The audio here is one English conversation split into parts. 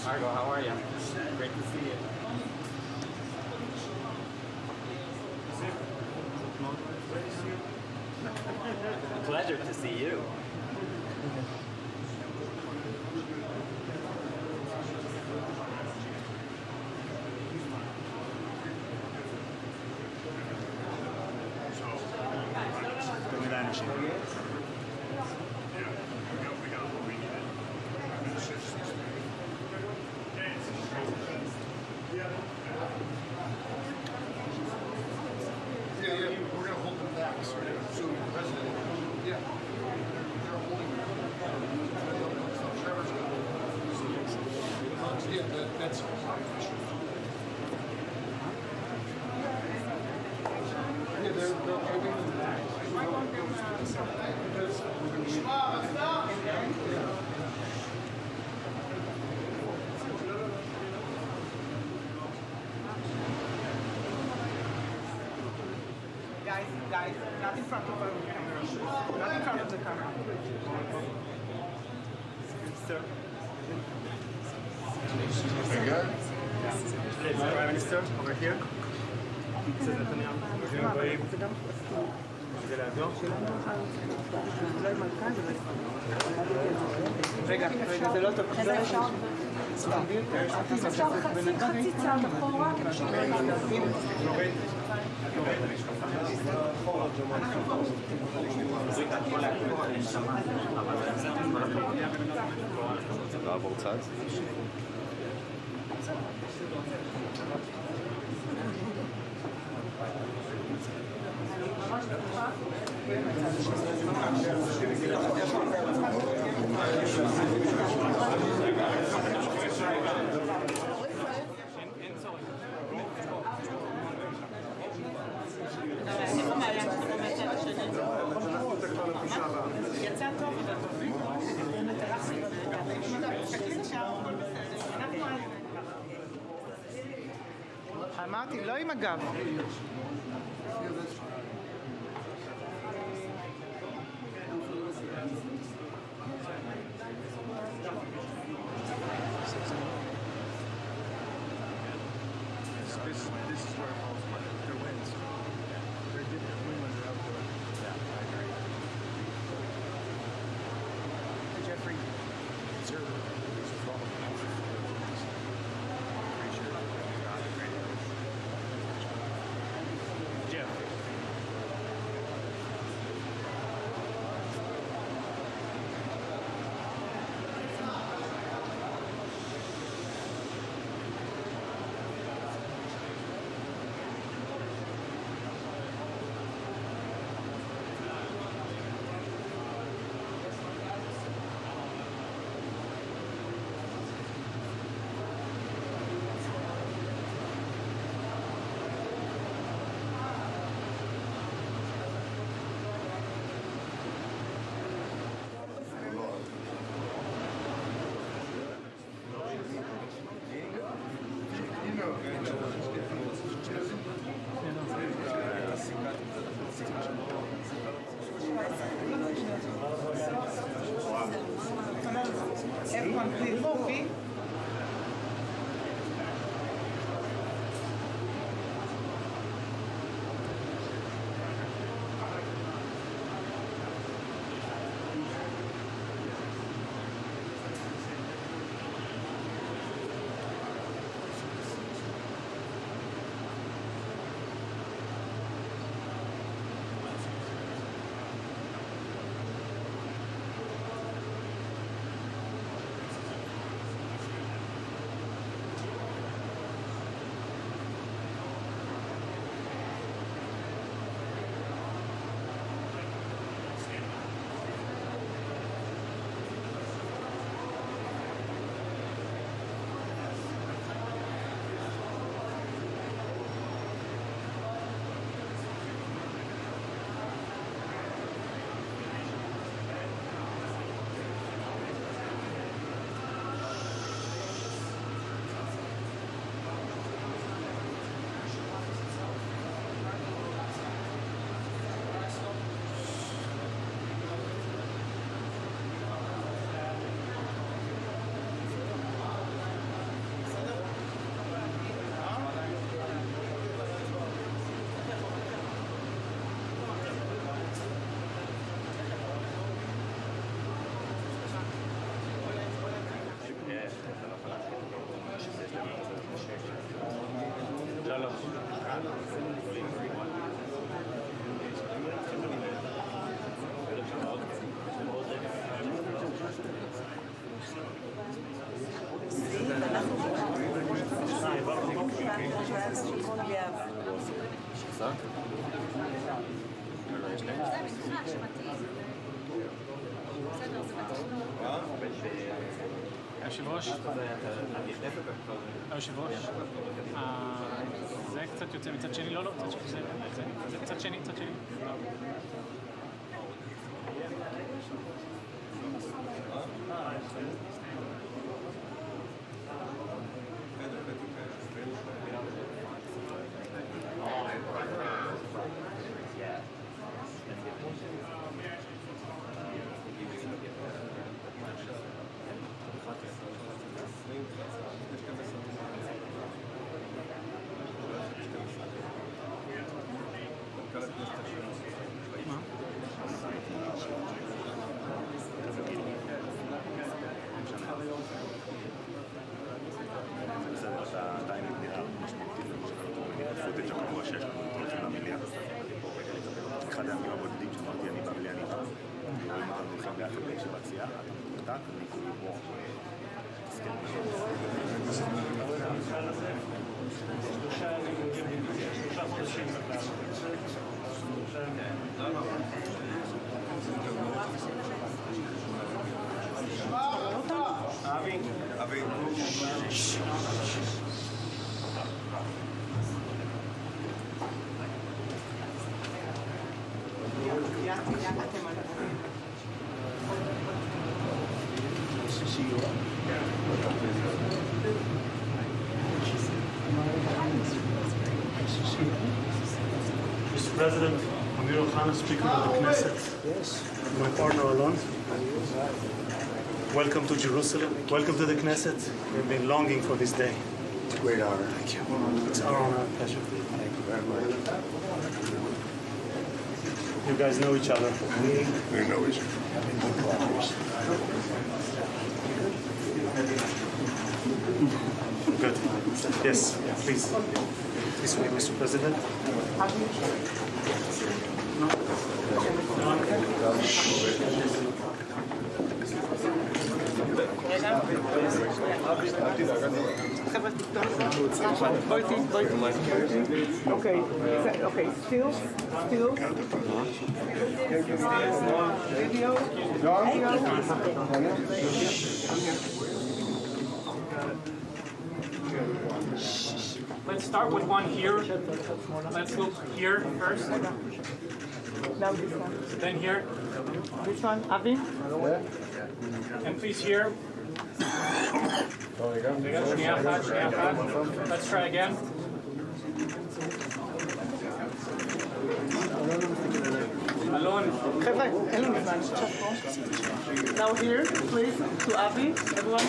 Margot, how are you? Great to see you. Pleasure to see you. Guys, not in front of the camera. Not in front of the camera. Sir. Very good. Prime Minister, over here. רגע, זה לא טוב. אפשר חצי צעד אחורה? both sides. אמרתי, לא עם הגב. This is where it falls apart. Their winds. Their different winds are out there. Yeah, I agree. Jeffrey. Sir, this is all about pretty sure God is ready. Jeff. Everyone please coffee. לא, לא. היושב-ראש, זה קצת יוצא מצד שני, לא, זה קצת שני, קצת שני. אחד הימים הבודדים שאמרתי אני בא בלי אני בא רואים אותנו הולכים ביחד בישיבת סיעה אתה אני כולי בוא שלושה חודשים אבי Yeah. Mr. President, Amir Khan, Speaker of the Knesset, my partner Alon, welcome to Jerusalem, welcome to the Knesset. We've been longing for this day. It's a great honor. Thank you. It's our honor and pleasure. Thank you very much. You guys know each other. We know each other. Good. Yes, please. This way, Mr. President. Okay, still. Video. Let's start with one here. Let's look here first. Now this one. Then here. This one, Avi. And please here. שנייה אחת. Let's try again. Alon. חבר'ה, אין לנו זמן, שתשת פה. Now here, please, to Avi, everyone.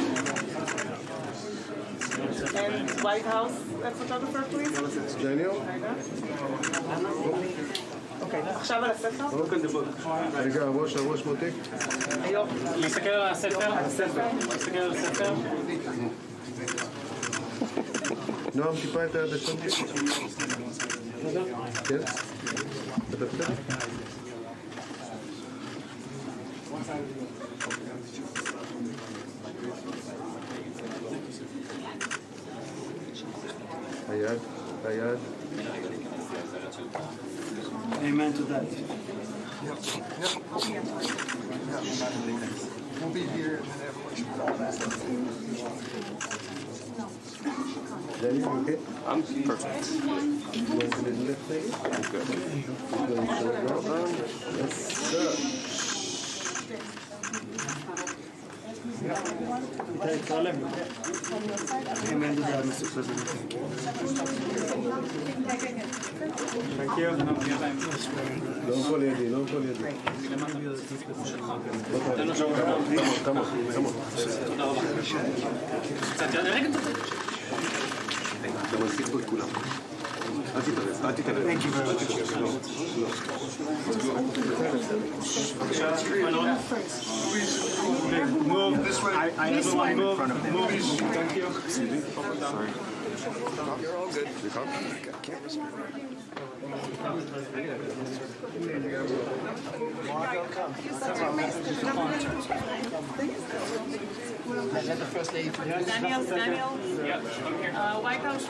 And White House photographer, please. Daniel? אוקיי, עכשיו על הספר. רגע, הראש מותיק. היום. להסתכל על הספר. להסתכל על הספר. נועם, טיפה את היד השם. כן? אתה בסדר? היד. Amen to that. We'll be here and then everyone should call that. Daniel, okay? I'm perfect. You want to the left leg? I'm good. Yes, sir. Amen to that, Mr. President. Thank you. לא נפול ידי. Come on. אתה מזיק פה את כולם. אל תתערב. Thank you very much. Move. I everyone move. Thank you. Sorry. You're all good. You come? Cameras. Daniel. White House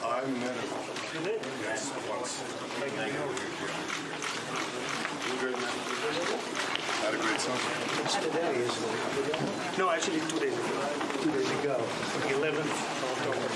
I'm medical. Yes, of course. Had a great summer. Today is no, actually 2 days ago. 2 days ago, 11th of October.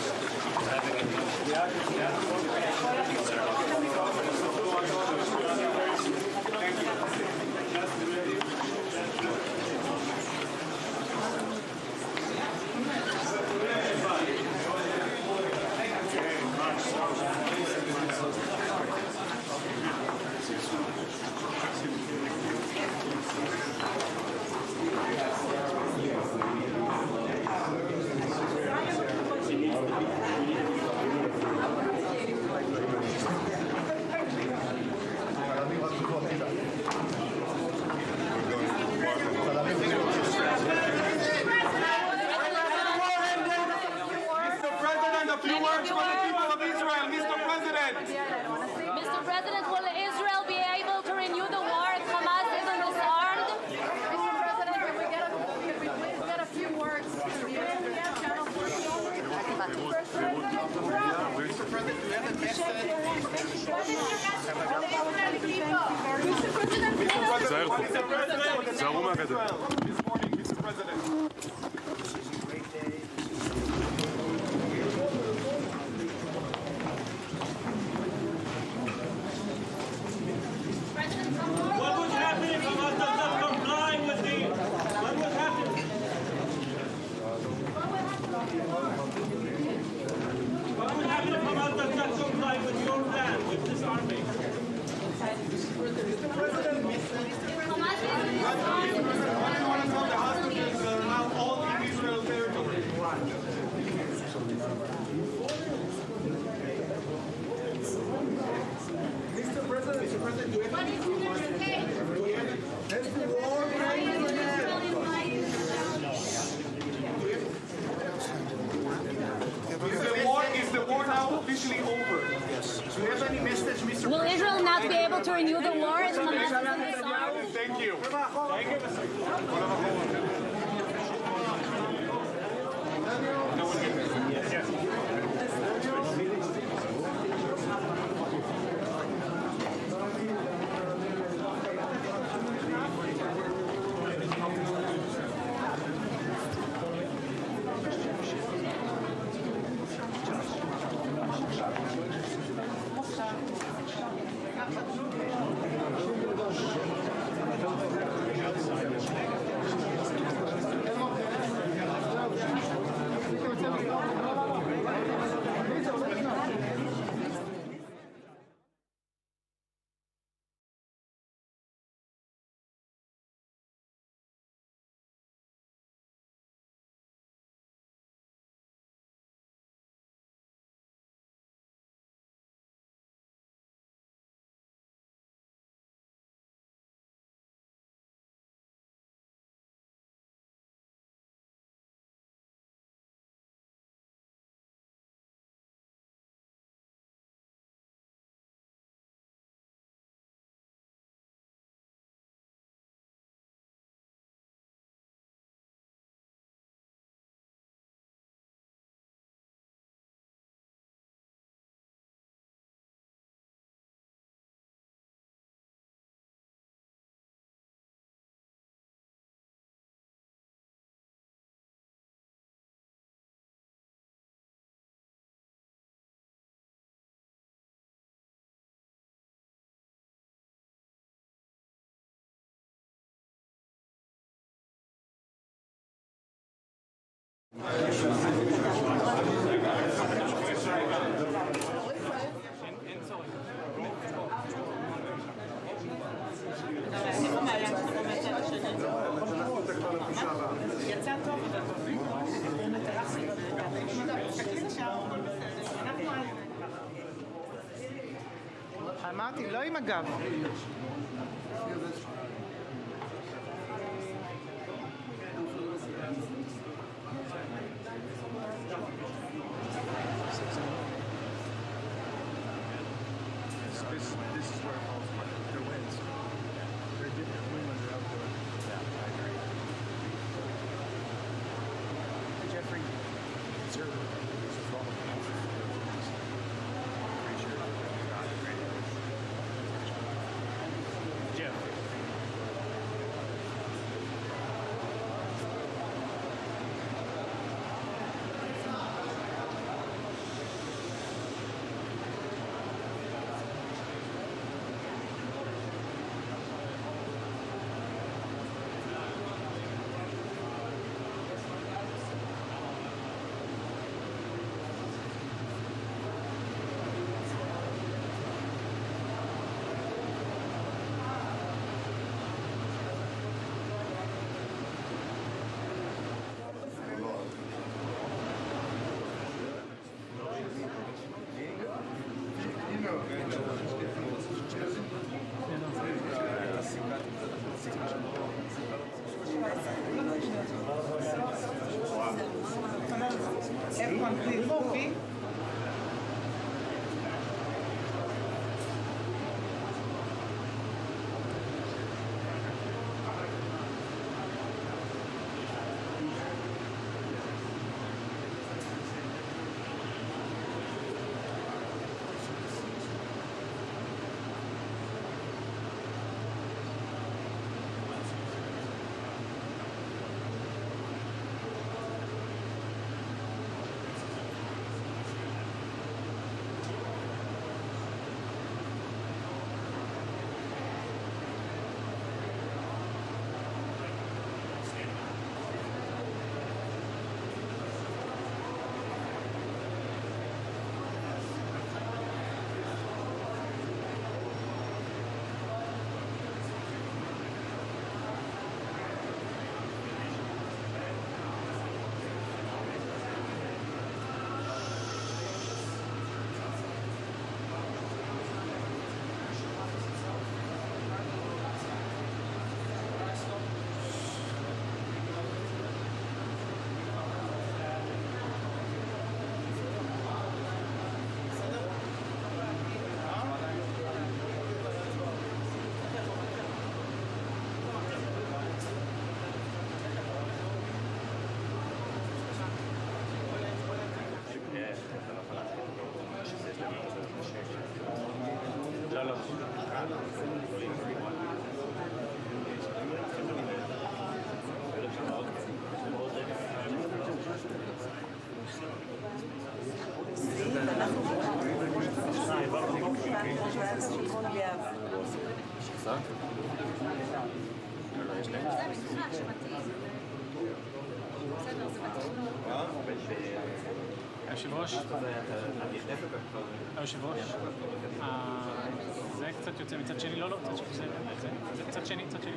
Mr. President, will Israel be able to renew the war if Hamas isn't disarmed? Mr. President, can we get a few words? Mr. President, do you have This morning, Mr. President. What would happen if Hamas does not comply with the... What would happen? What would happen if Hamas does not comply with your plan, with this army? Mr. President, what do you want to tell the hostages that are now all in Israel territory? Mr. President, do you have any Is the war now officially over? Yes. Do you have any message, Mr. Will Israel not be able to renew the war if Hamas isn't disarmed? Thank you. Thank you, Mr. אמרתי, לא עם הגב. This is where it falls apart. Their wins. They're different when they're out there. Yeah, I agree. Jeffrey, sir, this is all about pretty sure היושב-ראש, היושב-ראש, זה קצת יוצא מצד שני, לא, זה קצת שני, קצת שני.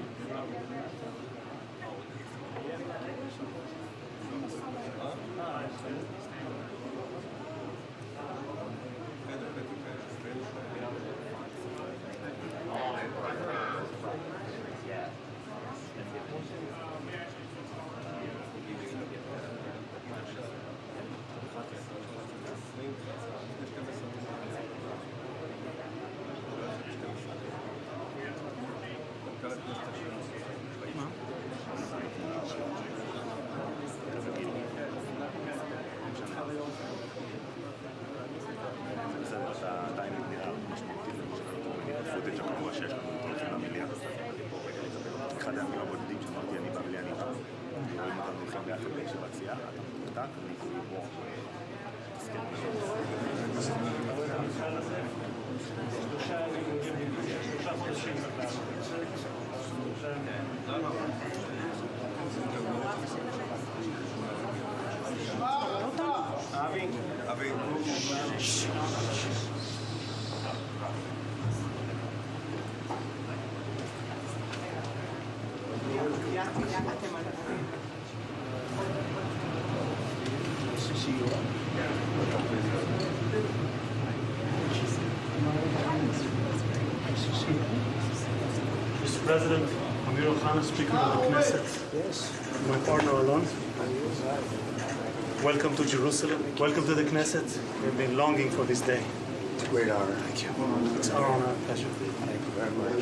אחד הימים הבודדים שאמרתי אני בא בלי אני בא. רואים אותנו הולכים ביחד בישיבת סיעה, אתה מורתק, אני כאילו בוא. שלושה חודשים. אבי. Mr. President, Speaker of the Knesset, my partner Alon. Welcome to Jerusalem. Welcome to the Knesset. We've been longing for this day. It's a great honor. Thank you. It's our honor and pleasure. Thank you very much.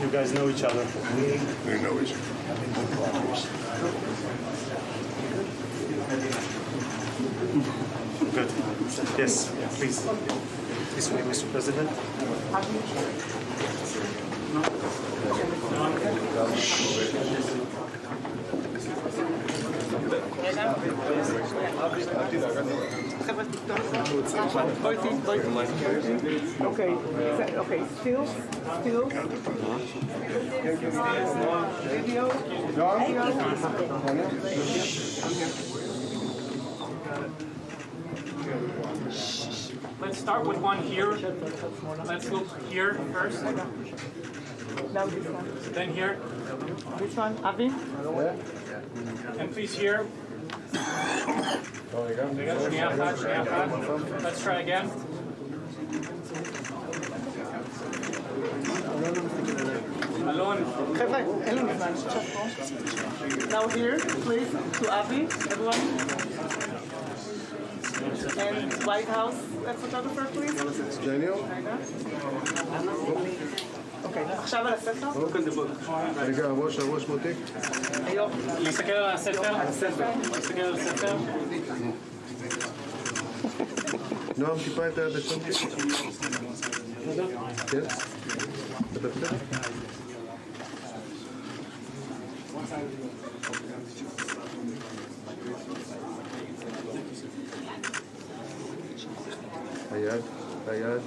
You guys know each other. We know each other. Good. Yes, please. This way, Mr. President. Okay, still. Video. Let's start with one here. Let's look here first. Now this one. Then here. This one, Avi. And please here. שנייה אחת. Let's try again. Alon. חבר'ה, אין לנו זמן. Now here, please, to Avi, everyone. And White House photographer, please. Daniel? אוקיי, עכשיו על הספר. רגע, הראש מותיק. להסתכל על הספר. להסתכל על הספר. נועם, טיפה את היד השם. כן? אתה בסדר? היד.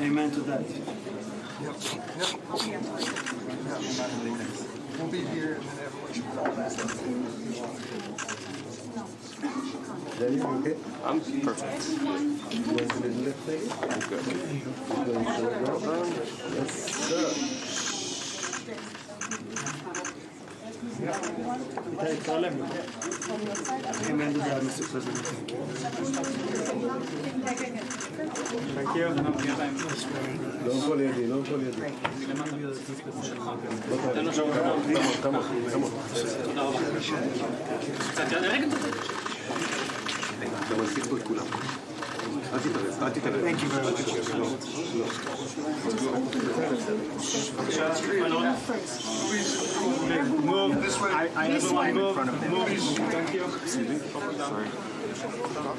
Amen to that. We'll be here and then everyone should fall back. Danny, you okay? I'm perfect. You want to do the left leg? I'm good. Yes, sir. Amen to that, Mr. President. Thank you. לא נפול לידי. כמה. אתה מלחיץ פה את כולם. אל תתערב. Thank you very much. Move this way. I everyone move. Thank you. Sorry.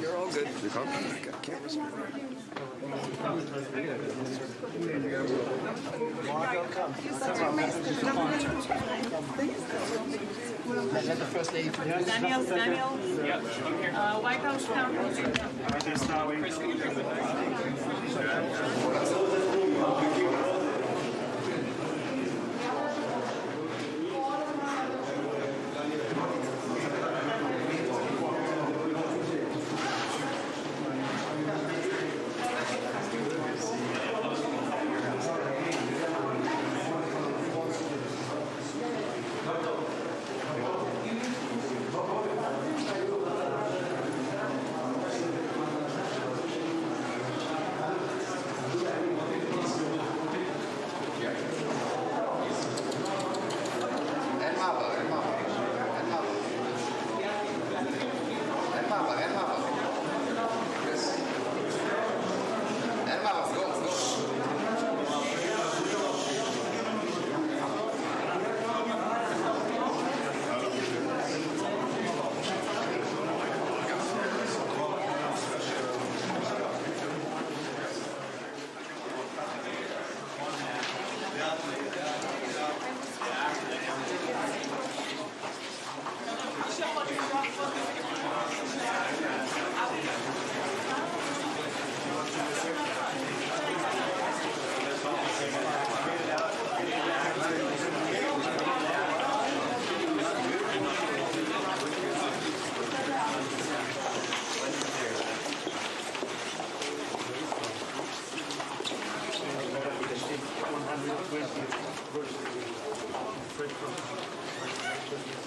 You're all good. You come? Cameras. Come. Let the First Lady. Daniel, White House Counsel.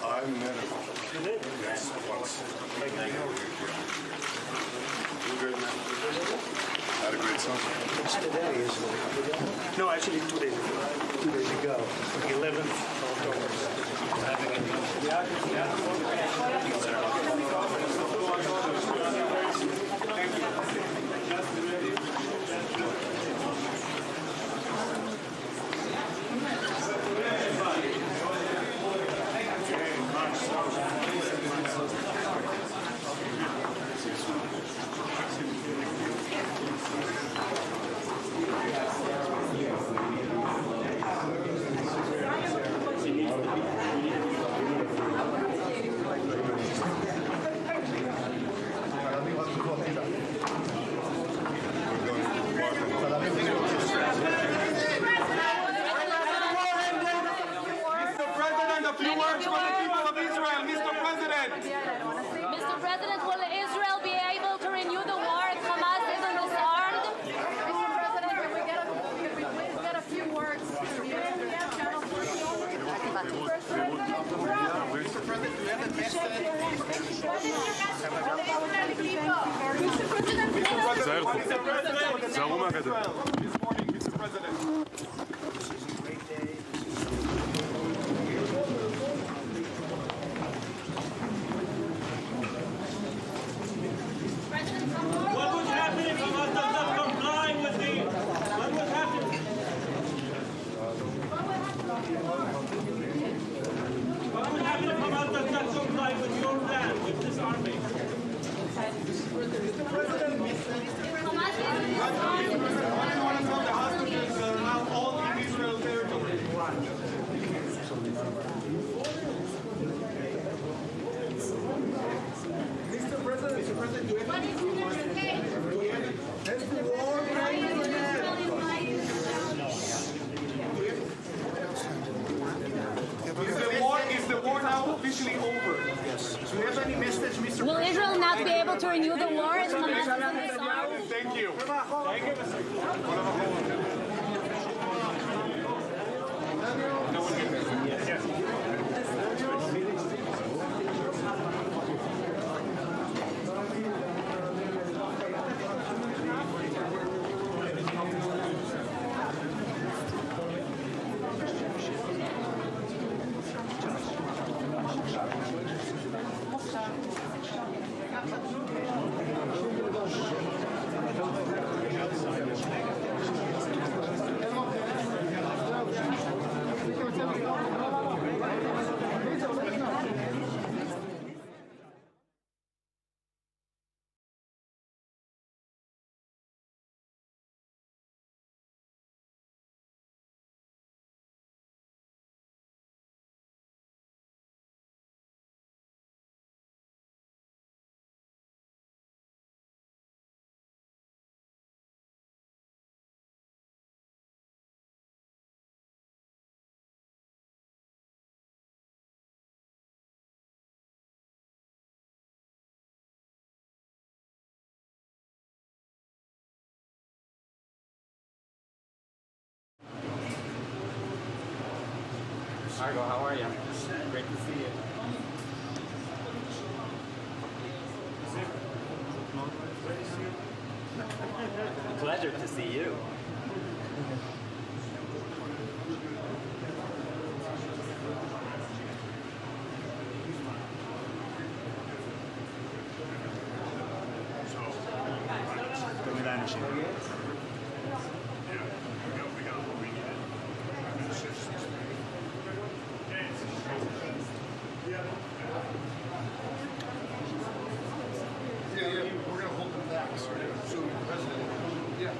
I met him. You did? Yes, once. You good, man? Had a great summer. No, actually 2 days ago. 2 days ago, 11th of Mr. President, will Israel be able to renew the war if Hamas isn't disarmed? Mr. President, can we get a few words from you? זהו מהגדר. What would happen if Hamas does not comply with the... What would happen? What would happen if Hamas does not comply with your plan, with this army? Is the war now officially over? Yes. Do you have any message, Mr. Will Israel not be able to renew the war if Hamas isn't disarmed? Thank you. Margo, how are you? Great to see you. Pleasure to see you. יותר מדי אנשים. Yeah, we're going to hold them back. So the president, they're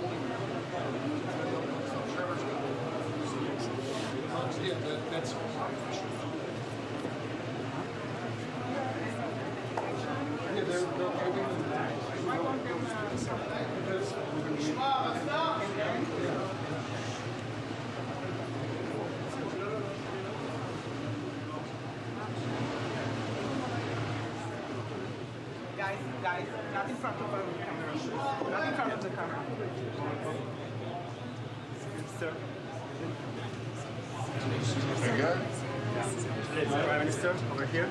holding them. Trevor's going to that's yeah, they're Guys, not in front of the camera. Not in front of the camera. Sir. Prime Minister, over here.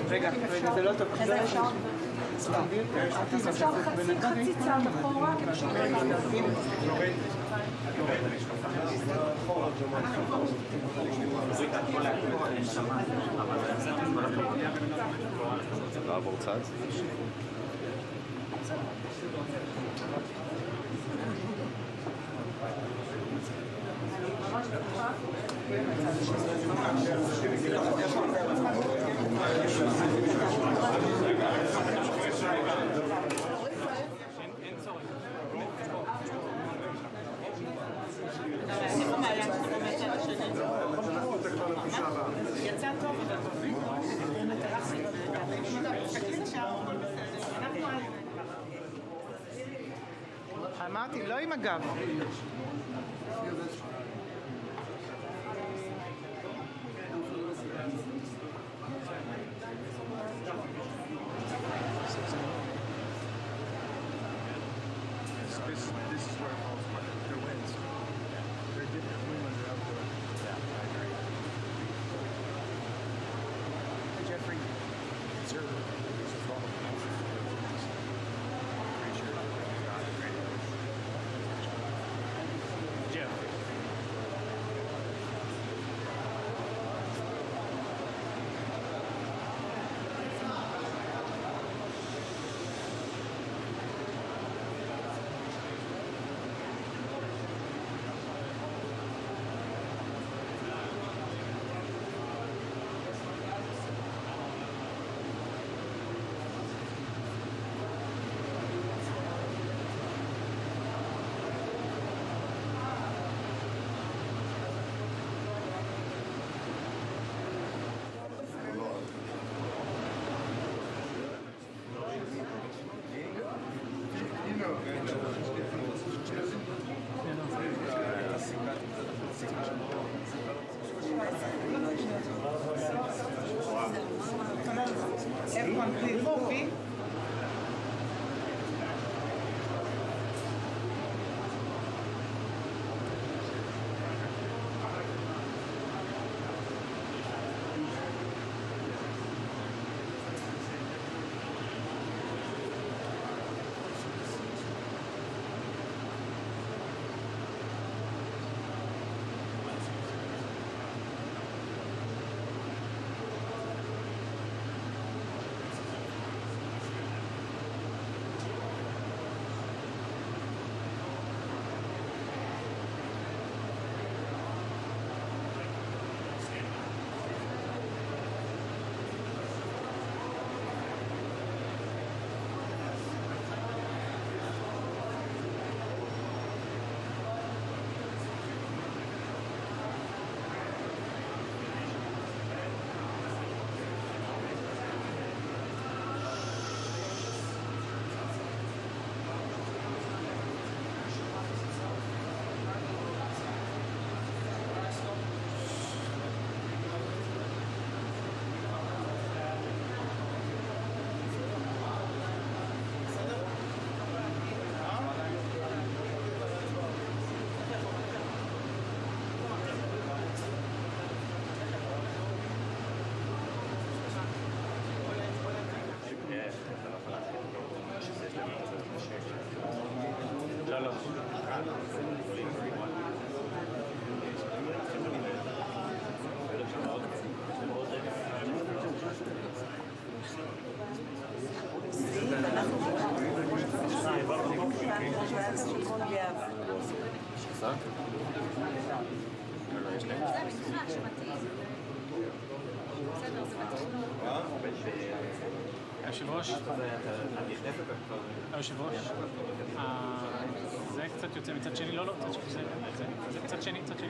רגע, זה לא טוב. אפשר חצי צעד אחורה? לעבור צד. יצא טוב, אמרתי, לא עם הגב. this is where it falls apart. Their wins. They're different win when they're outdoor. Yeah, I agree. Jeffrey, sir, this is all. Jeff. לעשות? היושב-ראש, היושב-ראש, זה קצת יוצא מצד שני, לא, זה קצת שני, קצת שני.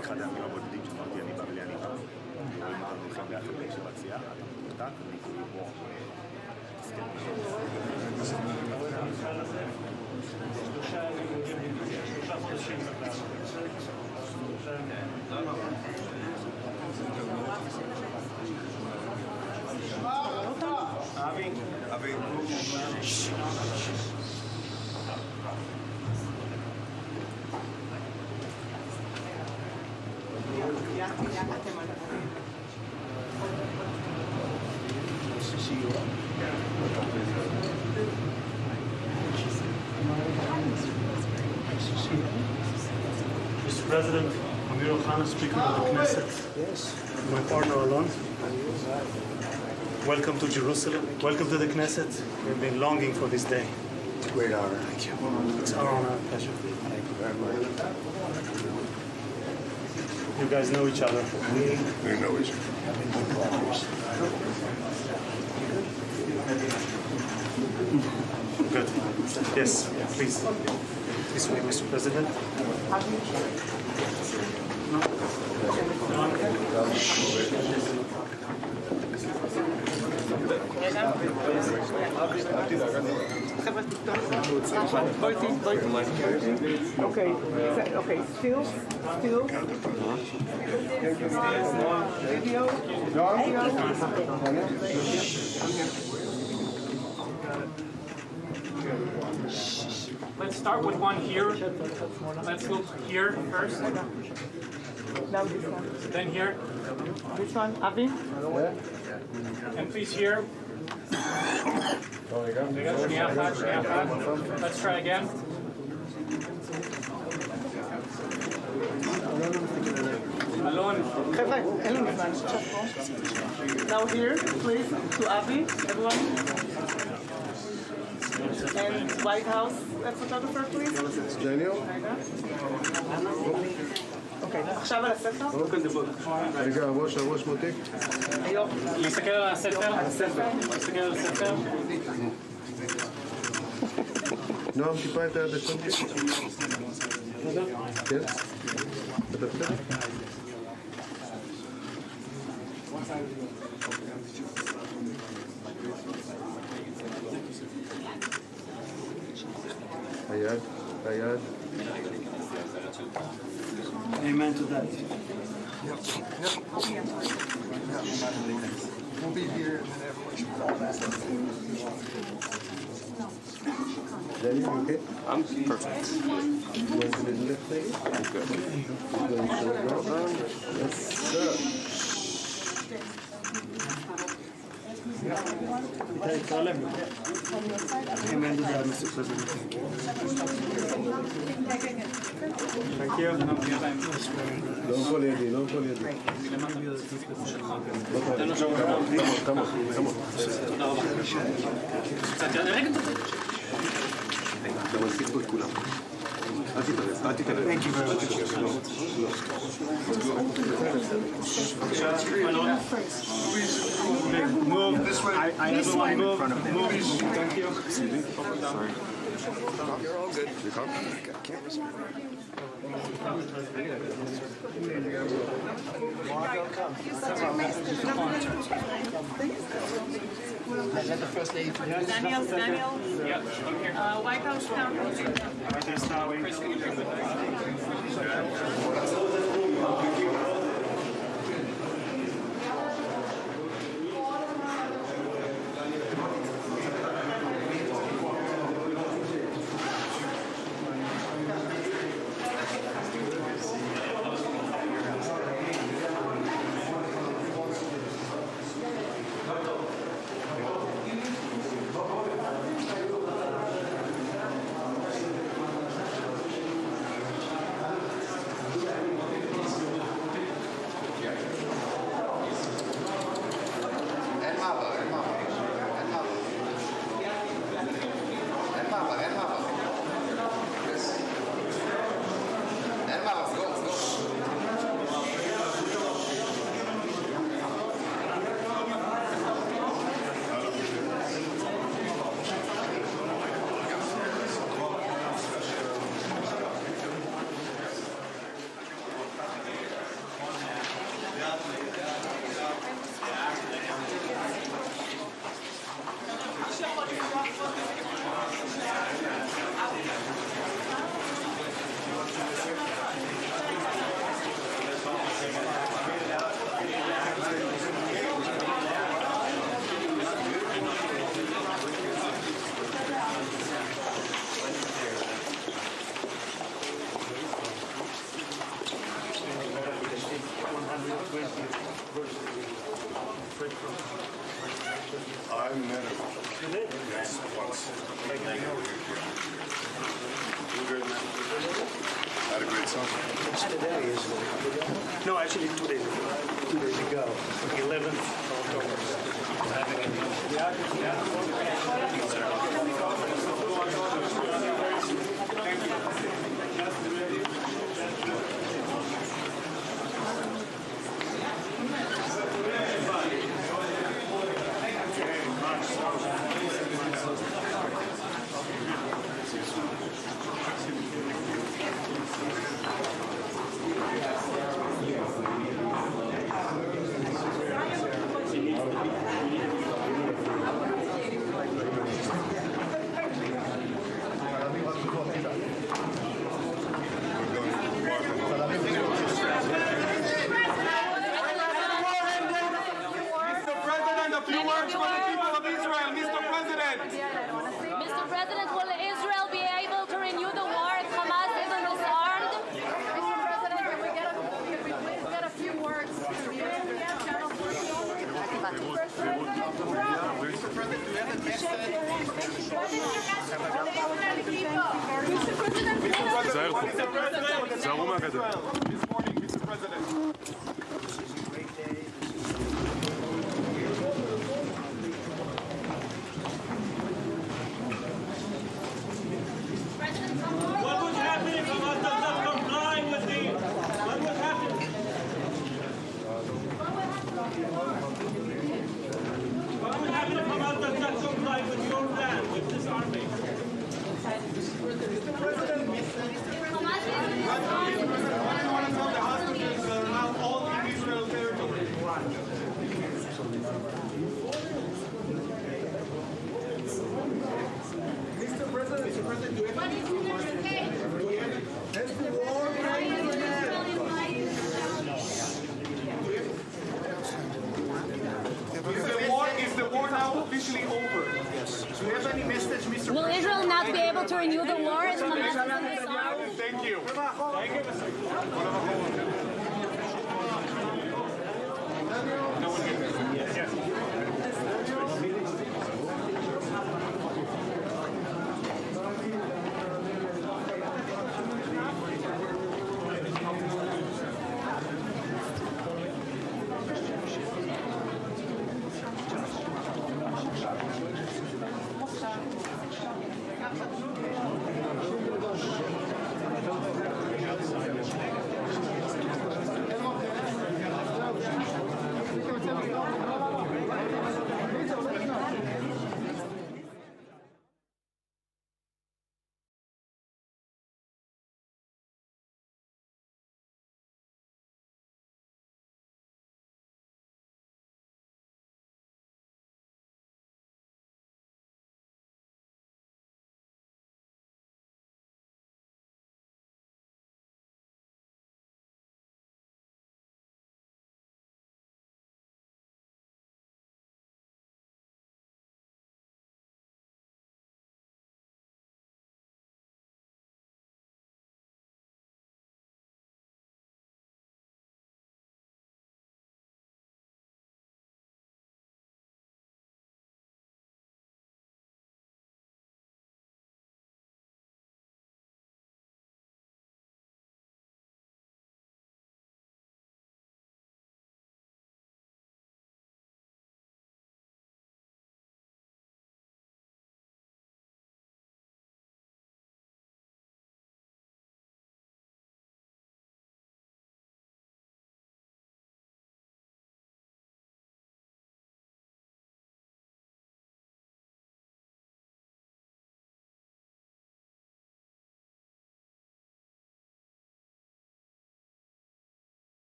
אחד הימים הבודדים שאמרתי אני בא בלי אני בא. רואים אותנו הולכים ביחד בישיבת סיעה, אתה מתוקתק, אני כאילו בוא. שלושה חודשים. אבי. Mr. President, Speaker of the Knesset, my partner Alon, welcome to Jerusalem, welcome to the Knesset. We've been longing for this day. It's a great honor. Thank you. It's our honor and pleasure. Thank you very much. You guys know each other. We know each other. Good. Yes, please. This way, Mr. President. Okay, still. Video. Let's start with one here. Let's look here first. Now this one. Then here. This one, Avi. And please here. שנייה אחת. Let's try again. Alon. חבר'ה, אין לנו זמן. Now here, please, to Avi, everyone. And White House photographer, please. Daniel? אוקיי, עכשיו על הספר. רגע, הראש מותיק. להסתכל על הספר. להסתכל על הספר. נועם, טיפה את היד השם. כן? אתה בסדר? היד. Amen to that. We'll be here and then everyone should fall back. Danny, you okay? I'm perfect. You want to the left leg? I'm good. Yes, sir. Amen to that, Mr. President. Thank you. לא נפול לידי. Come on. אתה מסיק פה את כולם. אל תתערב. Thank you very much. Move. I have one move. Thank you. Sorry. You're all good. You come? Cameras. Daniel, White House town. Today is no, actually 2 days ago. 2 days ago, the 11th of October. Mr. President, will Israel be able to renew the war if Hamas isn't disarmed? Mr. President, can we please get a few words from you? תיזהרו מהגדר. What would happen if Hamas does not comply with the... What would happen? What would happen if Hamas does not comply with your plan, with disarming? Is the war now officially over? Yes. Do you have any message, Mr. Will Israel not be able to renew the war if Hamas isn't disarmed? Thank you.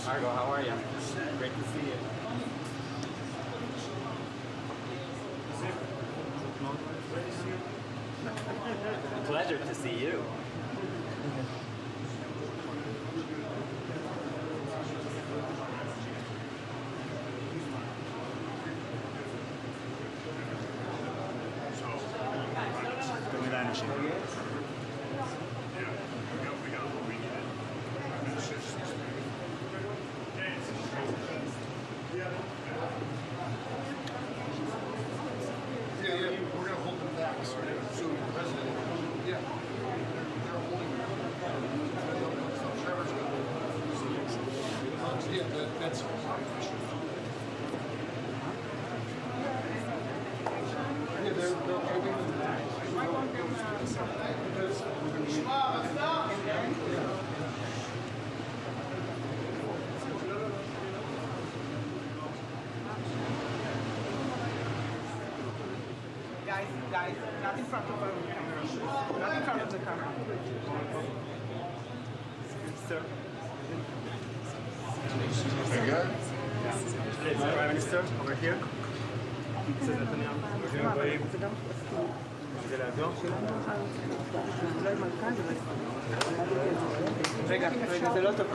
Margot, how are you? Great to see you. Pleasure to see you. יותר מדי אנשים. Yeah, we're going to hold them back. So the president, they're holding them. Trevor's going to that's yeah, they're holding them back. Guys, not in front of the camera. Not in front of the camera. Sir. Again? Prime Minister, over here. רגע, זה לא טוב.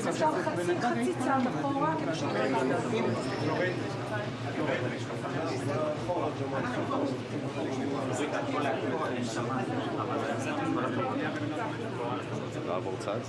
אפשר חצי צעד אחורה, כי פשוט לעבור צד.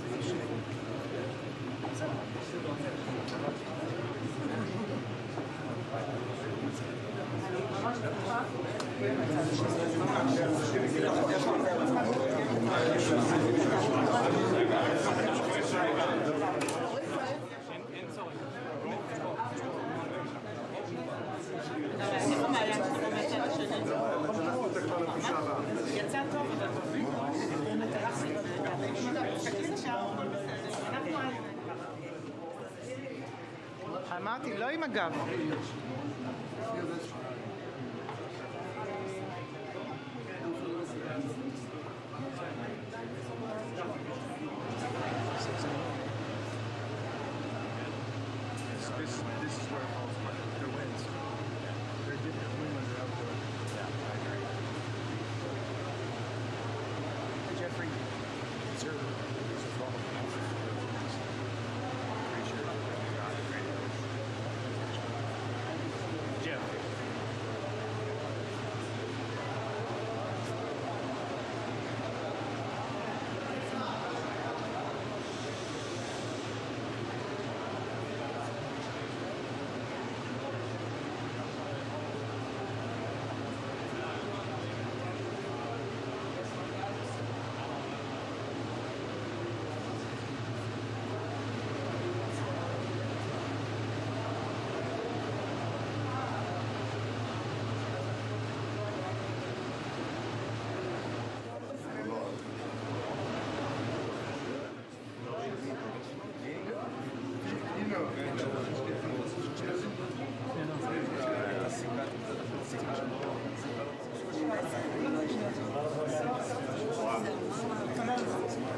יצא טוב, אמרתי, לא עם הגב.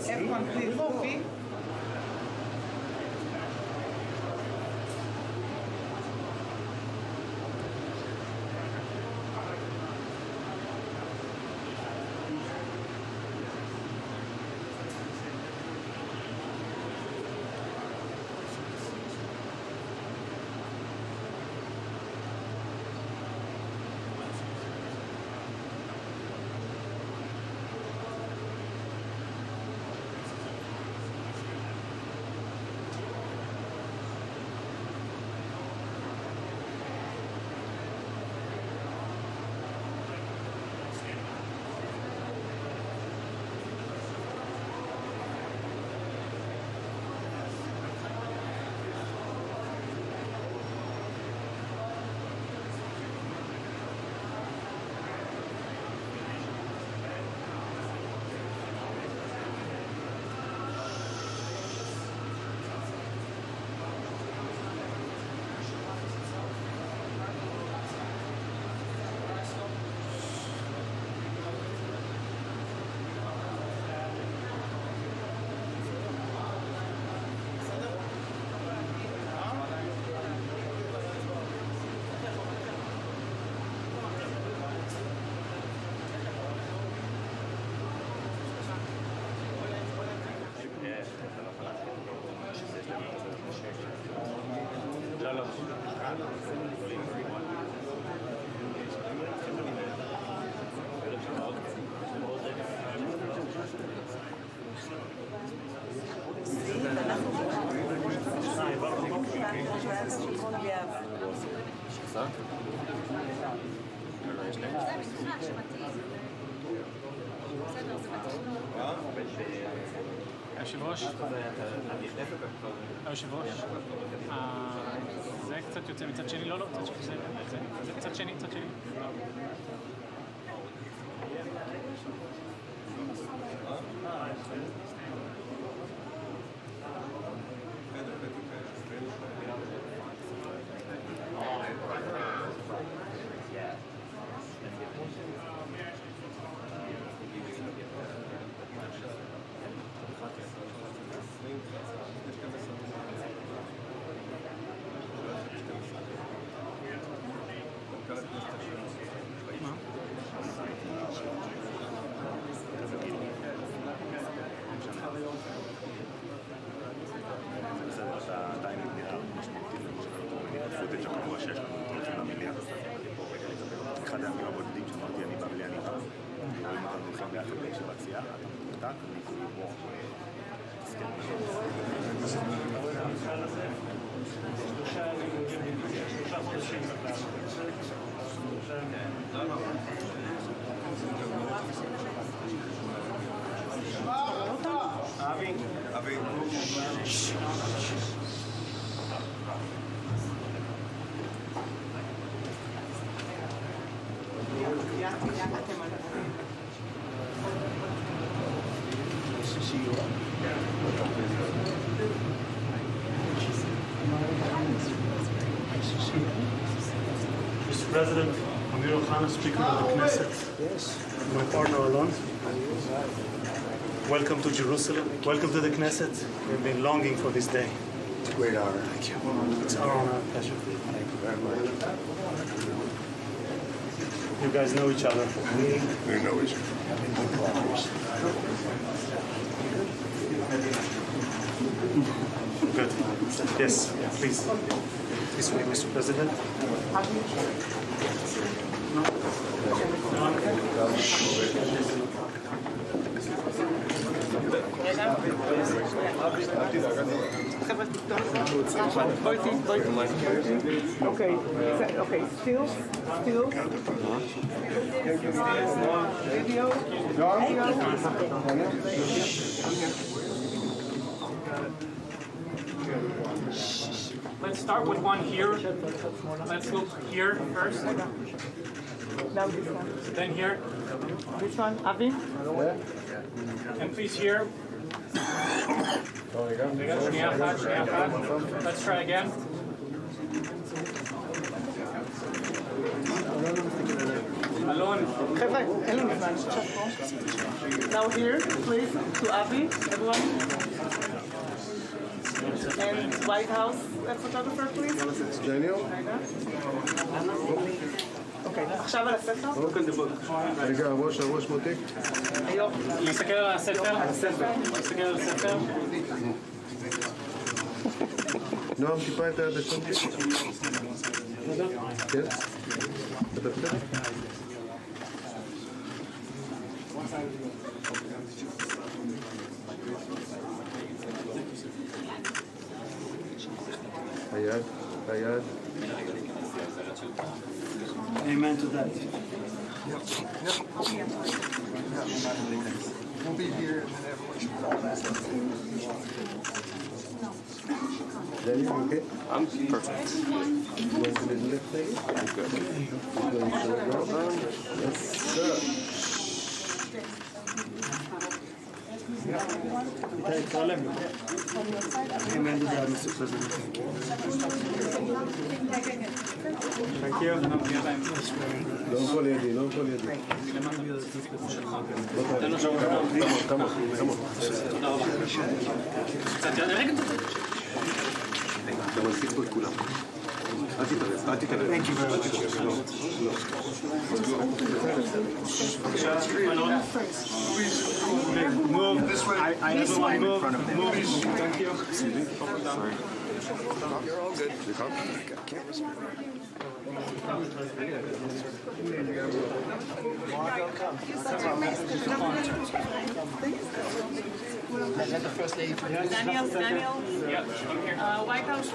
Everyone, please, please. היושב-ראש, זה קצת יוצא מצד שני, לא, זה קצת שני, קצת שני. אחד הימים הבודדים שאמרתי, אני בא בלי אני בא. רואים אותנו הולכים ביחד בישיבת סיעה, אתה מוקטק, אני כאילו בוא. שלושה חודשים. אבי. Mr. President, Speaker of the Knesset, my partner alone. Welcome to Jerusalem. Welcome to the Knesset. We've been longing for this day. It's a great honor. Thank you. It's our honor and pleasure. Thank you very much. You guys know each other. We know each other. Good. Yes, please. This way, Mr. President. Okay, still. Video. Let's start with one here. Let's look here first. Now this one. Then here. This one, Avi? And please here. Let's try again. Alone. Now here, please, to Avi, everyone. And White House photographer, please. Daniel? אוקיי, עכשיו על הספר? רגע, הראש מותק. להסתכל על הספר. להסתכל על הספר. נועם, טיפה את היד לשם. כן? אתה בסדר? היד. Amen to that. We'll be here and then everyone should fall back. Danny, you okay? I'm perfect. You want to lift maybe? I'm good. Yes, sir. Amen to that, Mr. President. Thank you. לא נפול ידי. Come on. אתה מזכיר פה את כולם. אל תיכנס. Thank you very much. Move. this way. I have one in front of me. Thank you. Sorry. You're all good. I can't respond. Let the first lady. Daniel, White House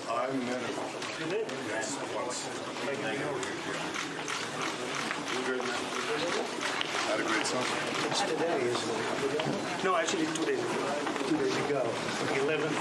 I met him. You did? Yes, once. You good, man? Had a great summer. Today is no, actually 2 days ago. 2 days ago, 11th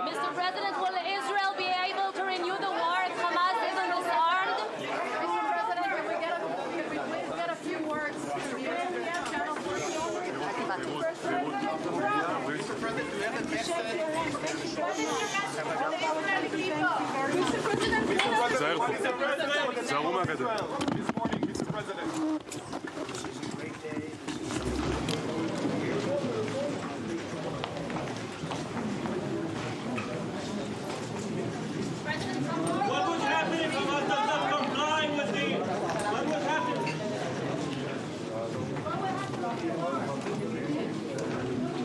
Mr. President, will Israel be able to renew the war if Hamas isn't disarmed? Mr. President, can we please get a few words to the channel 14? Mr. President, do you have a message? תיזהרו מהגדר. What would happen if Hamas does not comply with the... What would happen?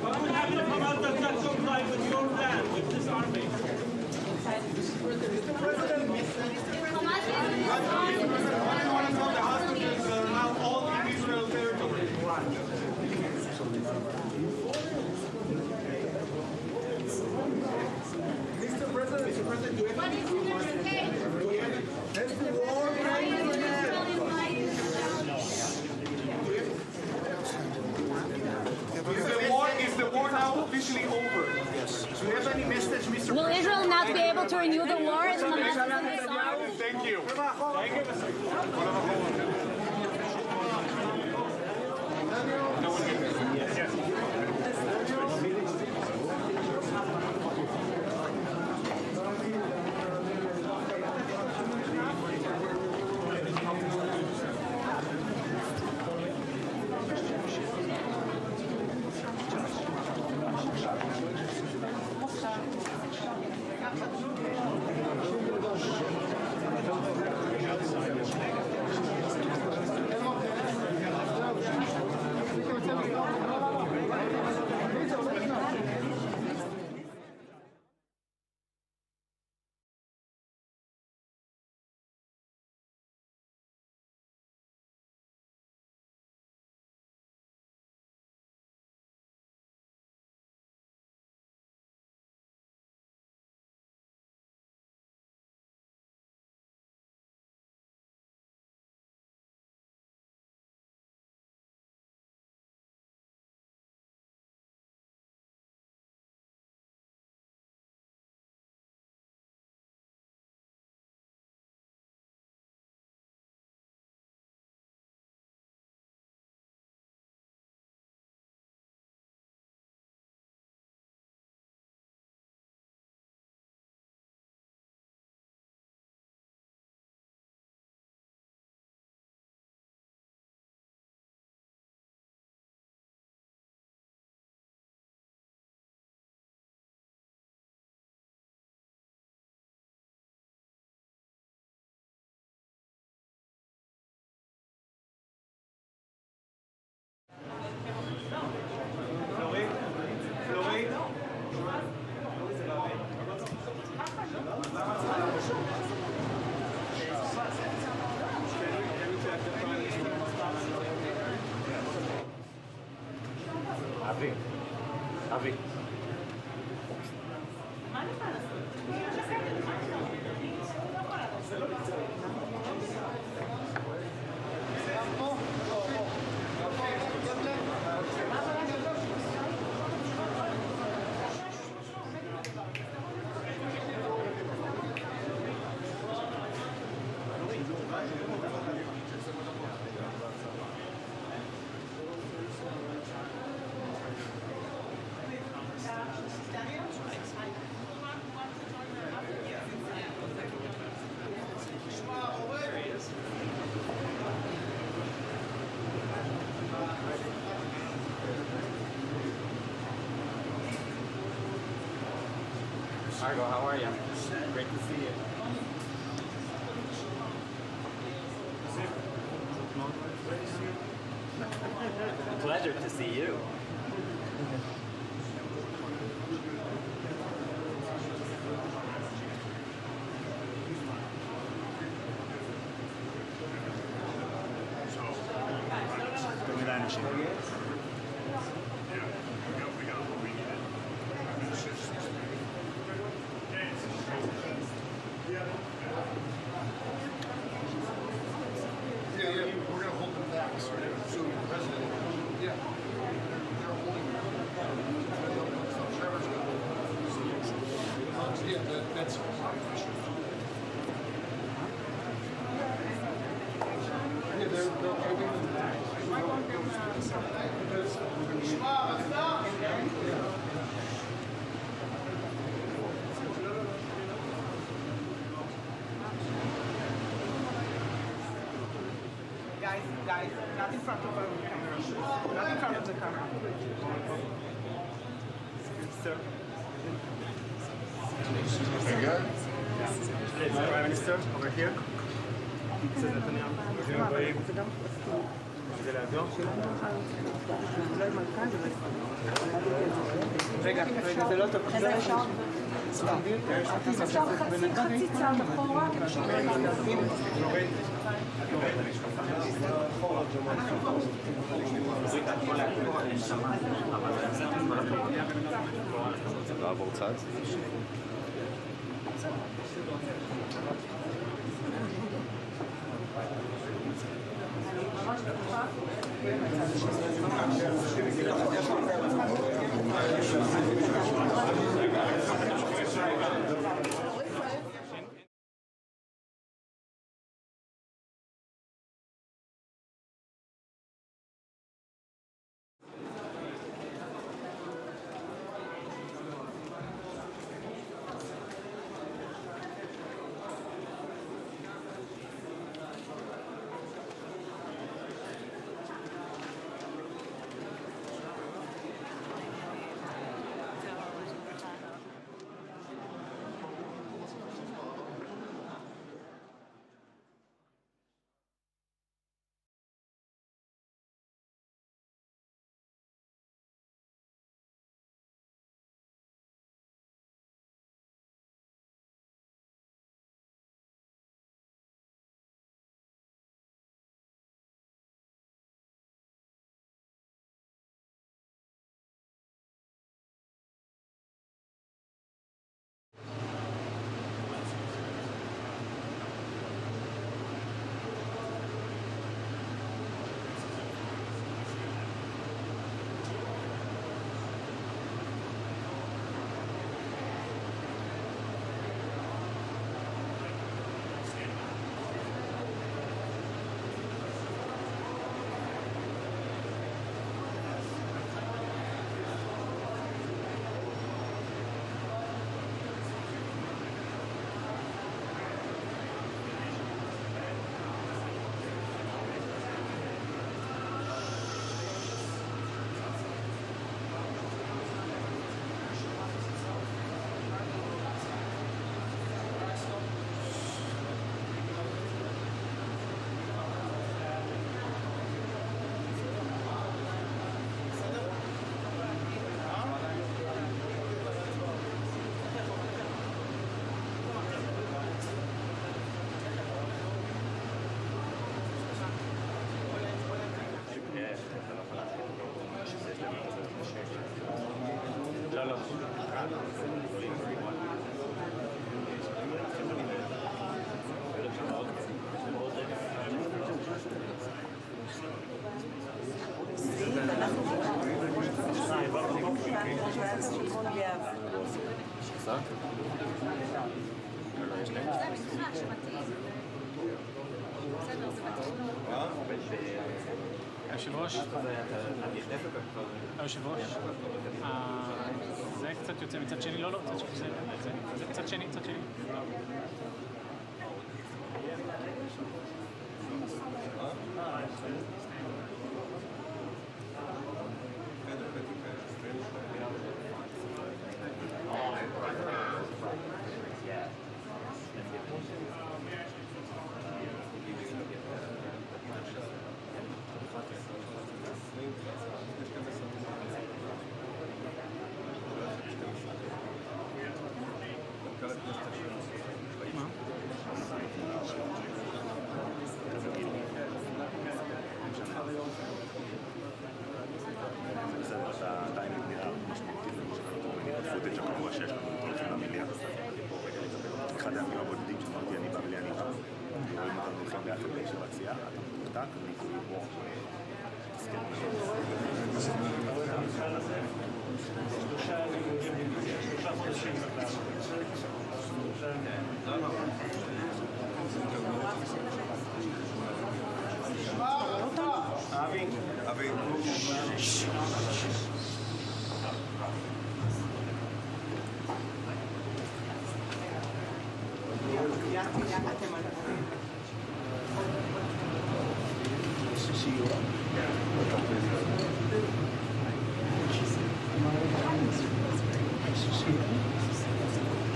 What would happen if Hamas does not comply with your plan, with this army? Is the war now officially over? Yes. Do you have any message, Mr. Will Israel not be able to renew the war if Hamas isn't disarmed? Thank you. Avi. Margo, how are you? Great to see you. Pleasure to see you. יותר מדי אנשים. Yeah, we're gonna hold them back. So the president, yeah, they're holding Trevor's gonna. Yeah, that's official. Yeah, they're holding them back. Guys, not in front of the camera. Not in front of the camera. Sir. Very good. Prime Minister, over here. רגע, זה לא טוב. אפשר חצי צעד אחורה? לעבור צד. היושב-ראש, היושב-ראש, זה קצת יוצא מצד שני, לא, זה קצת שני, קצת שני. אחד הימים הבודדים שאמרתי אני בא ולי אני בא. רואים אותנו הולכים ביחד באיש של עצייה, אתה מתוקתק, אני כאילו בוא. שלושה חודשים. אבי.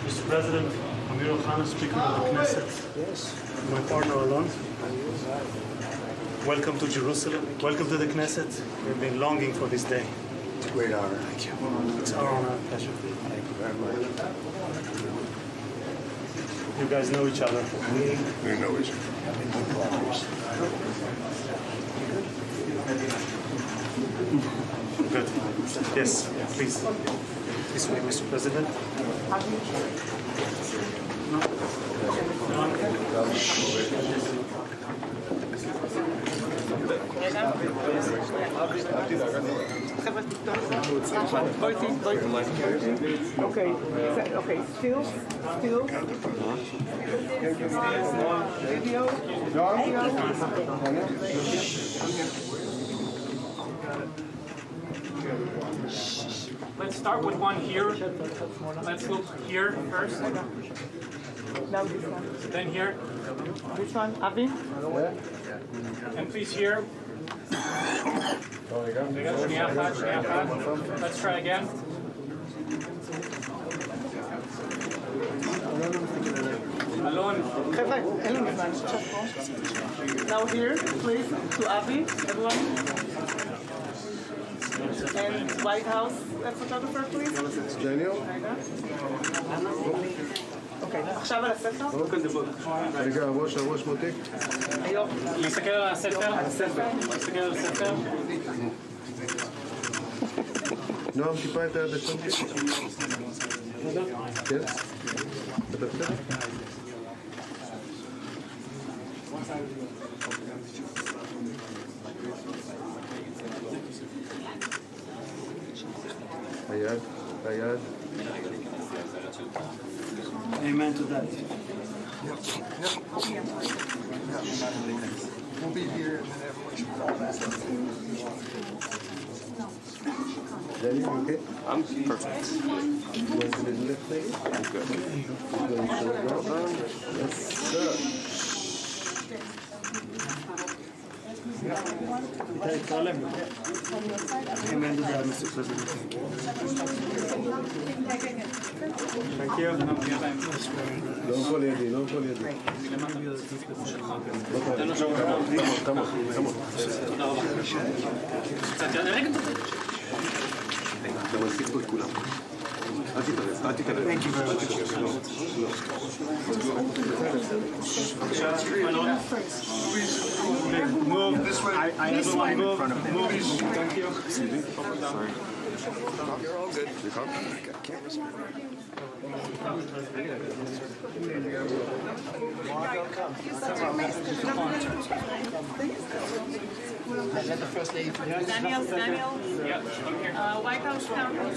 Mr. President, Marwan, Speaker of the Knesset, my partner Alon. Welcome to Jerusalem. Welcome to the Knesset. We've been longing for this day. It's a great honor. Thank you. It's our honor, pleasure. Thank you very much. You guys know each other. We know each other. Good. Yes, please. This way, Mr. President. Okay, still. Video. Let's start with one here. Let's look here first. Now this one. Then here. This one, Avi. And please here. שנייה אחת. Let's try again. Alon. חבר'ה, אין לנו זמן, עכשיו פה. Now here, please, to Avi, everyone. And White House photographer, please. Daniel? אוקיי, עכשיו על הספר. רגע, הראש מותיק. להסתכל על הספר. להסתכל על הספר. נועם, טיפה את היד השם. כן? אתה בסדר? היד. Amen to that. We'll be here and then everyone should fall back. Daniel, you okay? I'm perfect. You want to do the left leg? I'm good. Yes, sir. Amen to that, Mr. President. Thank you. לא נפול לידי. כמה. אתה מסיק פה את כולם. אל תתערב. Thank you very much. Move. This way. I everyone move. Thank you. Sorry. You're all good. You come? Cameras. Let the first lady. Daniel. White House Counsel.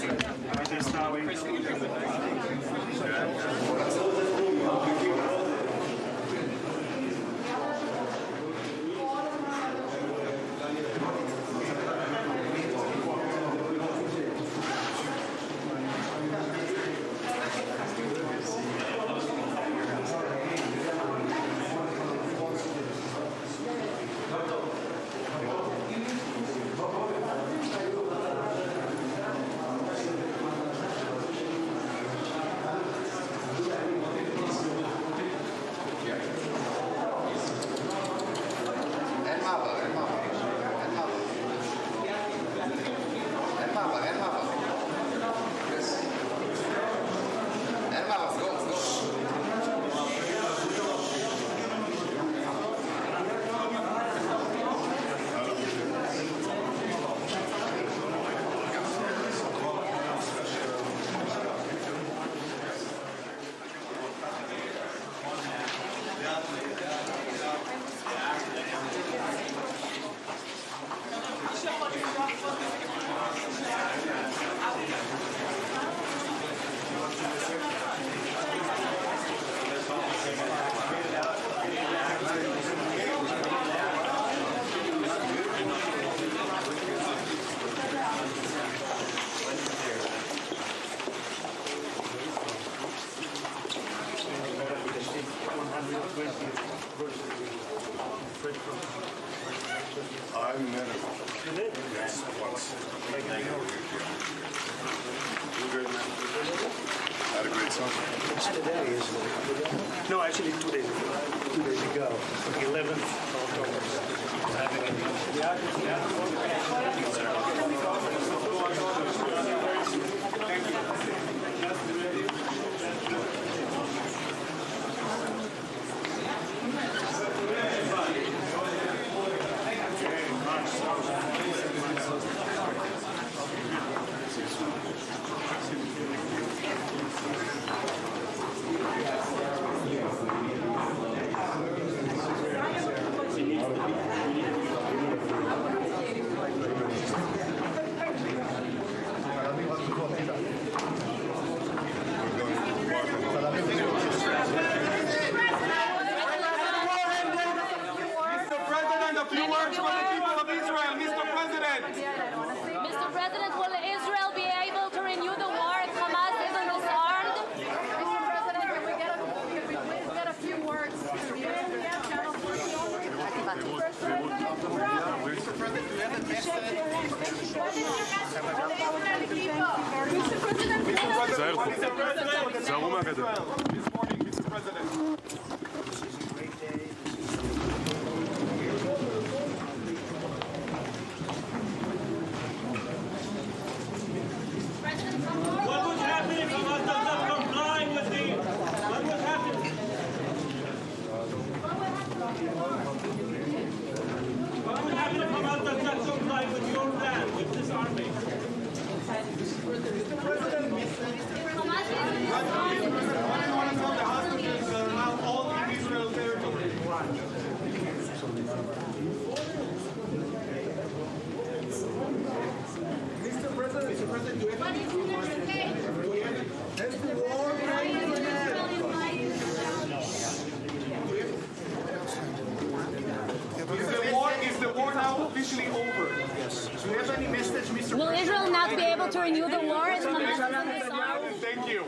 I met him. You did? Yes, once. Had a great summer. No, actually 2 days ago. 2 days ago. 11th of Mr. President, will Israel be able to renew the war if Hamas isn't disarmed? Mr. President, can we get a few words? תיזהרו מהגדר. What would happen if Hamas does not comply with the... What would happen? What would happen if Hamas does not comply with your plan, with this army? Is the war now officially over? Yes. Do you have any message, Mr. Will Israel not be able to renew the war if Hamas isn't disarmed? Thank you.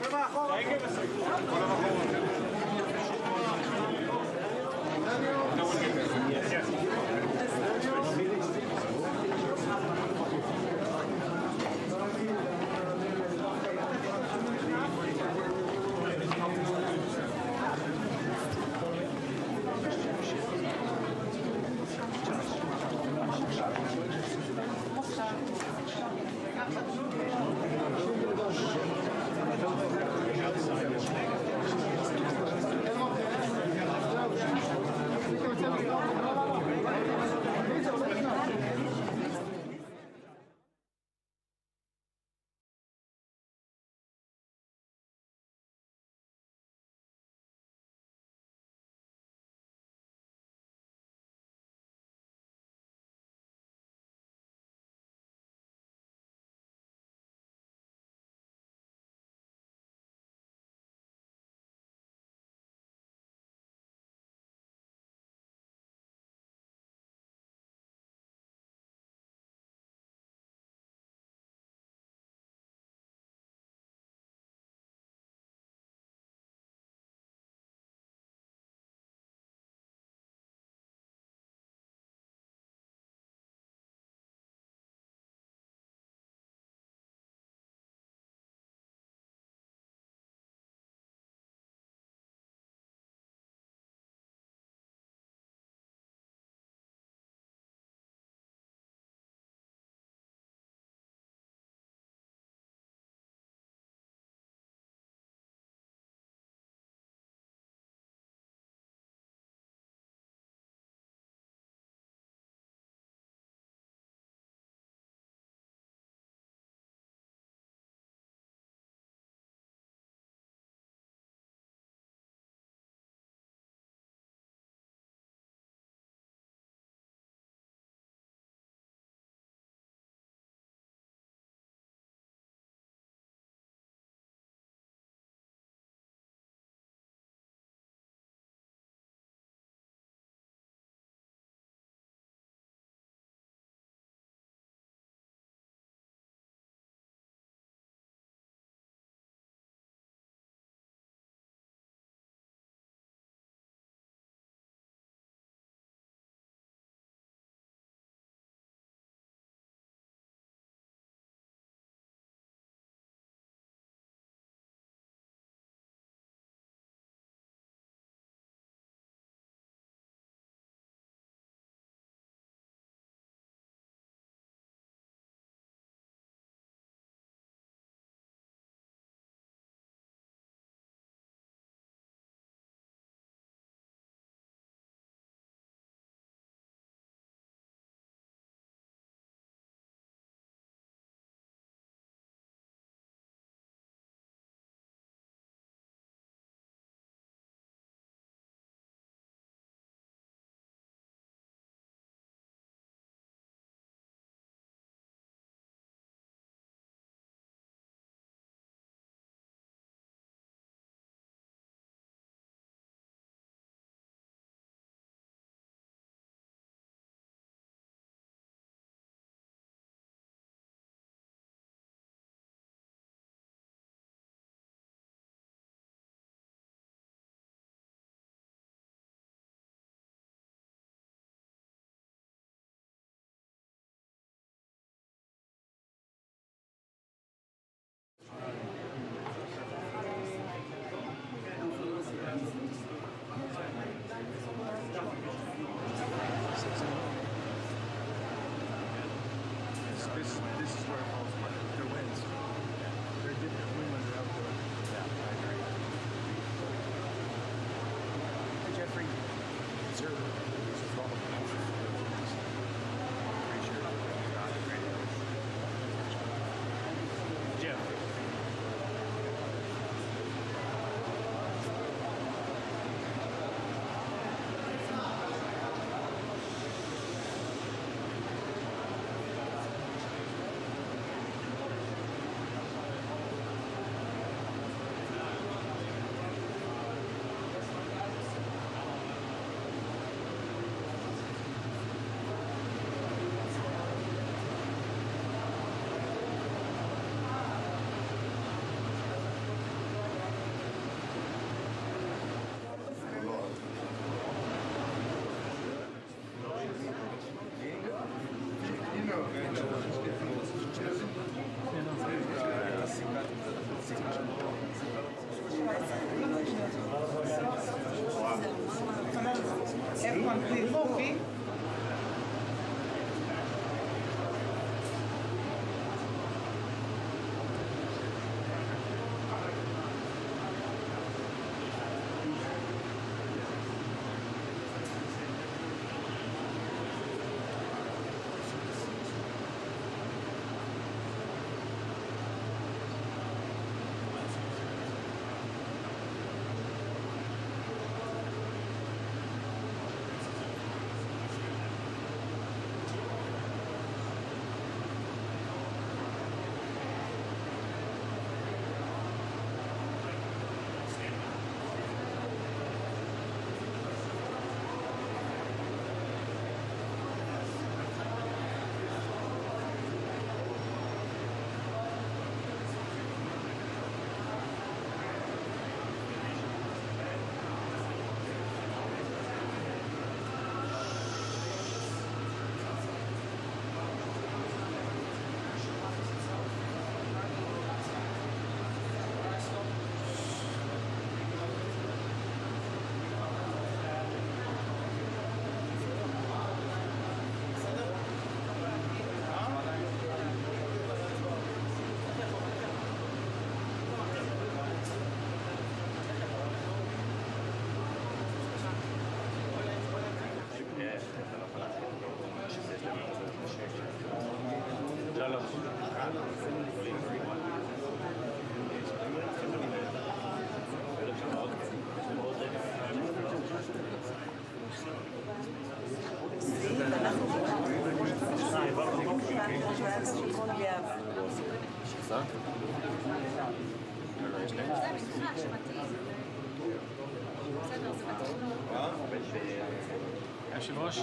היושב-ראש,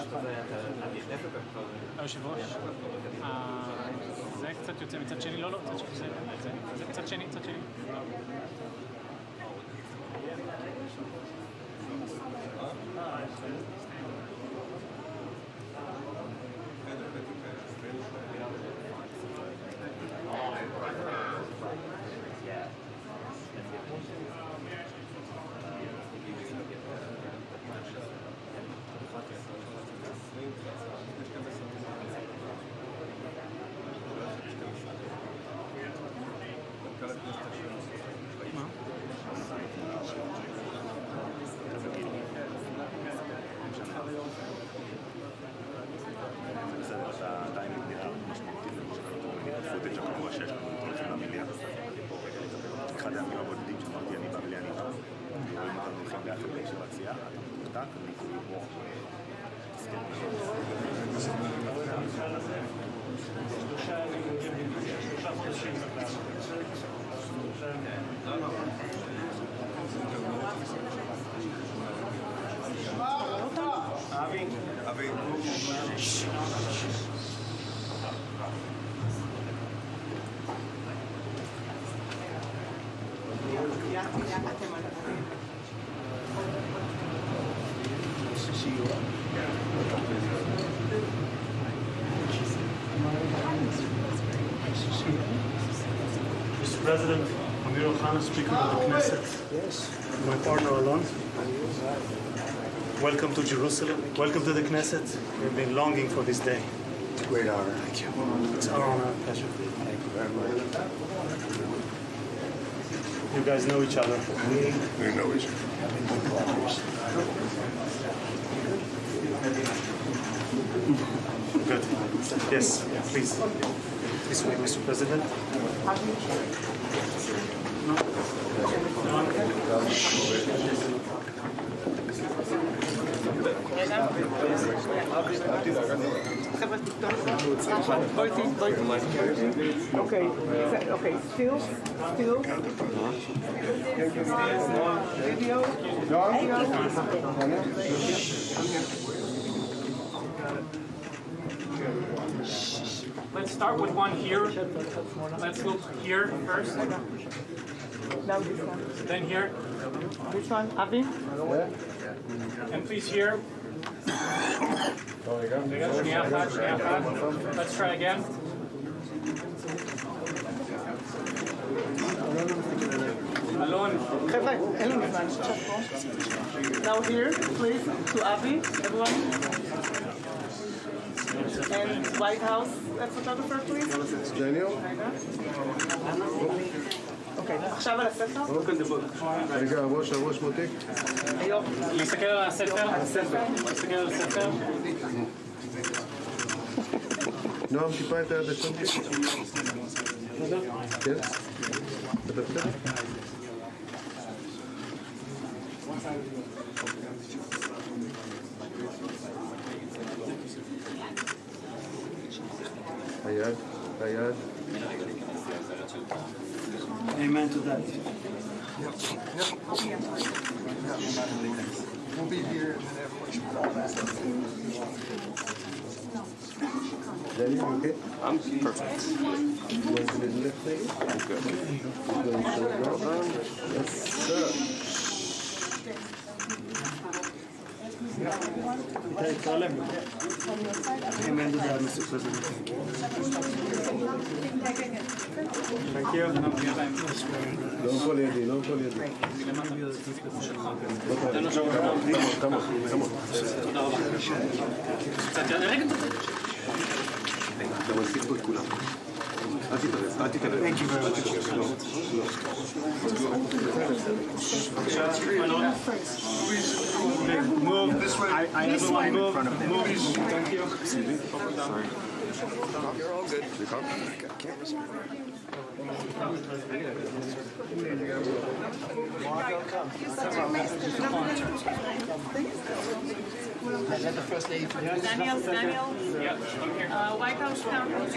היושב-ראש, זה קצת יוצא מצד שני, לא, זה קצת שני, קצת שני. אחד הימים הבודדים שאמרתי אני במליאה אני בא. רואים אותנו הולכים ביחד בישיבת סיעה, אתה מוקטק, אני קוראים בו. אבי. Mr. President, Marwan, Speaker of the Knesset, my partner Alon. Welcome to Jerusalem. Welcome to the Knesset. We've been longing for this day. It's a great honor. Thank you. It's our honor and pleasure. Thank you very much. You guys know each other. We know each other. Good. Yes, please. This way, Mr. President. Okay, still. Video. Let's start with one here. Let's look here first. Now this one. Then here. This one, Avi. And please here. שנייה אחת. Let's try again. Alon. חבר'ה, אין לנו זמן, שתשת פה. Now here, please, to Avi, everyone. And White House photographer, please. Daniel? אוקיי, עכשיו על הספר. רגע, הראש מותיק. להסתכל על הספר. להסתכל על הספר. נועם, טיפה את היד השם. כן? אתה בסדר? היד. Amen to that. We'll be here and then everyone should call back. Daniel, you okay? I'm perfect. You want to the left leg? I'm good. Going short now? Yes, sir. Amen to that, Mr. President. Thank you. לא נפול ידי. Come on. אתה מסיק פה את כולם. אל תיכנס. Move. I everyone move. Thank you. Sorry. You're all good. You come? Let the first lady. Daniel, White House counsel.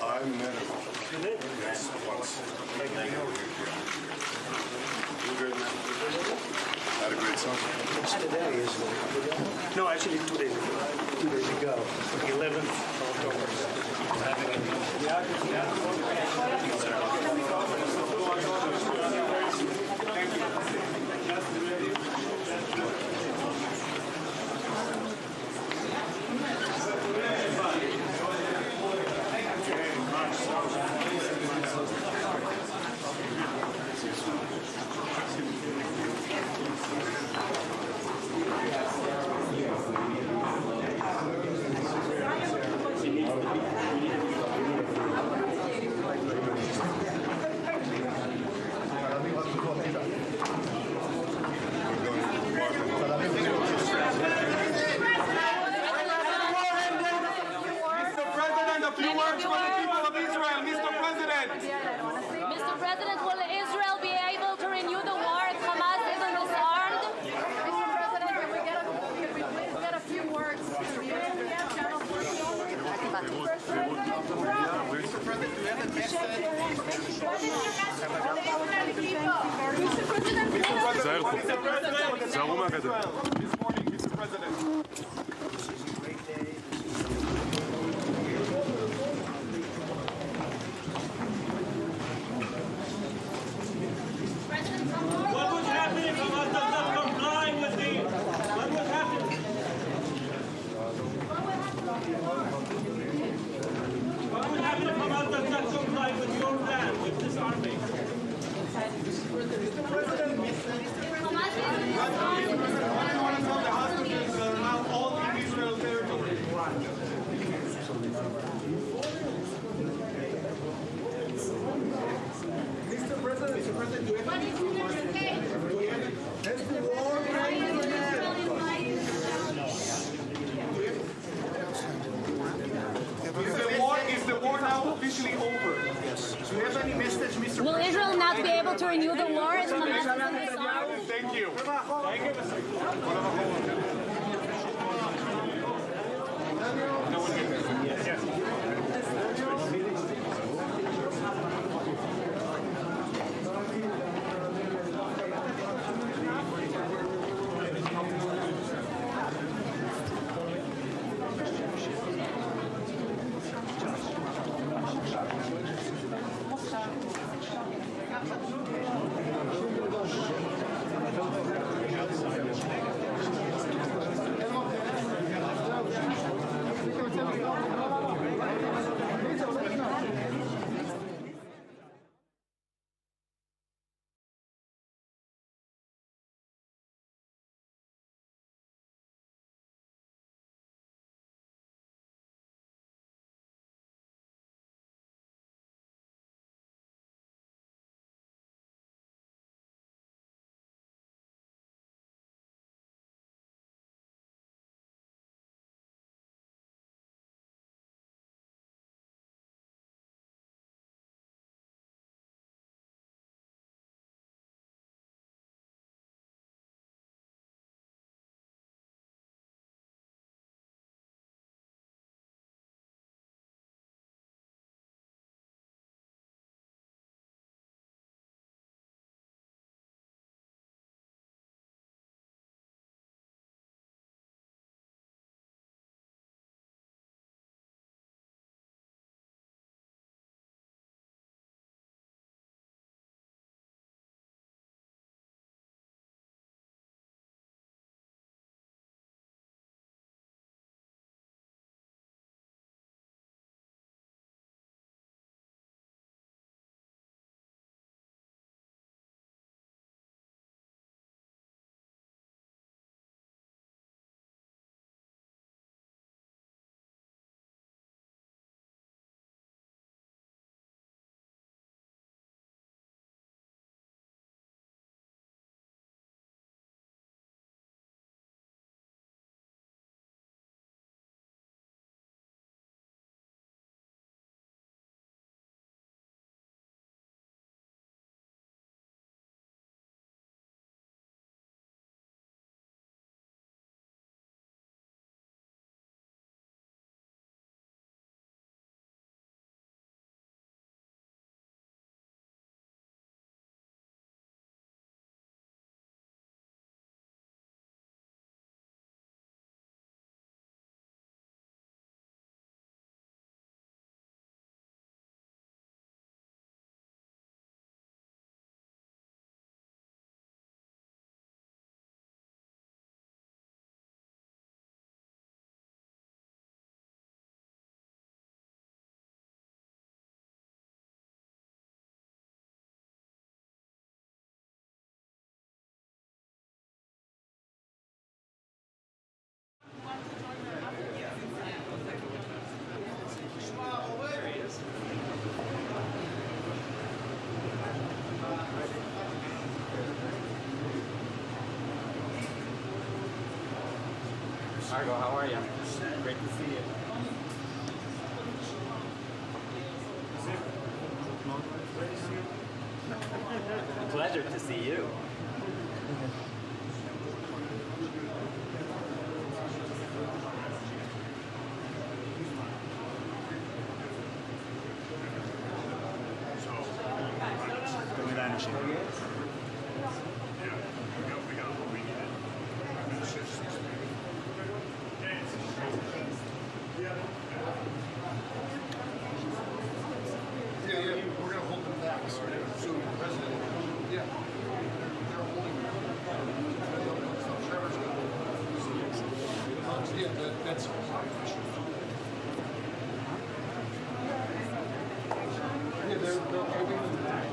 I met him. You did? Yes, once. You good, man? Had a great summer. Today is no, actually 2 days ago. 2 days ago, 11th of October. Mr. President, will Israel be able to renew the war if Hamas isn't disarmed? Mr. President, can we get a few words? Mr. President, do you have a message? תיזהרו מהגדר. Mr. President. What would happen if Hamas does not comply with the... What would happen? What would happen if Hamas does not comply with your plan, with this army? Is the war now officially over? Yes. Do you have any message, Mr. Will Israel not be able to renew the war if Hamas isn't disarmed? Thank you. Margot, how are you? Great to see you. Pleasure to see you. Yeah, we're going to hold them back. So the president, they're holding them. Trevor's going to that's yeah, they're holding them back.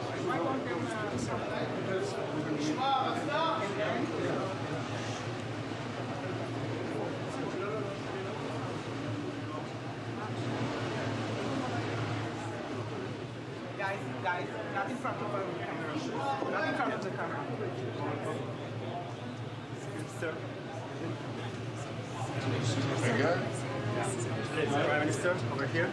Guys, not in front of the camera. Not in front of the camera. Sir. Prime Minister, over here.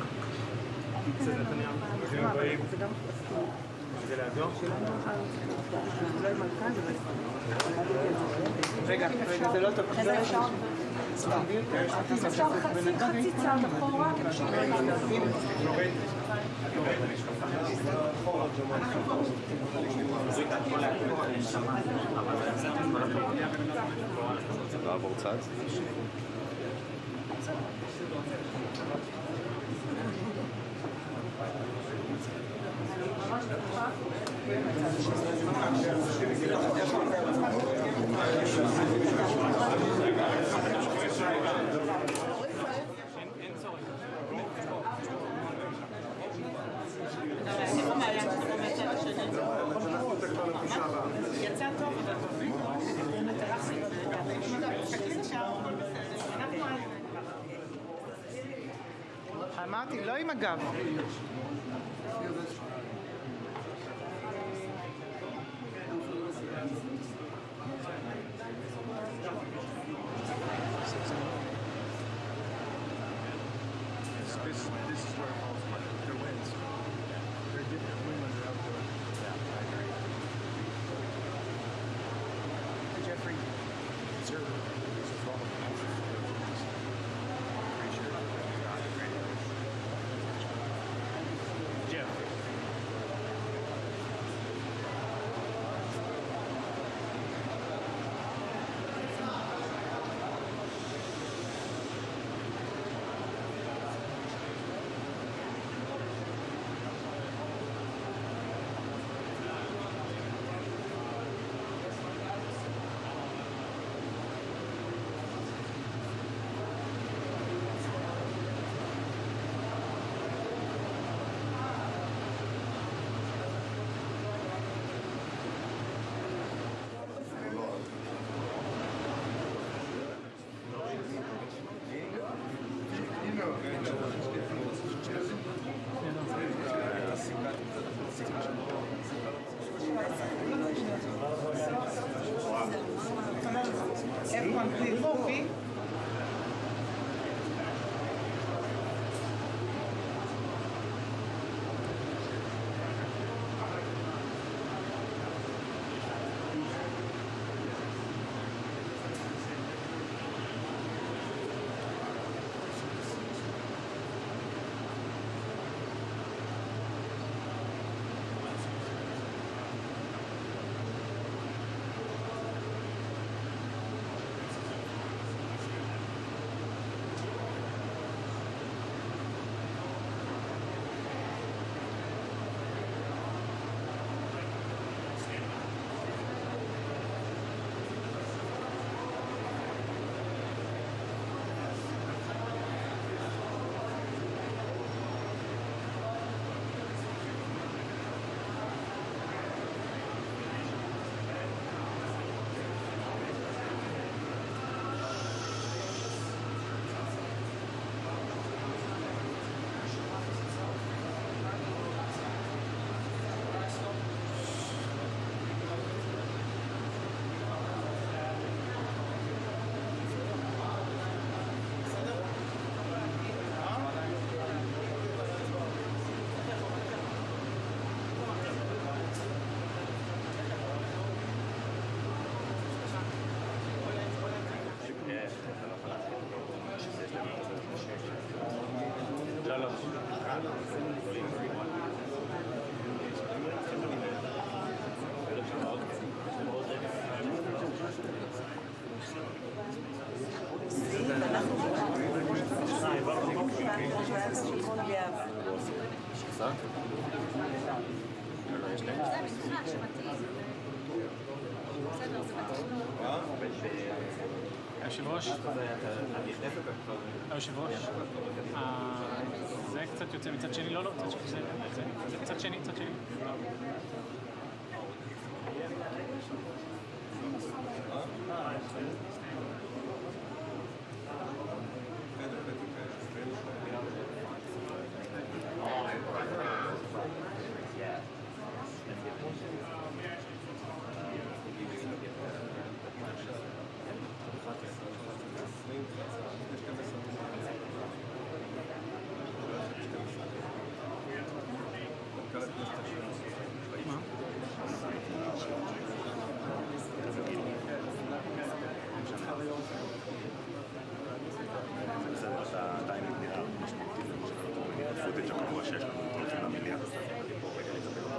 רגע, זה לא טוב. אפשר חצי צעד אחורה כדי לעבור צד. יצא טוב, אמרתי, לא עם הגב. Everyone, please copy. היושב-ראש, זה קצת יוצא מצד שני, לא, זה קצת שני.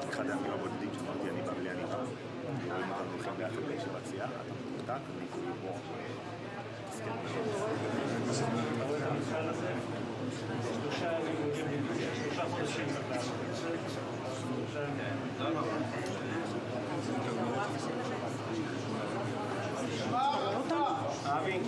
אחד הימים הבודדים שאמרתי, אני במליאה נראה, רואים אותנו הולכים ביחד בישיבת סיעה, אתה מפותק, אני קוראים בו שלושה חודשים. אבי.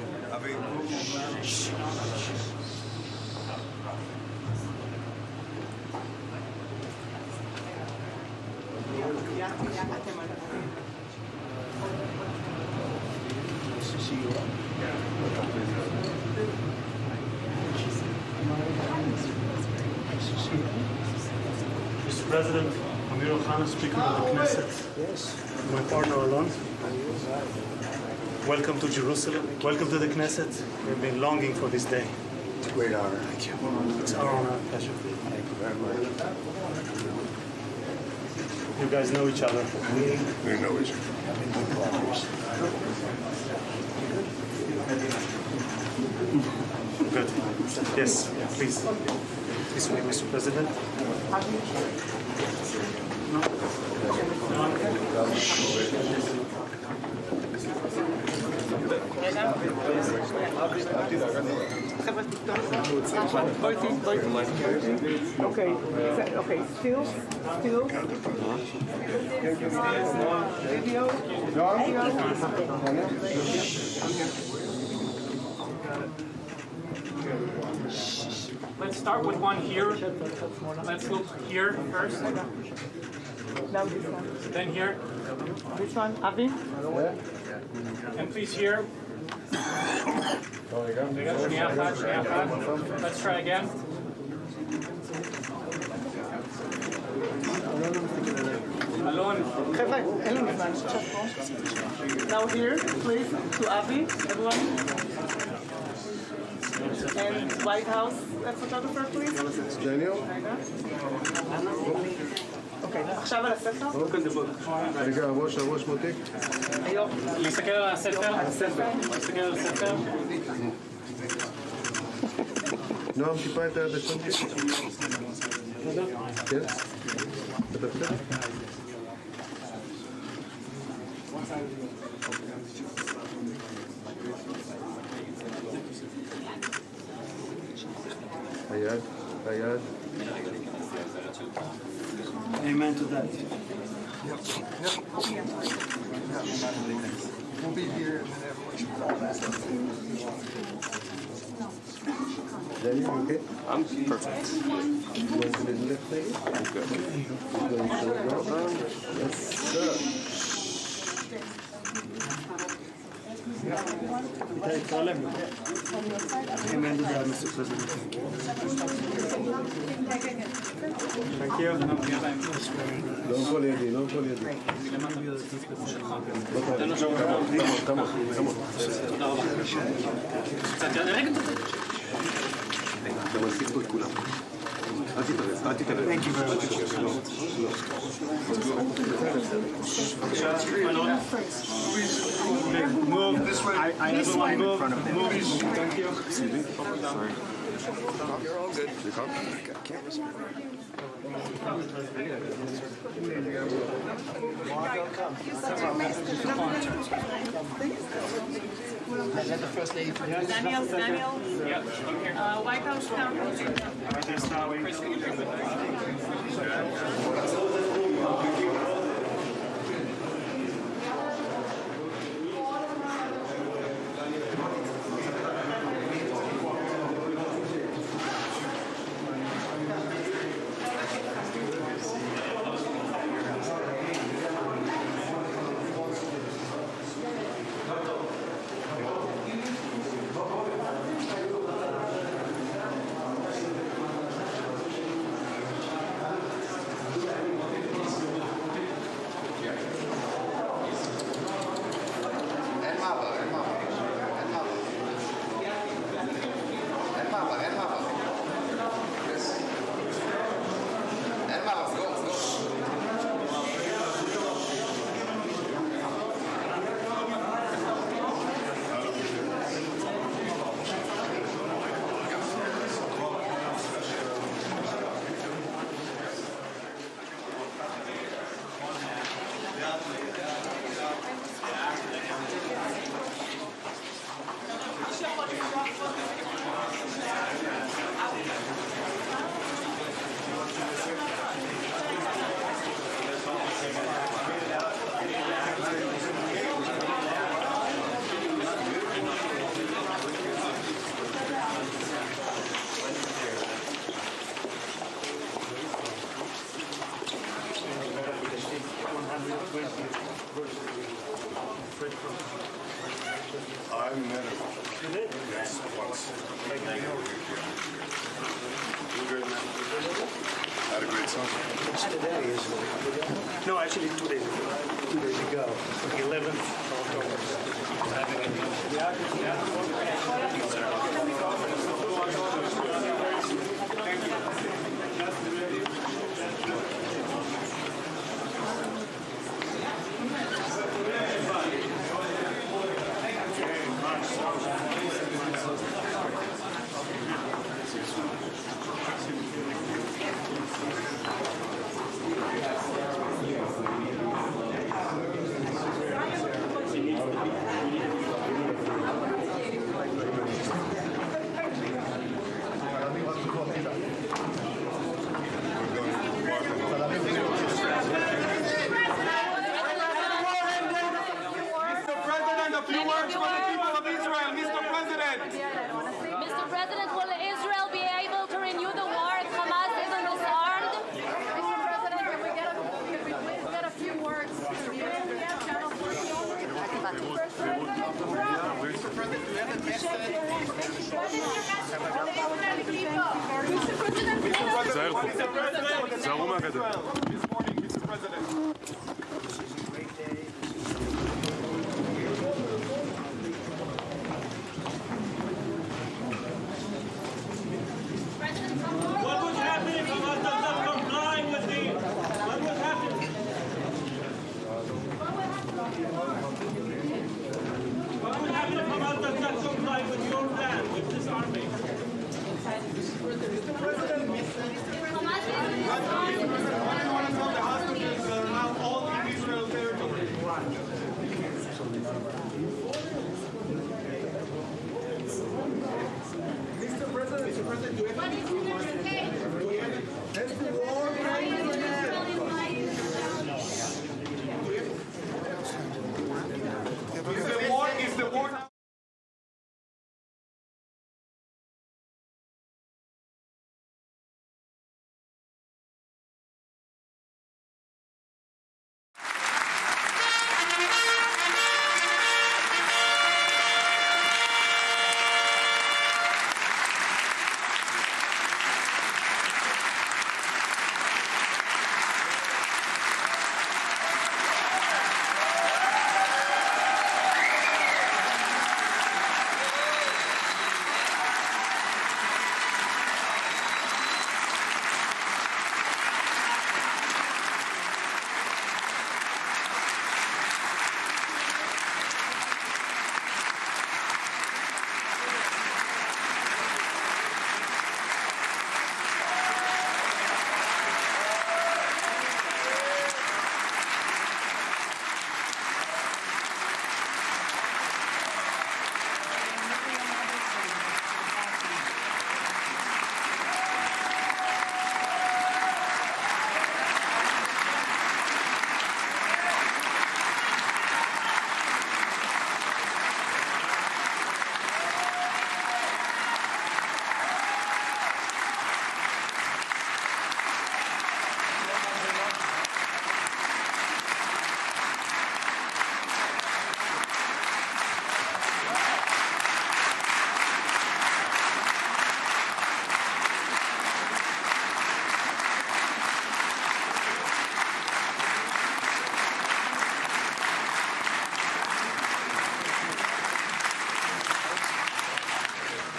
Mr. President, Speaker of the Knesset, my partner Alon. Welcome to Jerusalem. Welcome to the Knesset. We've been longing for this day. It's a great honor. Thank you. It's our honor and pleasure. Thank you very much. You guys know each other. We know each other. Good. Yes, please. This way, Mr. President. Okay, still. Video. Let's start with one here. Let's look here first. Now this one. Then here. This one, Avi. And please here. Let's try again. Alon. Now here, please, to Avi, everyone. And White House photographer, please. Daniel? אוקיי, עכשיו על הספר? רגע, הראש מותק. להסתכל על הספר. להסתכל על הספר. נועם, טיפה את היד לשם. כן? אתה בסדר? היד. Amen to that. We'll be here and then Daniel, okay? I'm perfect. You want to do the left leg? I'm good. Yes, sir. Amen to that, Mr. President. Thank you. לא כל ידי. אתה מסיק פה את כולם. Thank you very much. Move this way. I have a line in front of him. Thank you. Excuse me? Sorry. You're all good. Daniel, White House I met him. You did? Yes, once. Had a great summer. Today is no, actually 2 days ago. 2 days ago, 11th Mr. President, will Israel be able to renew the war if Hamas isn't disarmed? Mr. President, can we please get a few words to the Channel 14? Mr. President, do you have a message? תיזהרו מהגדר. What would happen if Hamas does not comply with the... What would happen? What would happen if Hamas does not comply with your plan, with this army?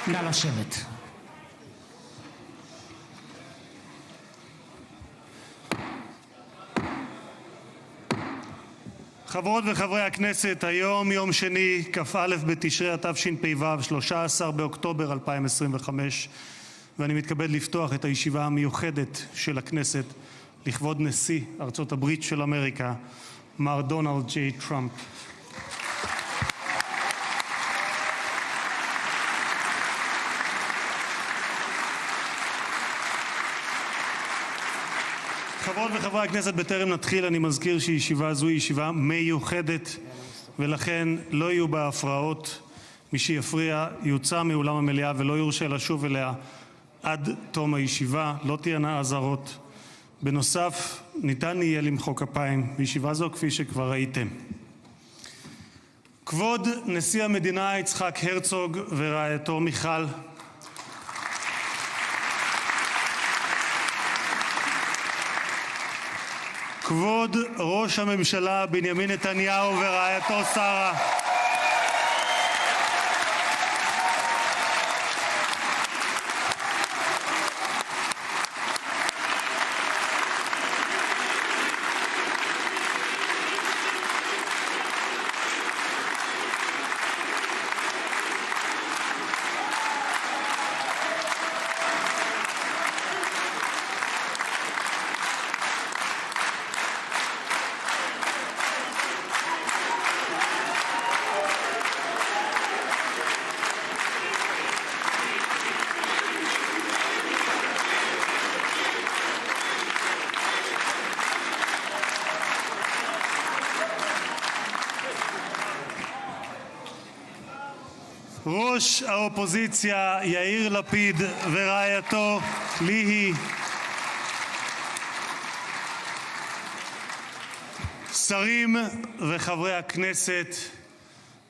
נא לשבת. חברות וחברי הכנסת, היום יום שני, כ"א בתשרי התשפ"ו, 13 באוקטובר 2025, ואני מתכבד לפתוח את הישיבה המיוחדת של הכנסת לכבוד נשיא ארצות הברית של אמריקה, מר דונלד ג'יי טראמפ. חברות וחברי הכנסת, בטרם נתחיל אני מזכיר שישיבה זו היא ישיבה מיוחדת ולכן לא יהיו בה הפרעות. מי שיפריע יוצא מאולם המליאה ולא יורשה לשוב אליה עד תום הישיבה. לא תהיינה אזהרות. בנוסף, ניתן יהיה למחוא כפיים בישיבה זו כפי שכבר ראיתם. כבוד נשיא המדינה יצחק הרצוג ורעייתו מיכל, כבוד ראש הממשלה בנימין נתניהו ורעייתו שרה, ראש האופוזיציה יאיר לפיד ורעייתו ליהי, שרים וחברי הכנסת,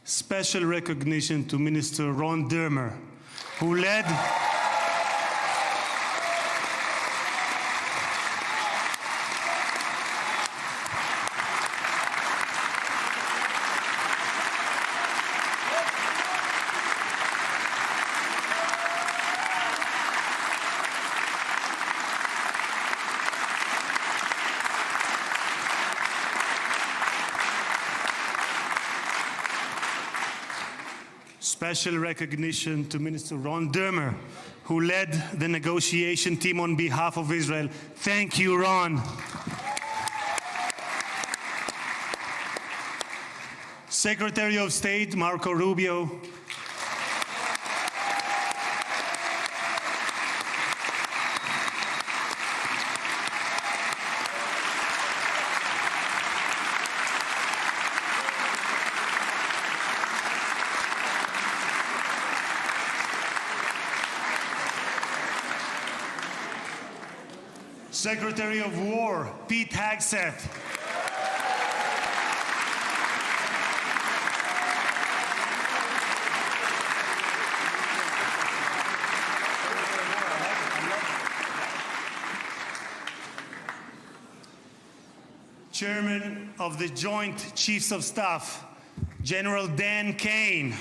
special recognition to Minister Ron Dermer, who led special recognition to Minister Ron Dermer, who led the negotiation team on behalf of Israel. Thank you, Ron. Secretary of State Marco Rubio, Secretary of War Pete Hegseth, Chairman of the Joint Chiefs of Staff General Dan Kane,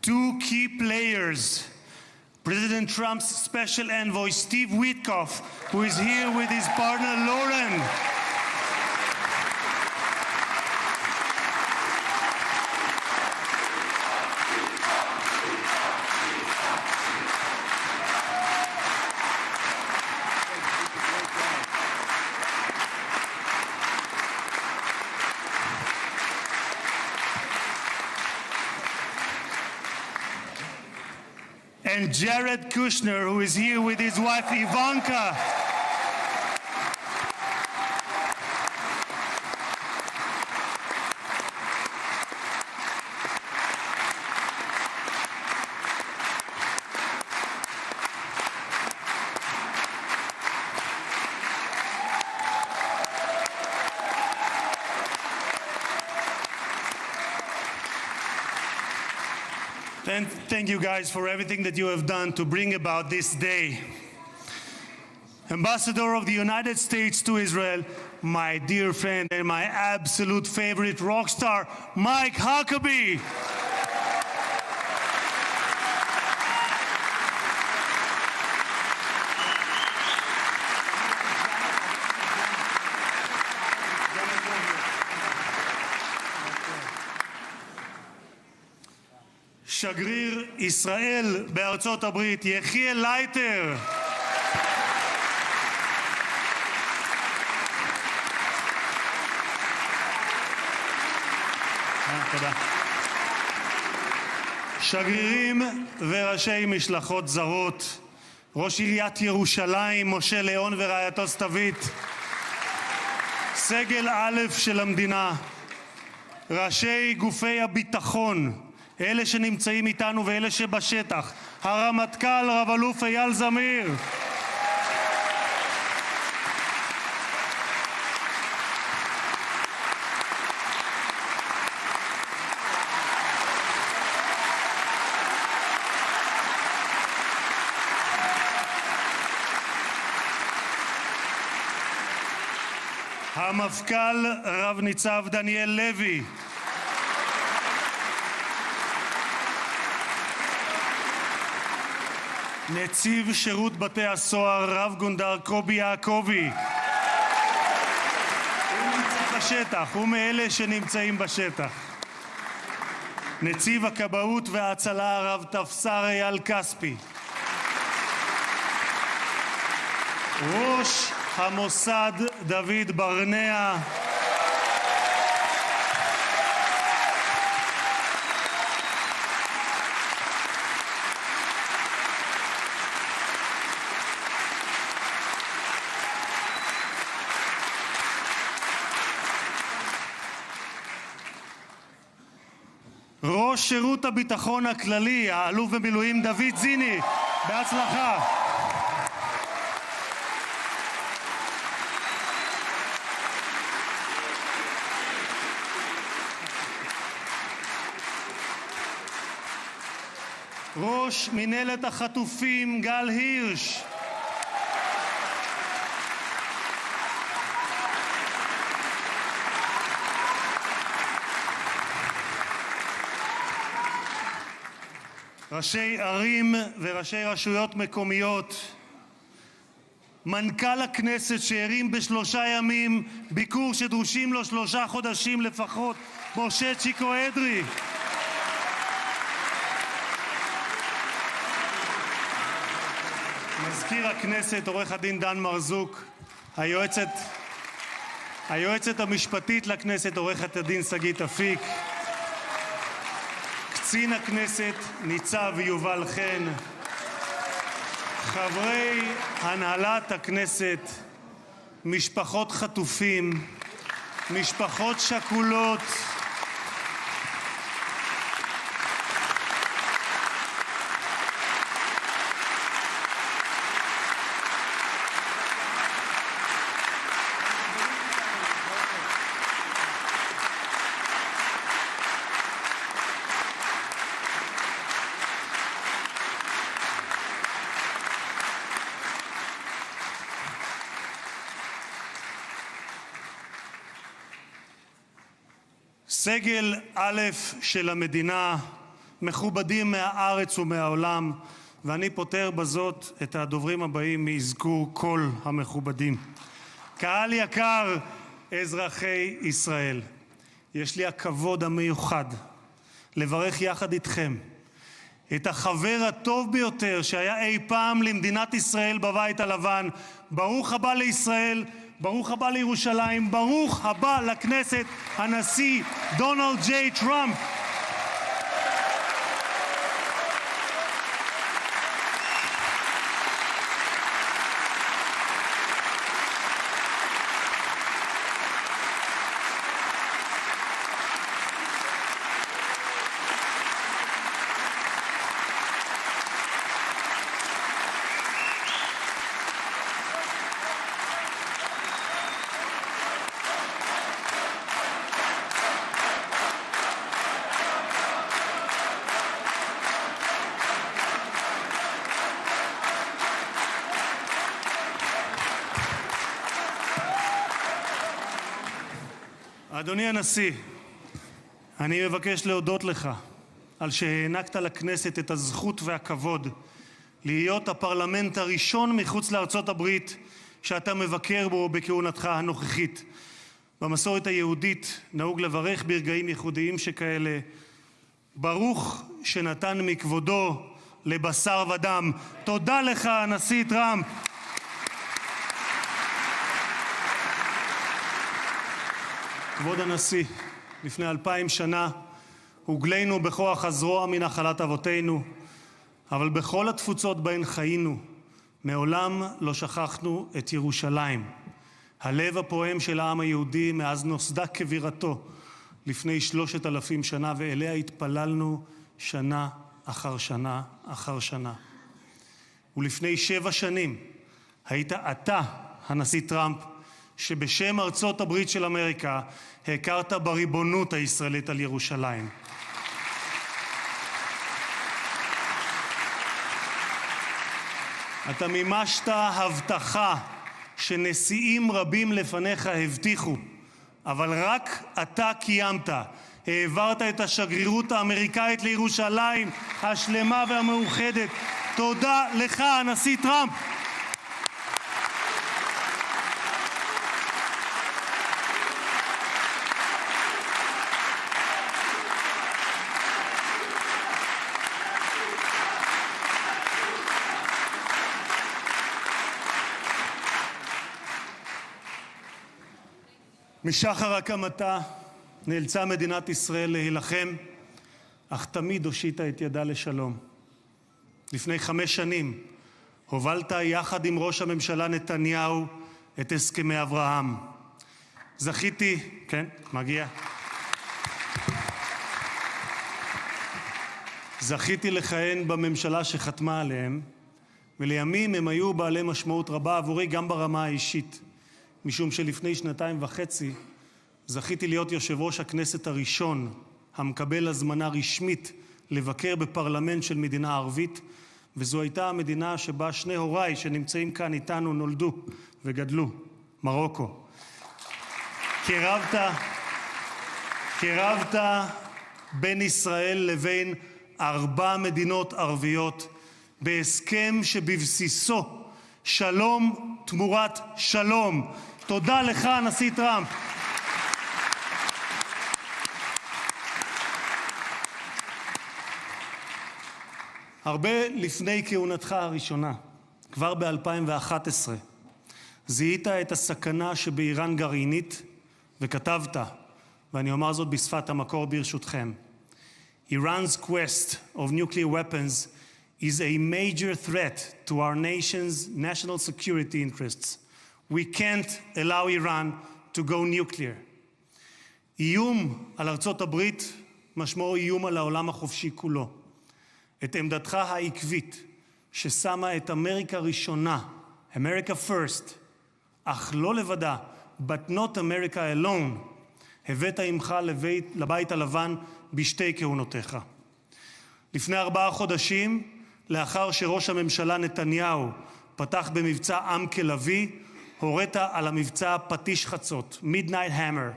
two key players, President Trump's special envoy Steve Witkoff, who is here with his partner Lauren, and Jared Kushner, who is here with his wife Ivanka. And thank you guys for everything that you have done to bring about this day. Ambassador of the United States to Israel, my dear friend and my absolute favorite rock star, Mike Huckabee. שגריר ישראל בארצות הברית, יחיאל לייטר. תודה. שגרירים וראשי משלחות זרות, ראש עיריית ירושלים, משה ליאון ורעייתו סתווית, סגל א' של המדינה, ראשי גופי הביטחון, אלה שנמצאים איתנו ואלה שבשטח, הרמטכ"ל רב אלוף אייל זמיר, המפכ"ל רב ניצב דניאל לוי, נציב שירות בתי הסוהר רב גונדר קובי יעקבי, הוא נמצא בשטח, הוא מאלה שנמצאים בשטח, נציב הכבאות וההצלה רב תפסר אייל כספי, ראש המוסד דוד ברנע, ראש שירות הביטחון הכללי, האלוף במילואים דוד זיני, בהצלחה. ראש מנהלת החטופים גל הירש, ראשי ערים וראשי רשויות מקומיות, מנכ"ל הכנסת שהרים ב3 ימים ביקור שדרושים לו 3 חודשים לפחות, משה צ'יקו אדרי, מזכיר הכנסת עורך הדין דן מרזוק, היועצת המשפטית לכנסת עורכת הדין שגית אפיק, קצין הכנסת ניצב יובל חן, חברי הנהלת הכנסת, משפחות חטופים, משפחות שכולות, סגל א' של המדינה, מכובדים מהארץ ומהעולם, ואני פותר בזאת את הדוברים הבאים מאזכור כל המכובדים. קהל יקר, אזרחי ישראל, יש לי הכבוד המיוחד לברך יחד איתכם את החבר הטוב ביותר שהיה אי פעם למדינת ישראל בבית הלבן. ברוך הבא לישראל, ברוך הבא לירושלים, ברוך הבא לכנסת, הנשיא דונלד ג'יי טראמפ. אדוני הנשיא, אני מבקש להודות לך על שהענקת לכנסת את הזכות והכבוד להיות הפרלמנט הראשון מחוץ לארצות הברית שאתה מבקר בו בכהונתך הנוכחית. במסורת היהודית נהוג לברך ברגעים ייחודיים שכאלה, ברוך שנתן מכבודו לבשר ודם. תודה לך, הנשיא טראמפ. כבוד הנשיא, לפני 2000 שנה הוגלינו בכוח הזרוע מנחלת אבותינו, אבל בכל התפוצות בהן חיינו, מעולם לא שכחנו את ירושלים, הלב הפועם של העם היהודי מאז נוסדה כבירתו לפני 3,000 שנה, ואליה התפללנו שנה אחר שנה אחר שנה. ולפני 7 שנים היית אתה, הנשיא טראמפ, שבשם ארצות הברית של אמריקה הכרת בריבונות הישראלית על ירושלים. אתה מימשת הבטחה שנשיאים רבים לפניך הבטיחו, אבל רק אתה קיימת. העברת את השגרירות האמריקאית לירושלים השלמה והמאוחדת. תודה לך, הנשיא טראמפ. משחר הקמתה נאלצה מדינת ישראל להילחם, אך תמיד הושיטה את ידה לשלום. לפני 5 שנים הובלת יחד עם ראש הממשלה נתניהו את הסכמי אברהם. זכיתי, כן, מגיע. זכיתי לכהן בממשלה שחתמה עליהם, ולימים הם היו בעלי משמעות רבה עבורי גם ברמה האישית. משום שלפני 2.5 זכיתי להיות יושב ראש הכנסת הראשון המקבל הזמנה רשמית לבקר בפרלמנט של מדינה ערבית, וזו הייתה המדינה שבה שני הוריי שנמצאים כאן איתנו נולדו וגדלו, מרוקו. קרבת בין ישראל לבין 4 מדינות ערביות בהסכם שבבסיסו שלום תמורת שלום. תודה לך, הנשיא טראמפ. הרבה לפני כהונתך הראשונה, כבר ב-2011, זיהית את הסכנה שבאיראן גרעינית וכתבת, ואני אומר זאת בשפת המקור ברשותכם. Iran's quest of nuclear weapons is a major threat to our nation's national security interests. We can't allow Iran to go nuclear. איום על ארצות הברית משמעו איום על העולם החופשי כולו. את עמדתך העקבית ששמה את אמריקה ראשונה, America first, אך לא לבדה, but not America alone, הבאת עמך לבית הלבן בשתי כהונותיך. לפני 4 חודשים, לאחר שראש הממשלה נתניהו פתח במבצע עם כלביא, הורית על המבצע פטיש חצות, Midnight Hammer,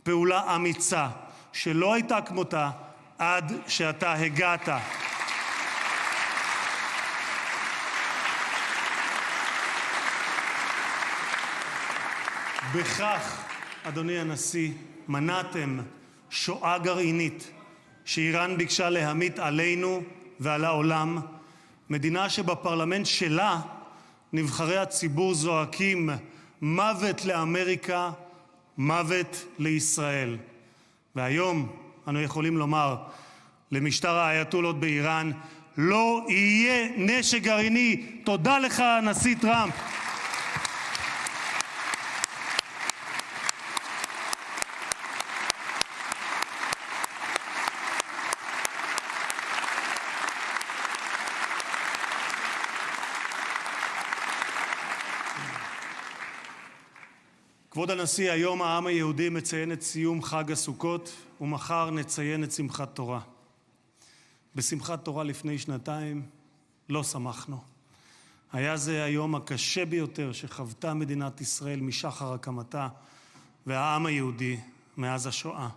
פעולה אמיצה שלא הייתה כמותה עד שאתה הגעת. בכך, אדוני הנשיא, מנעתם שואה גרעינית שאיראן ביקשה להמיט עלינו ועל העולם, מדינה שבפרלמנט שלה נבחרי הציבור זועקים מוות לאמריקה, מוות לישראל. והיום אנו יכולים לומר למשטר האייתולות באיראן, לא יהיה נשק גרעיני. תודה לך, הנשיא טראמפ. כבוד הנשיא, היום העם היהודי מציין את סיום חג הסוכות, ומחר נציין את שמחת תורה. בשמחת תורה לפני 2 לא שמחנו. היה זה היום הקשה ביותר שחוותה מדינת ישראל משחר הקמתה, והעם היהודי מאז השואה.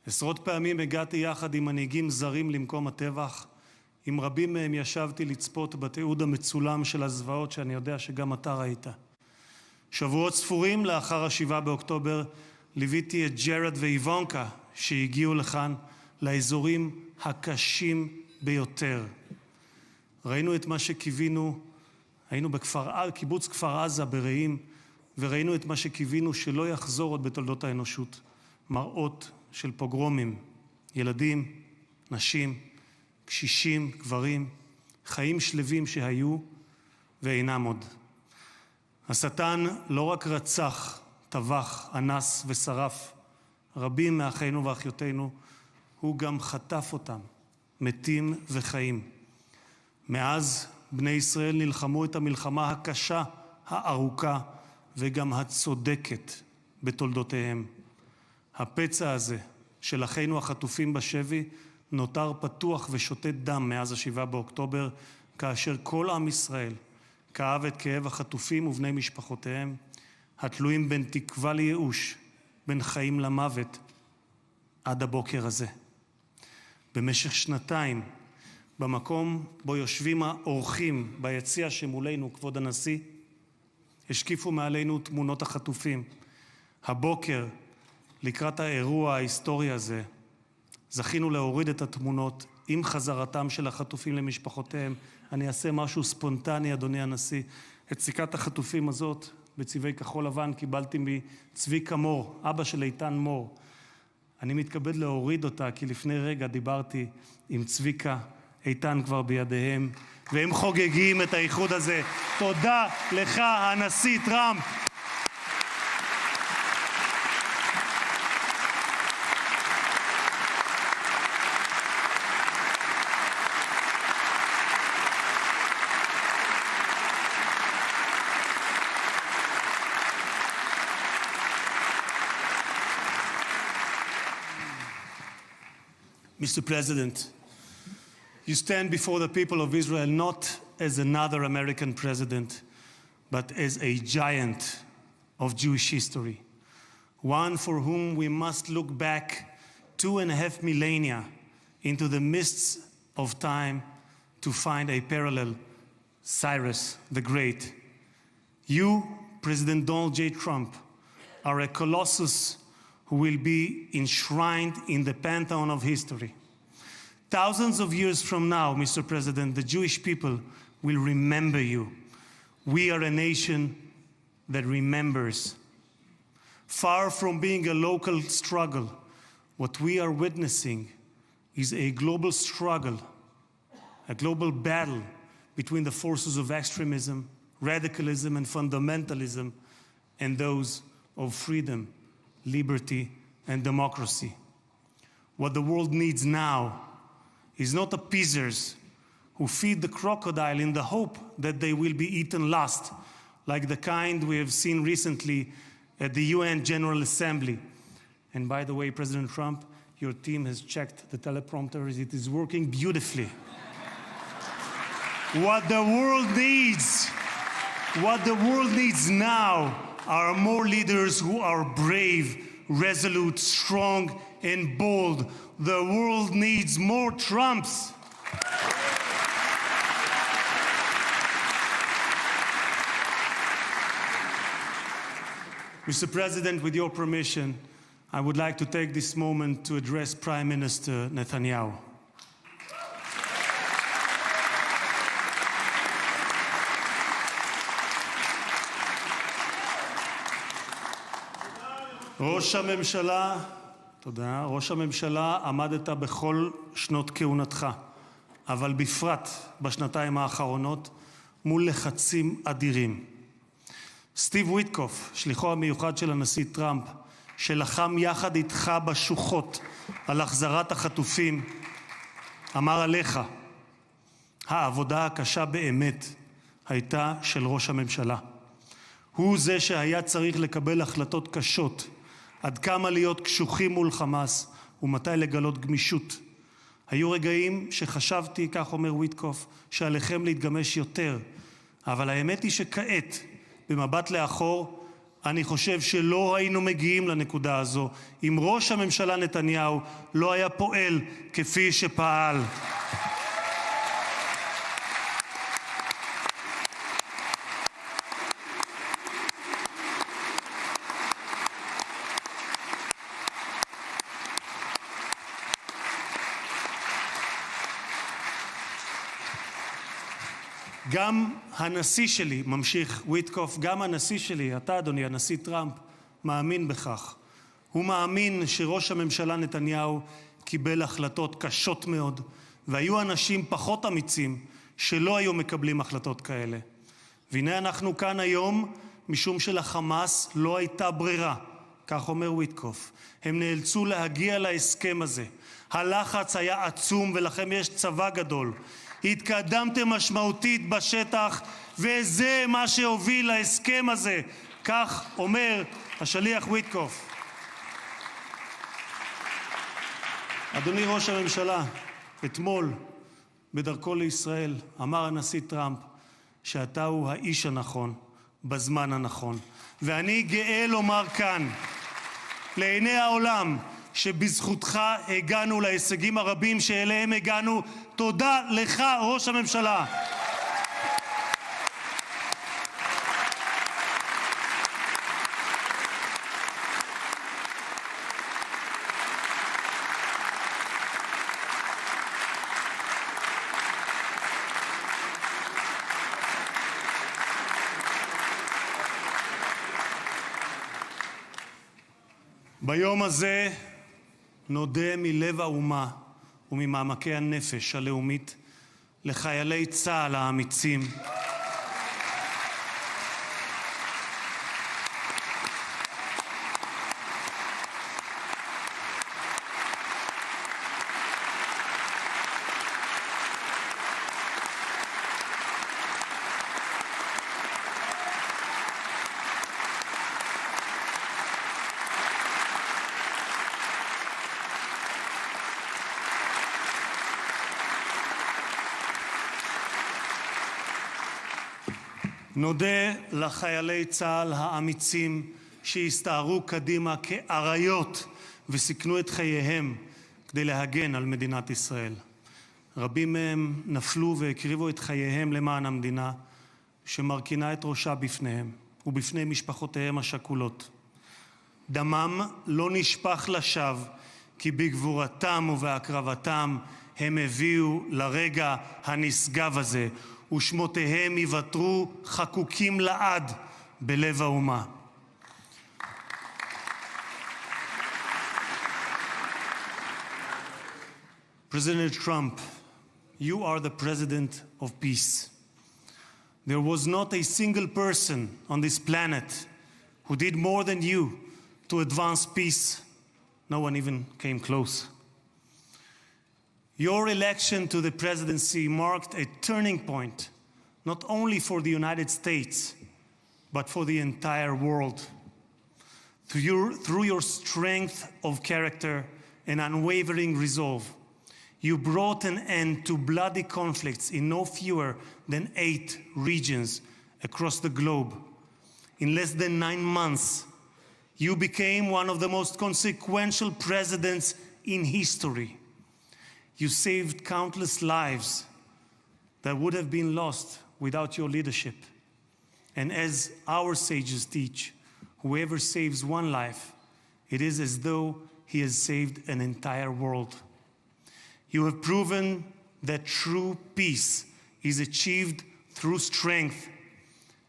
עשרות פעמים הגעתי יחד עם מנהיגים זרים למקום הטבח. עם רבים מהם ישבתי לצפות בתיעוד המצולם של הזוועות שאני יודע שגם אתה ראית. שבועות ספורים לאחר ה7 באוקטובר ליוויתי את ג'רד ואיוונקה שהגיעו לכאן לאזורים הקשים ביותר. ראינו את מה שקיווינו, היינו קיבוץ כפר עזה ברעים, וראינו את מה שקיווינו שלא יחזור עוד בתולדות האנושות. מראות של פוגרומים, ילדים, נשים, קשישים, גברים, חיים שלווים שהיו ואינם עוד. השטן לא רק רצח, טבח, אנס ושרף רבים מאחינו ואחיותינו, הוא גם חטף אותם, מתים וחיים. מאז בני ישראל נלחמו את המלחמה הקשה, הארוכה וגם הצודקת בתולדותיהם. הפצע הזה של אחינו החטופים בשבי נותר פתוח ושותת דם מאז ה7 באוקטובר, כאשר כל עם ישראל כאב את כאב החטופים ובני משפחותיהם, התלויים בין תקווה לייאוש, בין חיים למוות, עד הבוקר הזה. במשך שנתיים, במקום בו יושבים האורחים ביציע שמולנו, כבוד הנשיא, השקיפו מעלינו תמונות החטופים. הבוקר, לקראת האירוע ההיסטורי הזה, זכינו להוריד את התמונות עם חזרתם של החטופים למשפחותיהם. אני אעשה משהו ספונטני, אדוני הנשיא. את סיכת החטופים הזאת, בצבעי כחול לבן, קיבלתי מצביקה מור, אבא של איתן מור. אני מתכבד להוריד אותה, כי לפני רגע דיברתי עם צביקה, איתן כבר בידיהם, והם חוגגים את האיחוד הזה. תודה לך, הנשיא טראמפ. Mr. President, you stand before the people of Israel not as another American president, but as a giant of Jewish history, one for whom we must look back 2.5 millennia into the mists of time to find a parallel, Cyrus the Great. You, President Donald J. Trump, are a colossus who will be enshrined in the pantheon of history. Thousands of years from now, Mr. President, the Jewish people will remember you. We are a nation that remembers. Far from being a local struggle, what we are witnessing is a global struggle, a global battle between the forces of extremism, radicalism, and fundamentalism, and those of freedom, liberty, and democracy. What the world needs now is not appeasers who feed the crocodile in the hope that they will be eaten last, like the kind we have seen recently at the UN General Assembly. And by the way, President Trump, your team has checked the teleprompters. It is working beautifully. What the world needs now are more leaders who are brave, resolute, strong, and bold. The world needs more Trumps. Mr. President, with your permission, I would like to take this moment to address Prime Minister Netanyahu. ראש הממשלה, עמדת בכל שנות כהונתך, אבל בפרט בשנתיים האחרונות, מול לחצים אדירים. סטיב וויטקוף, שליחו המיוחד של הנשיא טראמפ, שלחם יחד איתך בשוחות על החזרת החטופים, אמר עליך, העבודה הקשה באמת הייתה של ראש הממשלה. הוא זה שהיה צריך לקבל החלטות קשות, עד כמה להיות קשוחים מול חמאס ומתי לגלות גמישות. היו רגעים שחשבתי, כך אומר וויטקוף, שעליכם להתגמש יותר, אבל האמת היא שכעת, במבט לאחור, אני חושב שלא היינו מגיעים לנקודה הזו אם ראש הממשלה נתניהו לא היה פועל כפי שפעל. גם הנשיא שלי, ממשיך וויטקוף, גם הנשיא שלי, אתה אדוני, הנשיא טראמפ, מאמין בכך. הוא מאמין שראש הממשלה נתניהו קיבל החלטות קשות מאוד, והיו אנשים פחות אמיצים שלא היו מקבלים החלטות כאלה. והנה אנחנו כאן היום, משום שלחמאס לא הייתה ברירה, כך אומר וויטקוף. הם נאלצו להגיע להסכם הזה. הלחץ היה עצום ולכם יש צבא גדול. התקדמתם משמעותית בשטח, וזה מה שהוביל להסכם הזה. כך אומר השליח וויטקוף. אדוני ראש הממשלה, אתמול בדרכו לישראל אמר הנשיא טראמפ שאתה הוא האיש הנכון בזמן הנכון. ואני גאה לומר כאן לעיני העולם שבזכותך הגענו להישגים הרבים שאליהם הגענו. תודה לך, ראש הממשלה. ביום הזה נודה מלב האומה וממעמקי הנפש הלאומית לחיילי צה"ל האמיצים, נודה לחיילי צה"ל האמיצים שהסתערו קדימה כאריות וסיכנו את חייהם כדי להגן על מדינת ישראל. רבים מהם נפלו והקריבו את חייהם למען המדינה שמרכינה את ראשה בפניהם ובפני משפחותיהם השכולות. דמם לא נשפך לשווא, כי בגבורתם ובהקרבתם הם הביאו לרגע הנשגב הזה, ושמותיהם יוותרו חקוקים לעד בלב האומה. President Trump, you are the president of peace. There was not a single person on this planet who did more than you to advance peace. No one even came close. Your election to the presidency marked a turning point, not only for the United States, but for the entire world. Through your strength of character and unwavering resolve, you brought an end to bloody conflicts in no fewer than 8 regions across the globe. In less than 9 months, you became one of the most consequential presidents in history. You saved countless lives that would have been lost without your leadership. And as our sages teach, whoever saves one life, it is as though he has saved an entire world. You have proven that true peace is achieved through strength,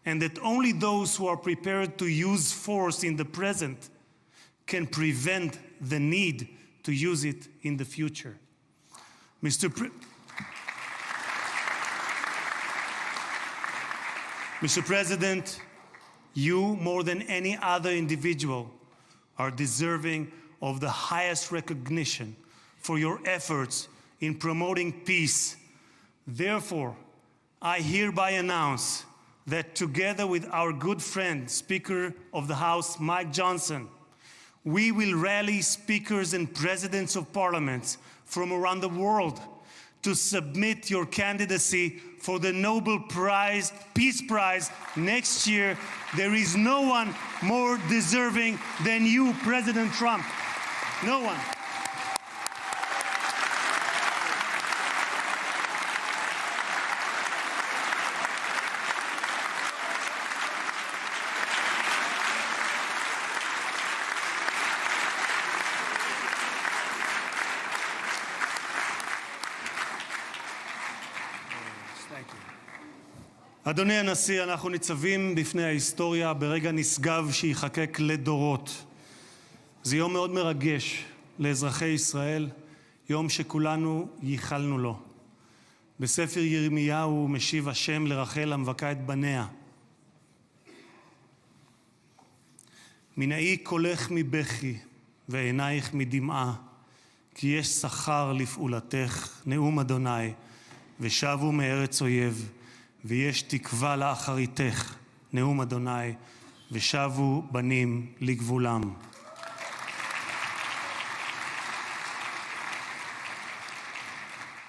and that only those who are prepared to use force in the present can prevent the need to use it in the future. Mr. President, you, more than any other individual, are deserving of the highest recognition for your efforts in promoting peace. Therefore, I hereby announce that together with our good friend, Speaker of the House, Mike Johnson, we will rally speakers and presidents of parliaments from around the world to submit your candidacy for the Nobel Prize, Peace Prize next year. There is no one more deserving than you, President Trump. No one. אדוני הנשיא, אנחנו ניצבים בפני ההיסטוריה ברגע נשגב שיחקק לדורות. זה יום מאוד מרגש לאזרחי ישראל, יום שכולנו ייחלנו לו. בספר ירמיהו משיב השם לרחל המבכה את בניה. מנעי קולך מבכי ועינייך מדמעה, כי יש שכר לפעולתך, נאום אדוני, ושבו מארץ אויב. ויש תקווה לאחריתך, נאום אדוני, ושבו בנים לגבולם.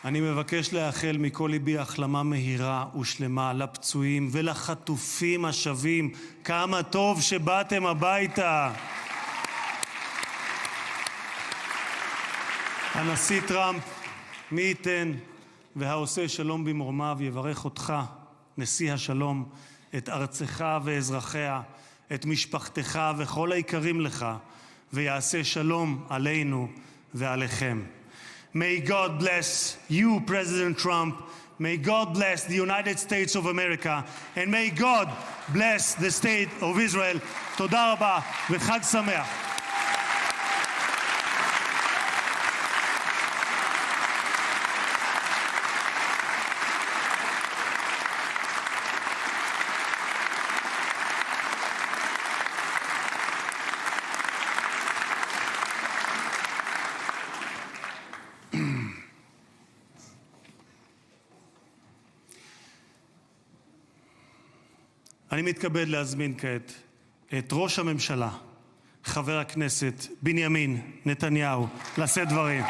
אני מבקש לאחל מכל ליבי החלמה מהירה ושלמה לפצועים ולחטופים השבים. כמה טוב שבאתם הביתה. הנשיא טראמפ, מי ייתן והעושה שלום במרומיו יברך אותך, נשיא השלום, את ארצך ואזרחיה, את משפחתך וכל היקרים לך, ויעשה שלום עלינו ועליכם. May God bless you, President Trump. May God bless the United States of America. And may God bless the state of Israel. תודה רבה וחג שמח. אני מתכבד להזמין כעת את ראש הממשלה, חבר הכנסת בנימין נתניהו, לשאת דברים.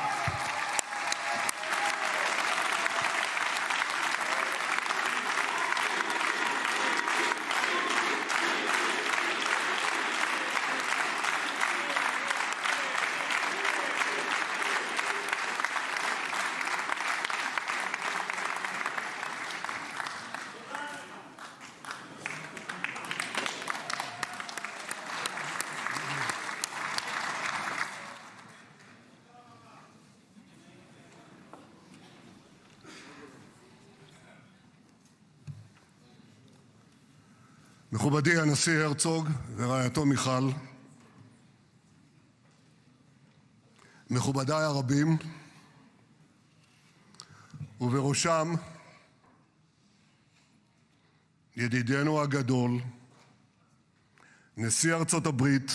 מכובדי הנשיא הרצוג ורעייתו מיכל, מכובדיי הרבים, ובראשם ידידנו הגדול, נשיא ארצות הברית,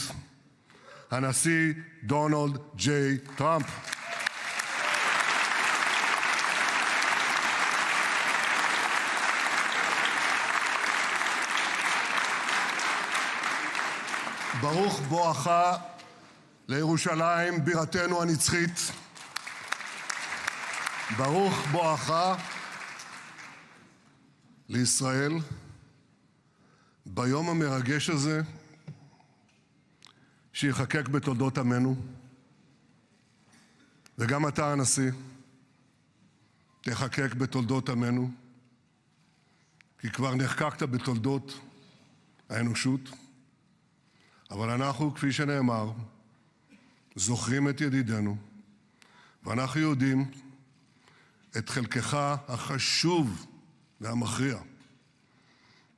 הנשיא דונלד ג'יי טראמפ. ברוך בואך לירושלים בירתנו הנצחית. ברוך בואך לישראל ביום המרגש הזה שיחקק בתולדות עמנו. וגם אתה הנשיא תחקק בתולדות עמנו, כי כבר נחקקת בתולדות האנושות. אבל אנחנו, כפי שנאמר, זוכרים את ידידנו, ואנחנו יודעים את חלקך החשוב והמכריע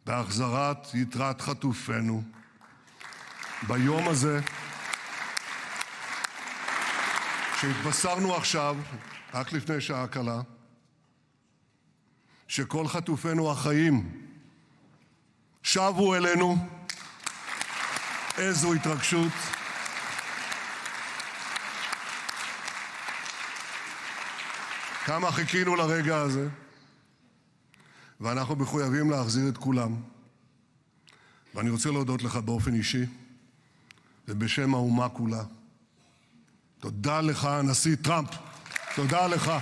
בהחזרת יתרת חטופינו ביום הזה שהתבשרנו עכשיו, רק לפני שעה קלה, שכל חטופינו החיים שבו אלינו. איזו התרגשות. כמה חיכינו לרגע הזה, ואנחנו מחויבים להחזיר את כולם. ואני רוצה להודות לך באופן אישי, ובשם האומה כולה. תודה לך, הנשיא טראמפ. תודה לך.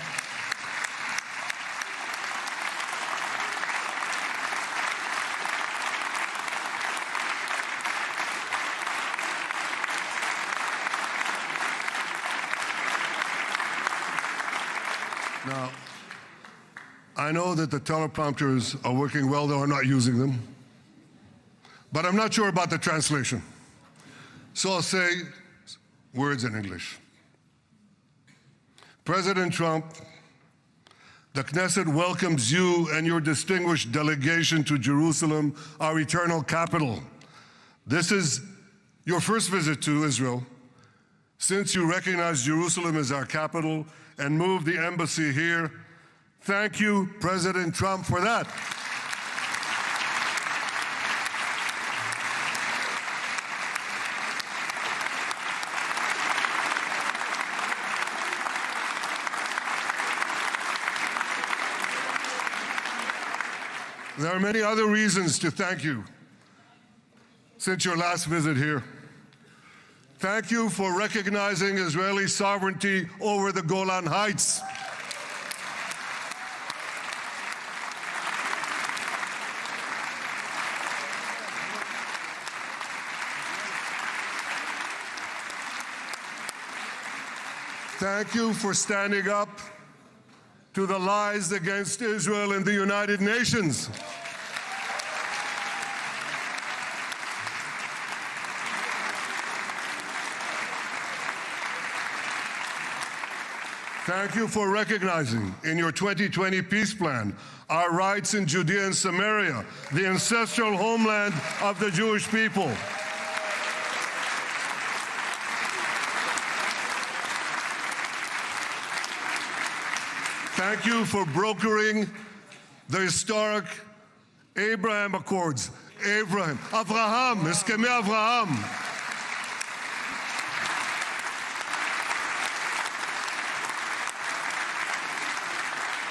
Now, I know that the teleprompters are working well, though I'm not using them. But I'm not sure about the translation. So I'll say words in English. President Trump, the Knesset welcomes you and your distinguished delegation to Jerusalem, our eternal capital. This is your first visit to Israel since you recognize Jerusalem as our capital and moved the embassy here. Thank you, President Trump, for that. There are many other reasons to thank you since your last visit here. Thank you for recognizing Israeli sovereignty over the Golan Heights. Thank you for standing up to the lies against Israel in the United Nations. Thank you for recognizing in your 2020 peace plan our rights in Judea and Samaria, the ancestral homeland of the Jewish people. Thank you for brokering the historic Abraham Accords. Abraham, Eskemei Avraham.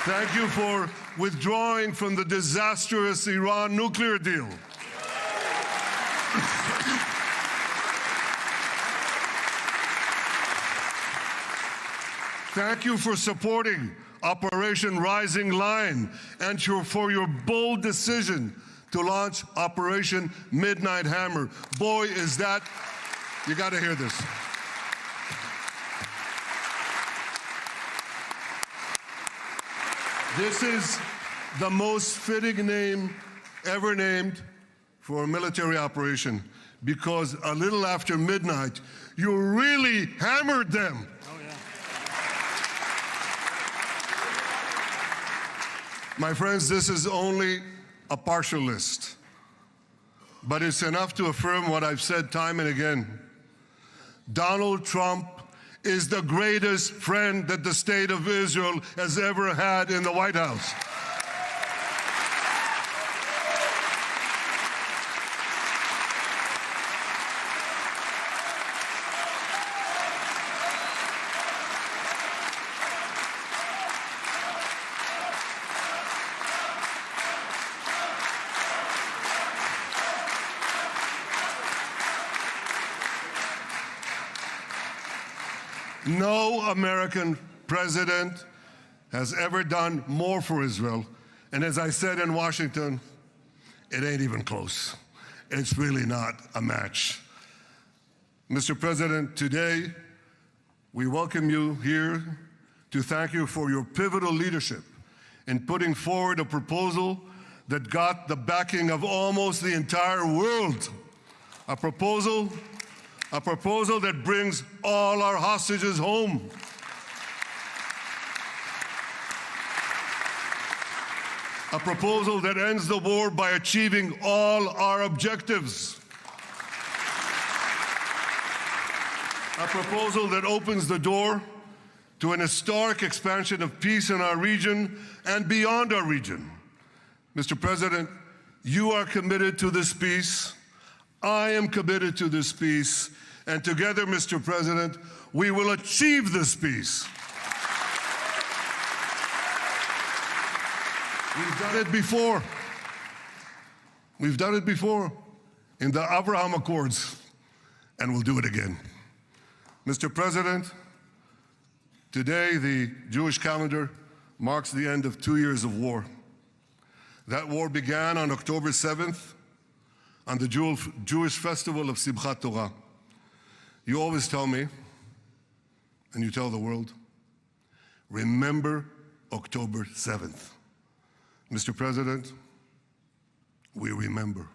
Thank you for withdrawing from the disastrous Iran nuclear deal. Thank you for supporting Operation Rising Lion and for your bold decision to launch Operation Midnight Hammer. Boy, is that, you got to hear this. This is the most fitting name ever named for a military operation, because a little after midnight, you really hammered them. My friends, this is only a partial list, but it's enough to affirm what I've said time and again. Donald Trump is the greatest friend that the state of Israel has ever had in the White House. No American president has ever done more for Israel. And as I said in Washington, it ain't even close. It's really not a match. Mr. President, today we welcome you here to thank you for your pivotal leadership in putting forward a proposal that got the backing of almost the entire world. A proposal that brings all our hostages home. A proposal that ends the war by achieving all our objectives. A proposal that opens the door to an historic expansion of peace in our region and beyond our region. Mr. President, you are committed to this peace. I am committed to this peace. And together, Mr. President, we will achieve this peace. We've done it before. We've done it before in the Abraham Accords, and we'll do it again. Mr. President, today the Jewish calendar marks the end of 2 years of war. That war began on October 7th, on the Jewish festival of Simchat Torah. You always tell me, and you tell the world, remember October 7th. Mr. President, we remember.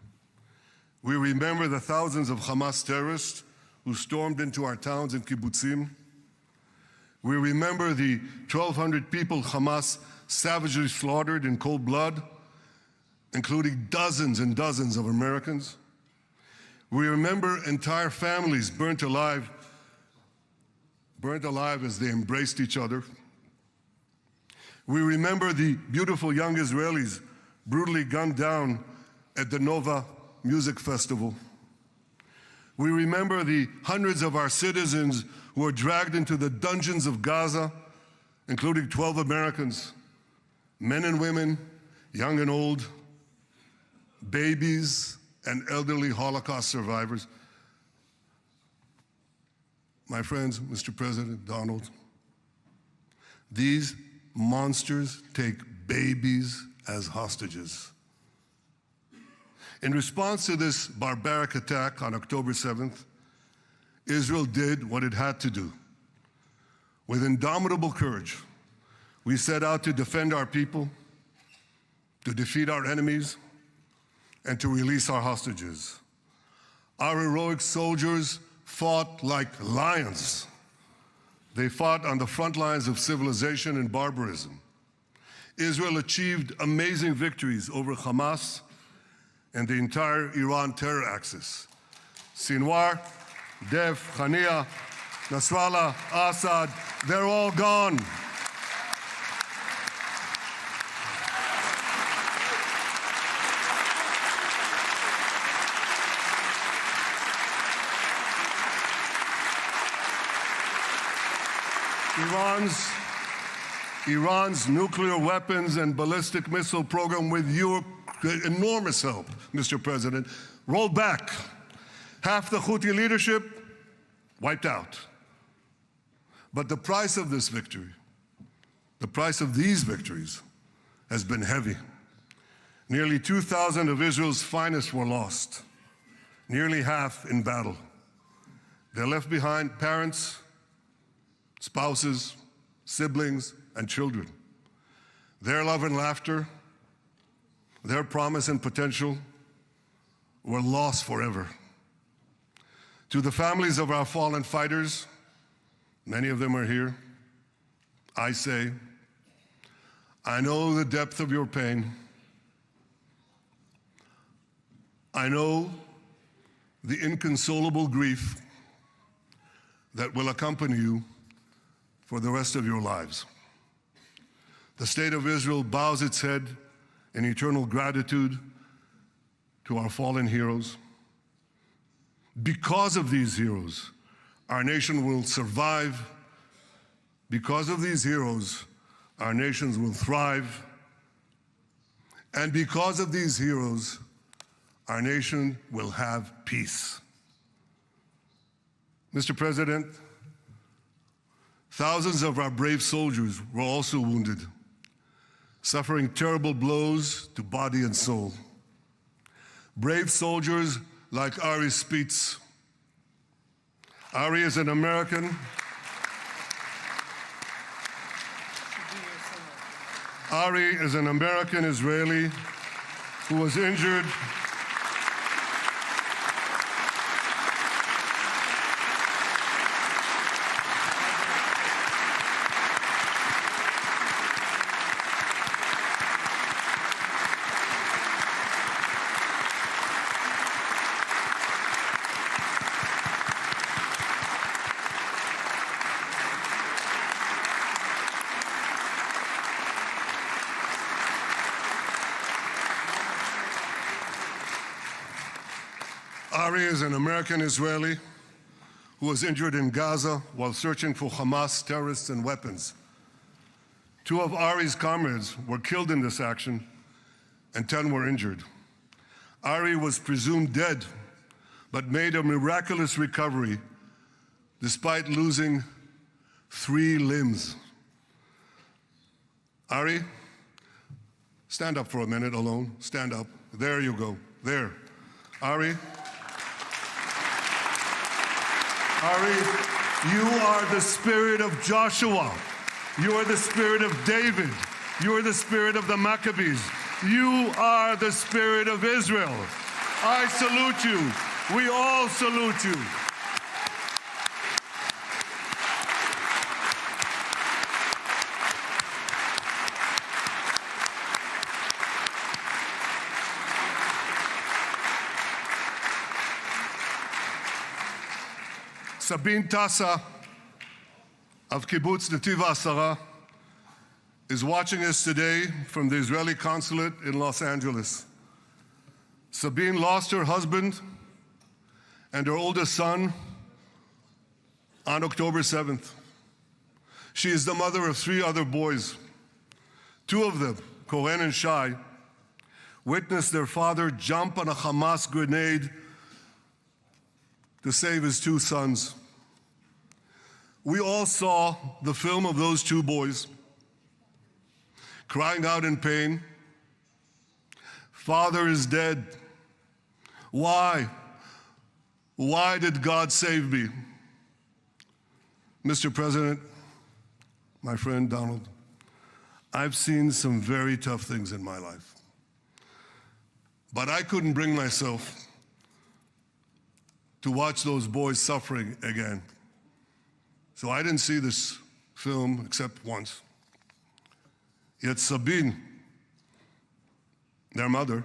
We remember the thousands of Hamas terrorists who stormed into our towns and kibbutzim. We remember the 1,200 people Hamas savagely slaughtered in cold blood, including dozens and dozens of Americans. We remember entire families burnt alive as they embraced each other. We remember the beautiful young Israelis brutally gunned down at the Nova Music Festival. We remember the hundreds of our citizens who were dragged into the dungeons of Gaza, including 12 Americans, men and women, young and old, babies and elderly Holocaust survivors. My friends, Mr. President, Donald, these monsters take babies as hostages. In response to this barbaric attack on October 7th, Israel did what it had to do. With indomitable courage, we set out to defend our people, to defeat our enemies, and to release our hostages. Our heroic soldiers fought like lions. They fought on the front lines of civilization and barbarism. Israel achieved amazing victories over Hamas and the entire Iran terror axis. Sinwar, Dev, Khania, Nasrallah, Assad, they're all gone. Iran's nuclear weapons and ballistic missile program, with your enormous help, Mr. President, rolled back. Half the Houthi leadership wiped out. But the price of this victory, the price of these victories, has been heavy. Nearly 2,000 of Israel's finest were lost, nearly half in battle. They left behind parents, spouses, siblings, and children. Their love and laughter, their promise and potential were lost forever. To the families of our fallen fighters, many of them are here, I say, I know the depth of your pain. I know the inconsolable grief that will accompany you for the rest of your lives. The state of Israel bows its head in eternal gratitude to our fallen heroes. Because of these heroes, our nation will survive. Because of these heroes, our nations will thrive. And because of these heroes, our nation will have peace. Mr. President, thousands of our brave soldiers were also wounded, suffering terrible blows to body and soul. Brave soldiers like Ari Spitz. Ari is an American. Ari is an American Israeli who was injured Ari is an American Israeli who was injured in Gaza while searching for Hamas terrorists and weapons. 2 of Ari's comrades were killed in this action, and 10 were injured. Ari was presumed dead, but made a miraculous recovery despite losing 3 limbs. Ari, stand up for a minute alone. Stand up. There you go. There. Ari, you are the spirit of Joshua. You are the spirit of David. You are the spirit of the Maccabees. You are the spirit of Israel. I salute you. We all salute you. Sabine Tassa of Kibbutz Netiv HaAsara is watching us today from the Israeli consulate in Los Angeles. Sabine lost her husband and her oldest son on October 7th. She is the mother of 3 other boys. 2 of them, Kohen and Shai, witnessed their father jump on a Hamas grenade to save his 2 sons. We all saw the film of those 2 boys crying out in pain, "Father is dead. Why? Why did God save me?" Mr. President, my friend Donald, I've seen some very tough things in my life, but I couldn't bring myself to watch those boys suffering again. So I didn't see this film except once. Yet Sabine, their mother,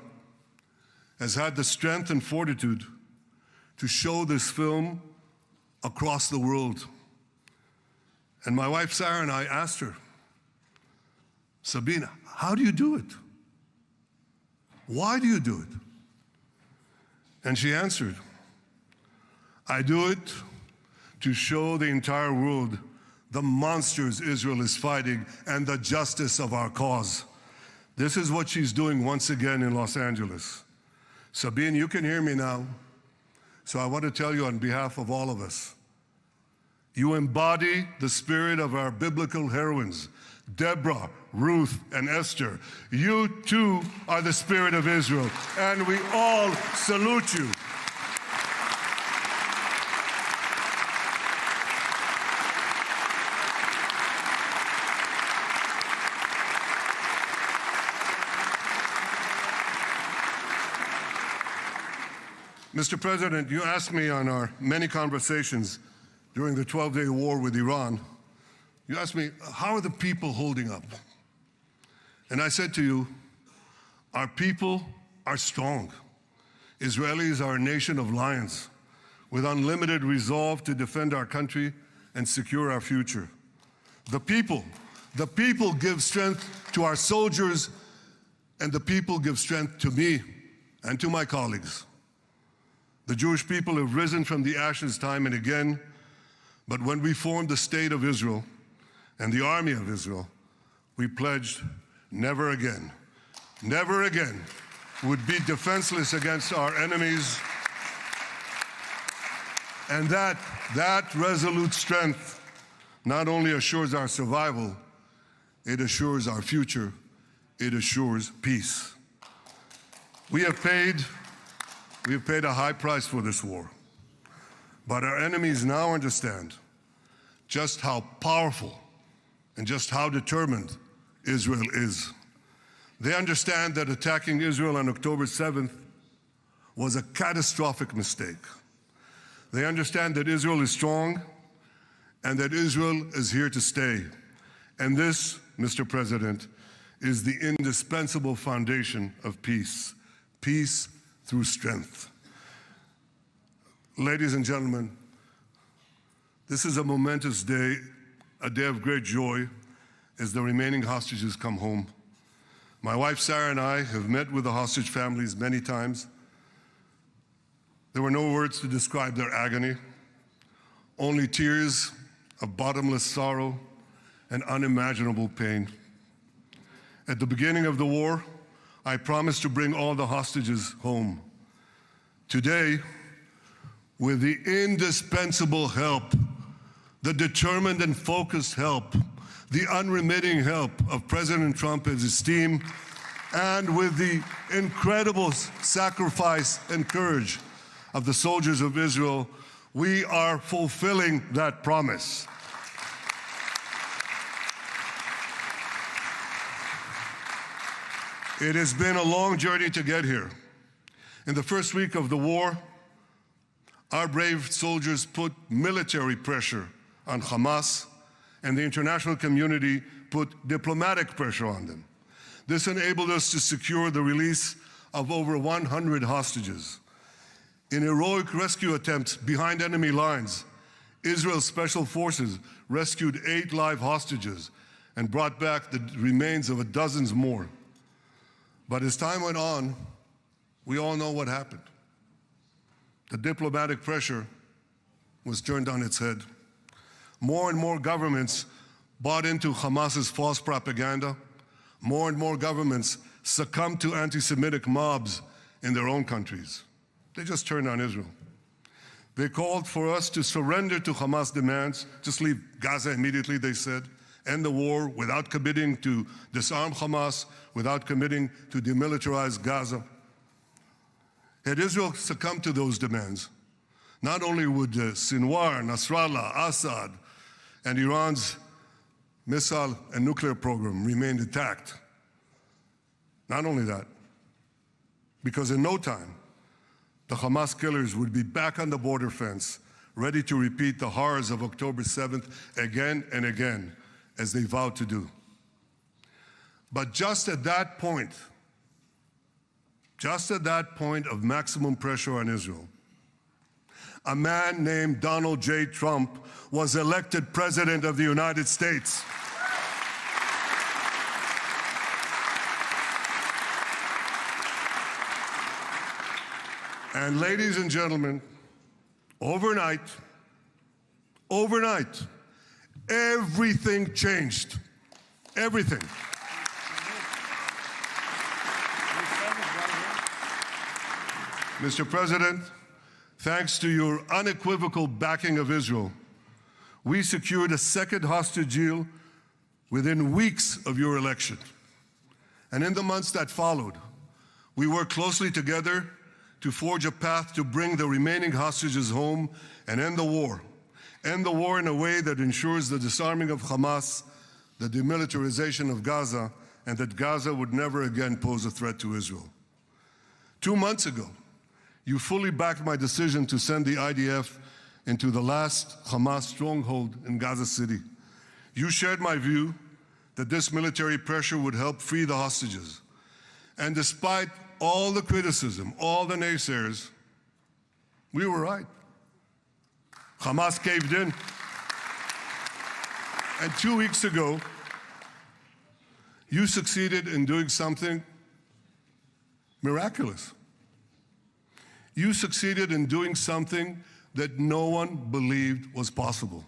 has had the strength and fortitude to show this film across the world. And my wife Sarah and I asked her, "Sabine, how do you do it? Why do you do it?" And she answered, "I do it to show the entire world the monsters Israel is fighting and the justice of our cause." This is what she's doing once again in Los Angeles. Sabine, you can hear me now, so I want to tell you on behalf of all of us, you embody the spirit of our biblical heroines, Deborah, Ruth, and Esther. You too are the spirit of Israel, and we all salute you. Mr. President, you asked me on our many conversations during the 12-day war with Iran, you asked me, how are the people holding up? And I said to you, our people are strong. Israelis are a nation of lions with unlimited resolve to defend our country and secure our future. The people give strength to our soldiers, and the people give strength to me and to my colleagues. The Jewish people have risen from the ashes time and again, but when we formed the State of Israel and the Army of Israel, we pledged never again would be defenseless against our enemies. And that resolute strength not only assures our survival, it assures our future, it assures peace. We have paid a high price for this war, but our enemies now understand just how powerful and just how determined Israel is. They understand that attacking Israel on October 7th was a catastrophic mistake. They understand that Israel is strong and that Israel is here to stay. And this, Mr. President, is the indispensable foundation of peace. Peace through strength. Ladies and gentlemen, this is a momentous day, a day of great joy as the remaining hostages come home. My wife Sarah and I have met with the hostage families many times. There were no words to describe their agony, only tears of bottomless sorrow and unimaginable pain. At the beginning of the war, I promised to bring all the hostages home. Today, with the indispensable help, the determined and focused help, the unremitting help of President Trump and his team, and with the incredible sacrifice and courage of the soldiers of Israel, we are fulfilling that promise. It has been a long journey to get here. In the first week of the war, our brave soldiers put military pressure on Hamas, and the international community put diplomatic pressure on them. This enabled us to secure the release of over 100 hostages. In heroic rescue attempts behind enemy lines, Israel's special forces rescued 8 live hostages and brought back the remains of dozens more. But as time went on, we all know what happened. The diplomatic pressure was turned on its head. More and more governments bought into Hamas's false propaganda. More and more governments succumbed to anti-Semitic mobs in their own countries. They just turned on Israel. They called for us to surrender to Hamas demands, just leave Gaza immediately, they said, end the war without committing to disarm Hamas, without committing to demilitarize Gaza. Had Israel succumbed to those demands, not only would Sinwar, Nasrallah, Assad, and Iran's missile and nuclear program remain intact. Not only that, because in no time, the Hamas killers would be back on the border fence, ready to repeat the horrors of October 7th again and again, as they vowed to do. But just at that point of maximum pressure on Israel, a man named Donald J. Trump was elected President of the United States. And ladies and gentlemen, overnight, everything changed. Everything. Mr. President, thanks to your unequivocal backing of Israel, we secured a second hostage deal within weeks of your election. And in the months that followed, we worked closely together to forge a path to bring the remaining hostages home and end the war. End the war in a way that ensures the disarming of Hamas, the demilitarization of Gaza, and that Gaza would never again pose a threat to Israel. 2 months ago, you fully backed my decision to send the IDF into the last Hamas stronghold in Gaza City. You shared my view that this military pressure would help free the hostages. And despite all the criticism, all the naysayers, we were right. Hamas caved in. And 2 weeks ago, you succeeded in doing something miraculous. You succeeded in doing something that no one believed was possible.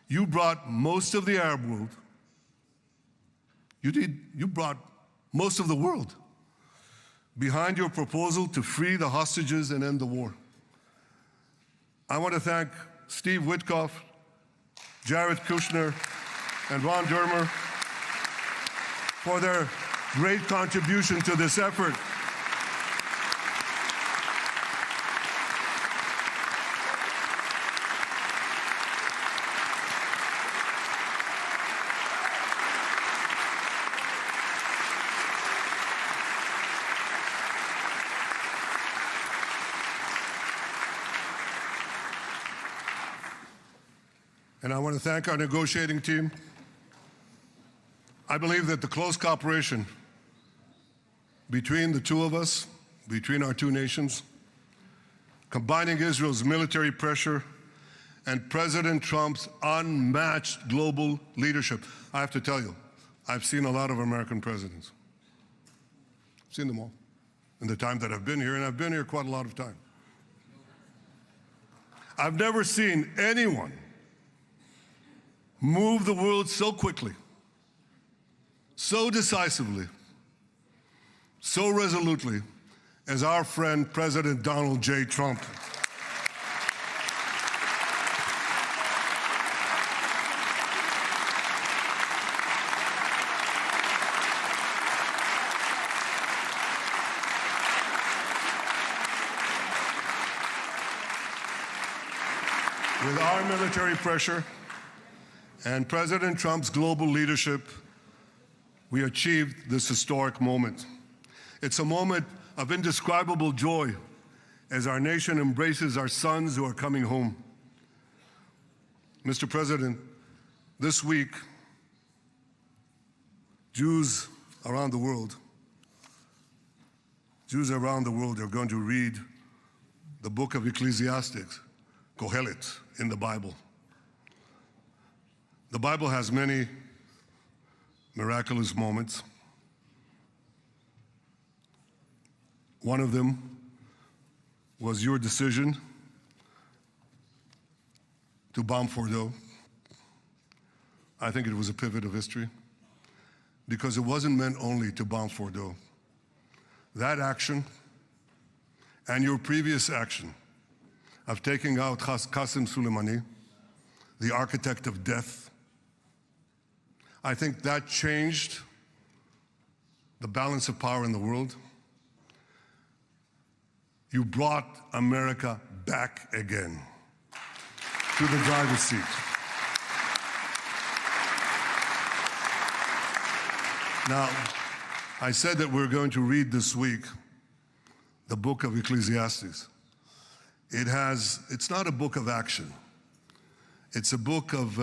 You brought most of the Arab world, you brought most of the world behind your proposal to free the hostages and end the war. I want to thank Steve Witkoff, Jared Kushner, and Ron Dermer for their great contribution to this effort. And I want to thank our negotiating team. I believe that the close cooperation between the two of us, between our two nations, combining Israel's military pressure and President Trump's unmatched global leadership. I have to tell you, I've seen a lot of American presidents. I've seen them all in the time that I've been here, and I've been here quite a lot of time. I've never seen anyone move the world so quickly, so decisively, so resolutely as our friend President Donald J. Trump. With our military pressure and President Trump's global leadership, we achieved this historic moment. It's a moment of indescribable joy as our nation embraces our sons who are coming home. Mr. President, this week, Jews around the world are going to read the book of Ecclesiastes, Kohelet, in the Bible. The Bible has many miraculous moments. One of them was your decision to bomb Fordo. I think it was a pivot of history because it wasn't meant only to bomb Fordo. That action and your previous action of taking out Qasem Soleimani, the architect of death, I think that changed the balance of power in the world. You brought America back again to the driver's seat. Now, I said that we're going to read this week the book of Ecclesiastes. It's not a book of action. It's a book of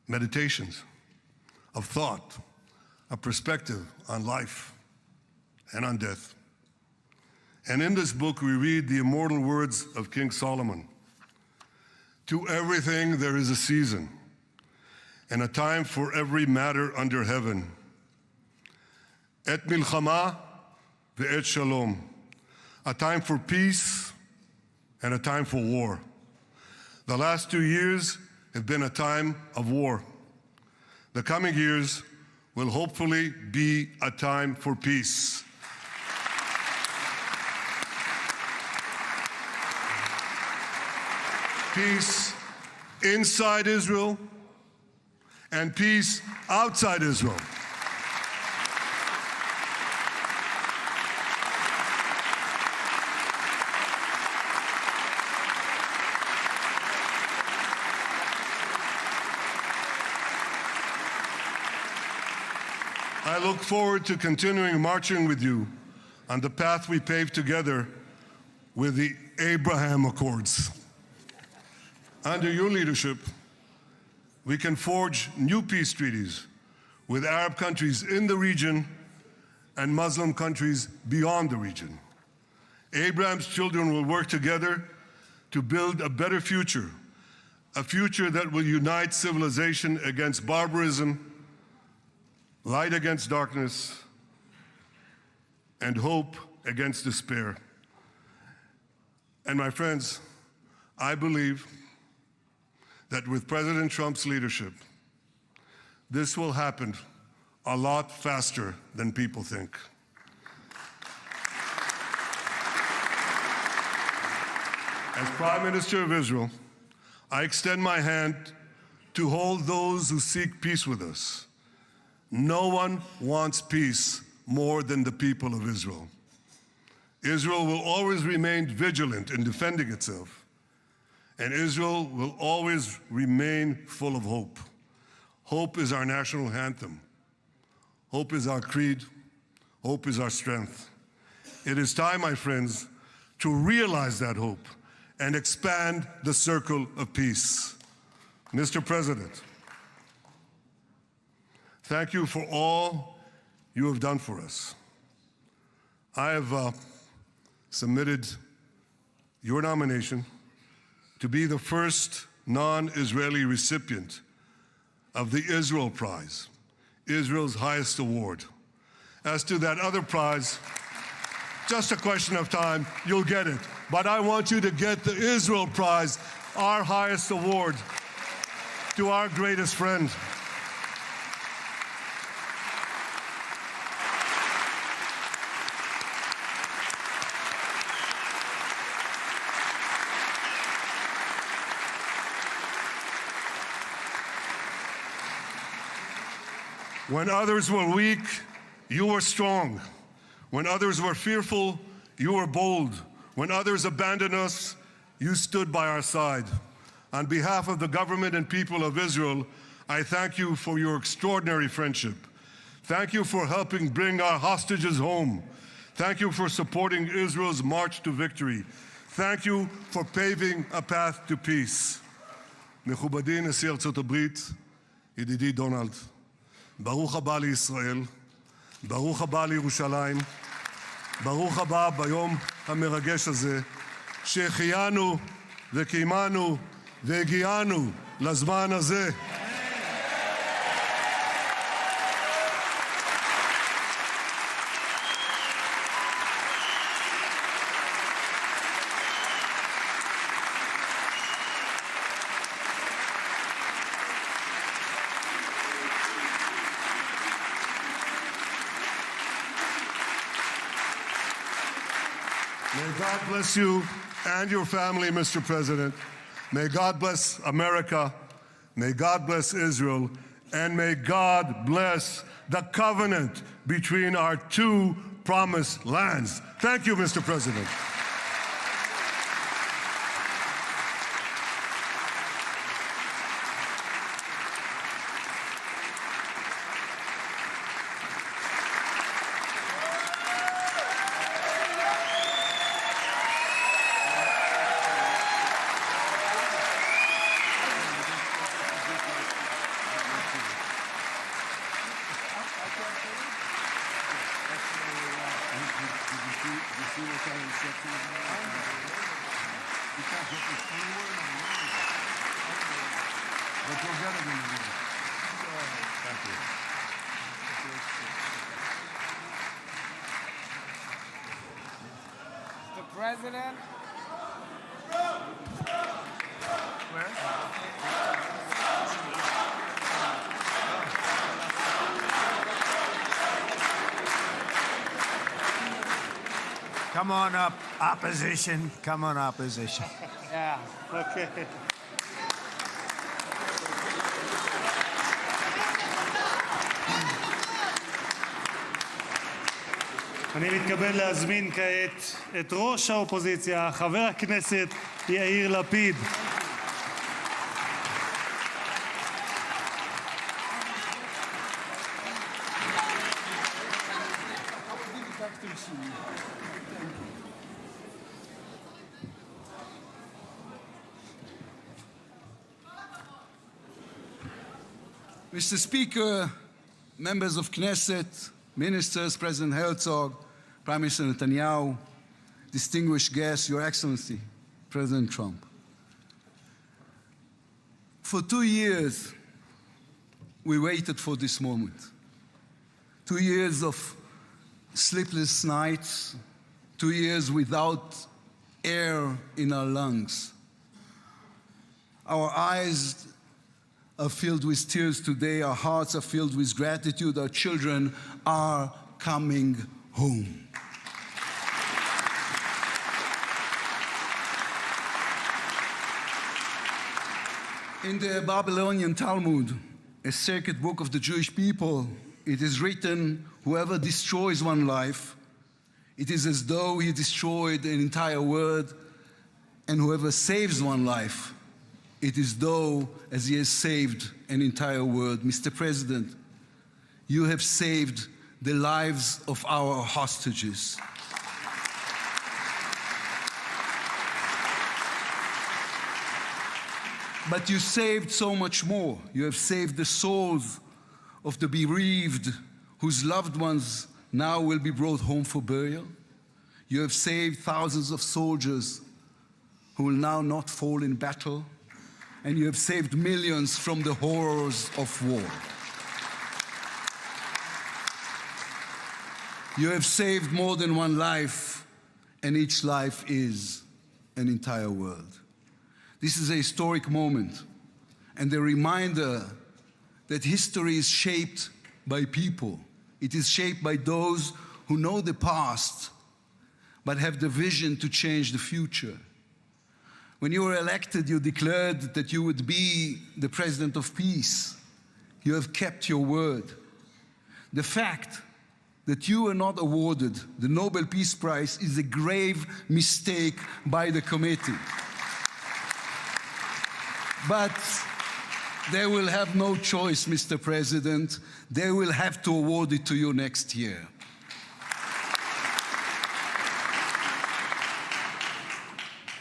meditations, of thought, a perspective on life and on death. And in this book, we read the immortal words of King Solomon. To everything there is a season, and a time for every matter under heaven. Et milchama ve'et shalom. A time for peace and a time for war. The last 2 years have been a time of war. The coming years will hopefully be a time for peace. Peace inside Israel and peace outside Israel. I look forward to continuing marching with you on the path we paved together with the Abraham Accords. Under your leadership, we can forge new peace treaties with Arab countries in the region and Muslim countries beyond the region. Abraham's children will work together to build a better future, a future that will unite civilization against barbarism, light against darkness, and hope against despair. And my friends, I believe that with President Trump's leadership, this will happen a lot faster than people think. As Prime Minister of Israel, I extend my hand to hold those who seek peace with us. No one wants peace more than the people of Israel. Israel will always remain vigilant in defending itself, and Israel will always remain full of hope. Hope is our national anthem. Hope is our creed. Hope is our strength. It is time, my friends, to realize that hope and expand the circle of peace. Mr. President, thank you for all you have done for us. I have submitted your nomination to be the first non-Israeli recipient of the Israel Prize, Israel's highest award. As to that other prize, just a question of time, you'll get it. But I want you to get the Israel Prize, our highest award, to our greatest friend. When others were weak, you were strong. When others were fearful, you were bold. When others abandoned us, you stood by our side. On behalf of the government and people of Israel, I thank you for your extraordinary friendship Thank you for helping bring our hostages home. Thank you for supporting Israel's march to victory. Thank you for paving a path to peace. מכובדי נשיא ארצות הברית, ידידי דונלד, ברוך הבא לישראל, ברוך הבא לירושלים, ברוך הבא ביום המרגש הזה, שהחיינו וקיימנו והגיענו לזמן הזה. May God bless you and your family, Mr. President. May God bless America. May God bless Israel. And may God bless the covenant between our two promised lands. Thank you, Mr. President. Mr. President. Come on up, opposition. Come on, opposition. Yeah. Okay. אני מתכבד להזמין כעת את ראש האופוזיציה, חבר הכנסת יאיר לפיד. Mr. Speaker, members of Knesset, ministers, President Herzog, Prime Minister Netanyahu, distinguished guests, Your Excellency, President Trump. For 2 years, we waited for this moment. 2 years of sleepless nights, 2 years without air in our lungs. Our eyes are filled with tears today. Our hearts are filled with gratitude. Our children are coming home. In the Babylonian Talmud, a sacred book of the Jewish people, it is written, whoever destroys one life, it is as though he destroyed an entire world, and whoever saves one life, it is though as he has saved an entire world. Mr. President, you have saved the lives of our hostages. But you saved so much more. You have saved the souls of the bereaved whose loved ones now will be brought home for burial. You have saved thousands of soldiers who will now not fall in battle. And you have saved millions from the horrors of war. You have saved more than one life, and each life is an entire world. This is a historic moment, and a reminder that history is shaped by people. It is shaped by those who know the past, but have the vision to change the future. When you were elected, you declared that you would be the president of peace. You have kept your word. The fact that you were not awarded the Nobel Peace Prize is a grave mistake by the committee. But They will have no choice, Mr. President. They will have to award it to you next year.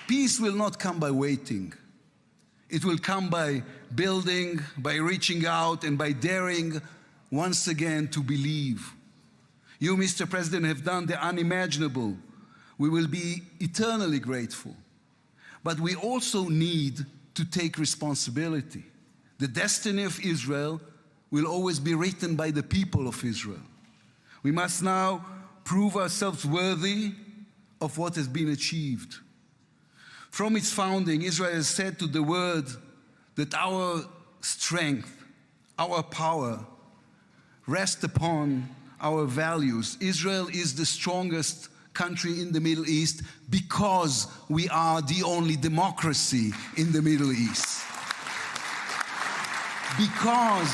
Peace will not come by waiting. It will come by building, by reaching out, and by daring once again to believe. You, Mr. President, have done the unimaginable. We will be eternally grateful. But we also need to take responsibility. The destiny of Israel will always be written by the people of Israel. We must now prove ourselves worthy of what has been achieved. From its founding, Israel has said to the world that our strength, our power, rest upon our values. Israel is the strongest country in the Middle East because we are the only democracy in the Middle East. Because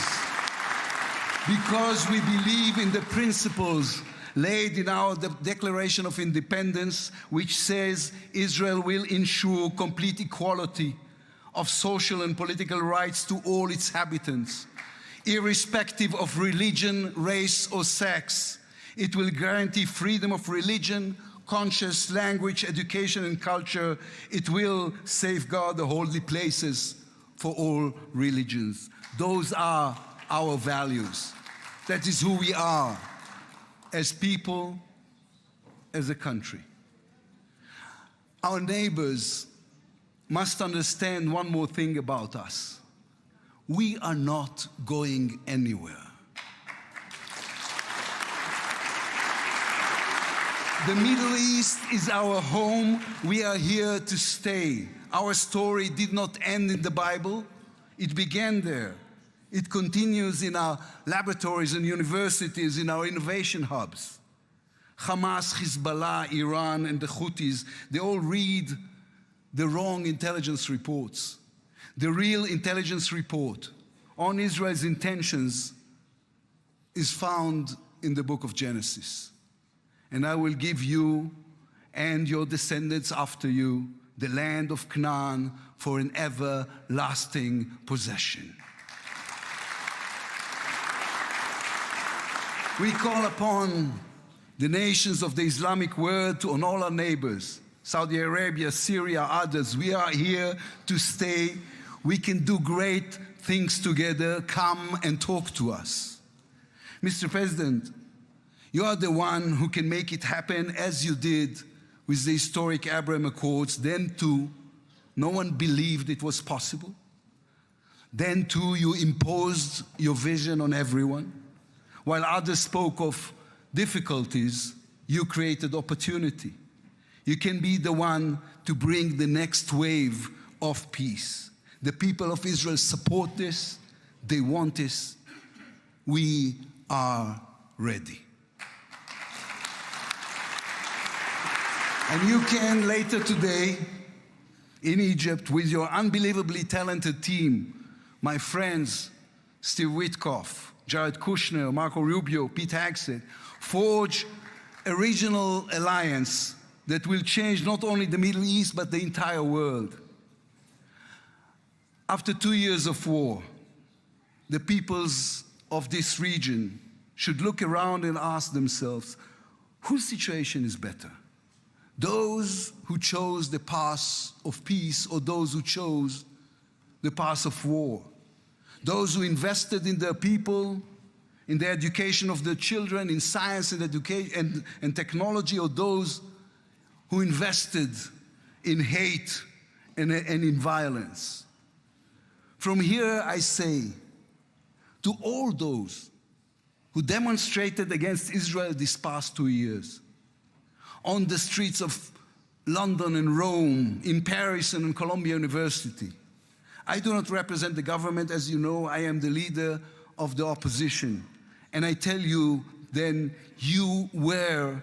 we believe in the principles laid in our Declaration of Independence, which says Israel will ensure complete equality of social and political rights to all its inhabitants, irrespective of religion, race, or sex. It will guarantee freedom of religion, conscience, language, education, and culture. It will safeguard the holy places for all religions. Those are our values. That is who we are as people, as a country. Our neighbors must understand one more thing about us. We are not going anywhere. The Middle East is our home. We are here to stay. Our story did not end in the Bible. It began there. It continues in our laboratories and universities, in our innovation hubs. Hamas, Hezbollah, Iran, and the Houthis, they all read the wrong intelligence reports. The real intelligence report on Israel's intentions is found in the book of Genesis. And I will give you and your descendants after you the land of Canaan for an everlasting possession. We call upon the nations of the Islamic world, on all our neighbors, Saudi Arabia, Syria, others. We are here to stay. We can do great things together. Come and talk to us. Mr. President, you are the one who can make it happen, as you did with the historic Abraham Accords. Then too, no one believed it was possible. Then too, you imposed your vision on everyone. While others spoke of difficulties, you created opportunity. You can be the one to bring the next wave of peace. The people of Israel support this. They want this. We are ready. And you can later today in Egypt with your unbelievably talented team, my friends Steve Witkoff, Jared Kushner, Marco Rubio, Pete Hegseth, forge a regional alliance that will change not only the Middle East, but the entire world. After 2 years of war, the peoples of this region should look around and ask themselves, whose situation is better? Those who chose the path of peace or those who chose the path of war? Those who invested in their people, in the education of their children, in science and education and technology, or those who invested in hate and in violence? From here I say to all those who demonstrated against Israel these past 2 years, on the streets of London and Rome, in Paris and in Columbia University. I do not represent the government. As you know, I am the leader of the opposition. And I tell you, then, you were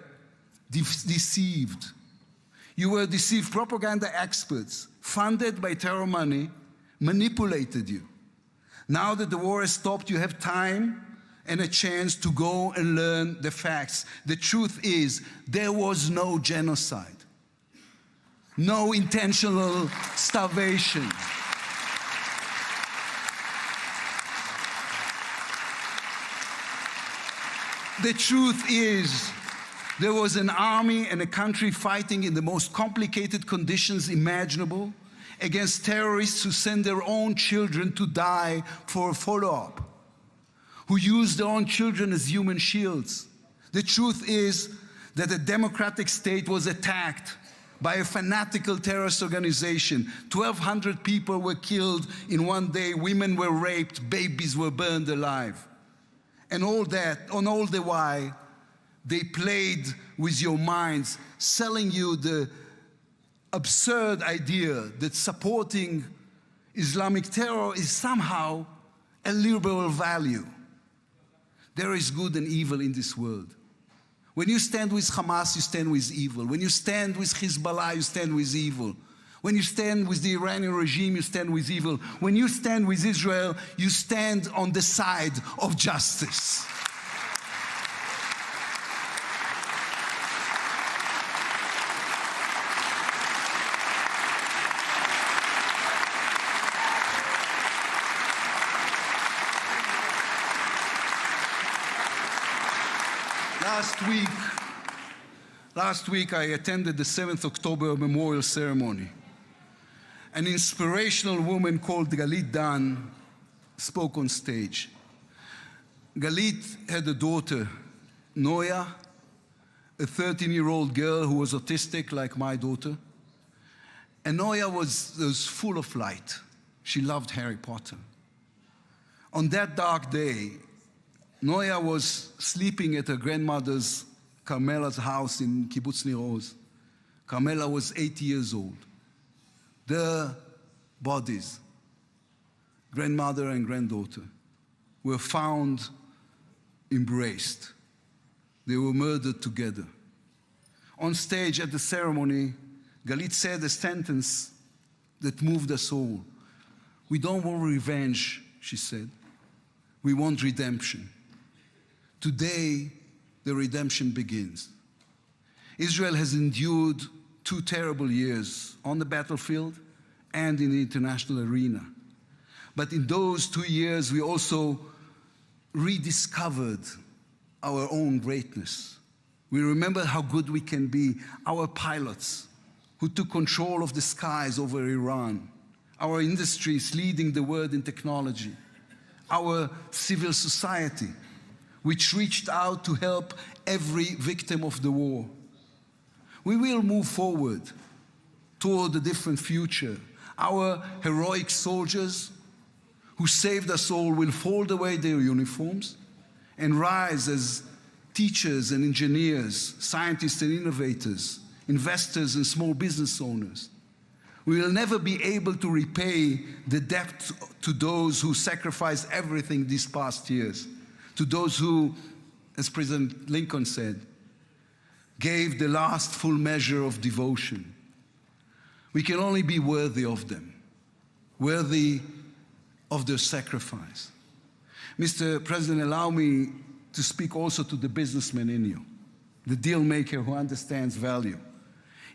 deceived. You were deceived. Propaganda experts, funded by terror money, manipulated you. Now that the war has stopped, you have time and a chance to go and learn the facts. The truth is, there was no genocide, no intentional starvation. The truth is, there was an army and a country fighting in the most complicated conditions imaginable against terrorists who send their own children to die for a follow-up, who use their own children as human shields. The truth is that a democratic state was attacked by a fanatical terrorist organization. 1,200 people were killed in one day, women were raped, babies were burned alive. And all the while, they played with your minds, selling you the absurd idea that supporting Islamic terror is somehow a liberal value. There is good and evil in this world. When you stand with Hamas, you stand with evil. When you stand with Hezbollah, you stand with evil. When you stand with the Iranian regime, you stand with evil. When you stand with Israel, you stand on the side of justice. Last week I attended the 7th October memorial ceremony. An inspirational woman called Galit Dan spoke on stage. Galit had a daughter, Noya, a 13-year-old girl who was autistic like my daughter. And Noya was full of light. She loved Harry Potter. On that dark day, Noya was sleeping at her grandmother's, Carmela's house in Kibbutz Nir Oz. Carmela was 80 years old. Their bodies, grandmother and granddaughter, were found embraced. They were murdered together. On stage at the ceremony, Galit said a sentence that moved us all. We don't want revenge, she said. We want redemption. Today, the redemption begins. Israel has endured 2 terrible years on the battlefield and in the international arena. But in those 2 years, we also rediscovered our own greatness. We remember how good we can be, our pilots who took control of the skies over Iran, our industries leading the world in technology, our civil society, which reached out to help every victim of the war. We will move forward toward a different future. Our heroic soldiers who saved us all will fold away their uniforms and rise as teachers and engineers, scientists and innovators, investors and small business owners. We will never be able to repay the debt to those who sacrificed everything these past years, to those who, as President Lincoln said, gave the last full measure of devotion. We can only be worthy of them, worthy of their sacrifice. Mr. President, allow me to speak also to the businessman in you, the deal maker who understands value.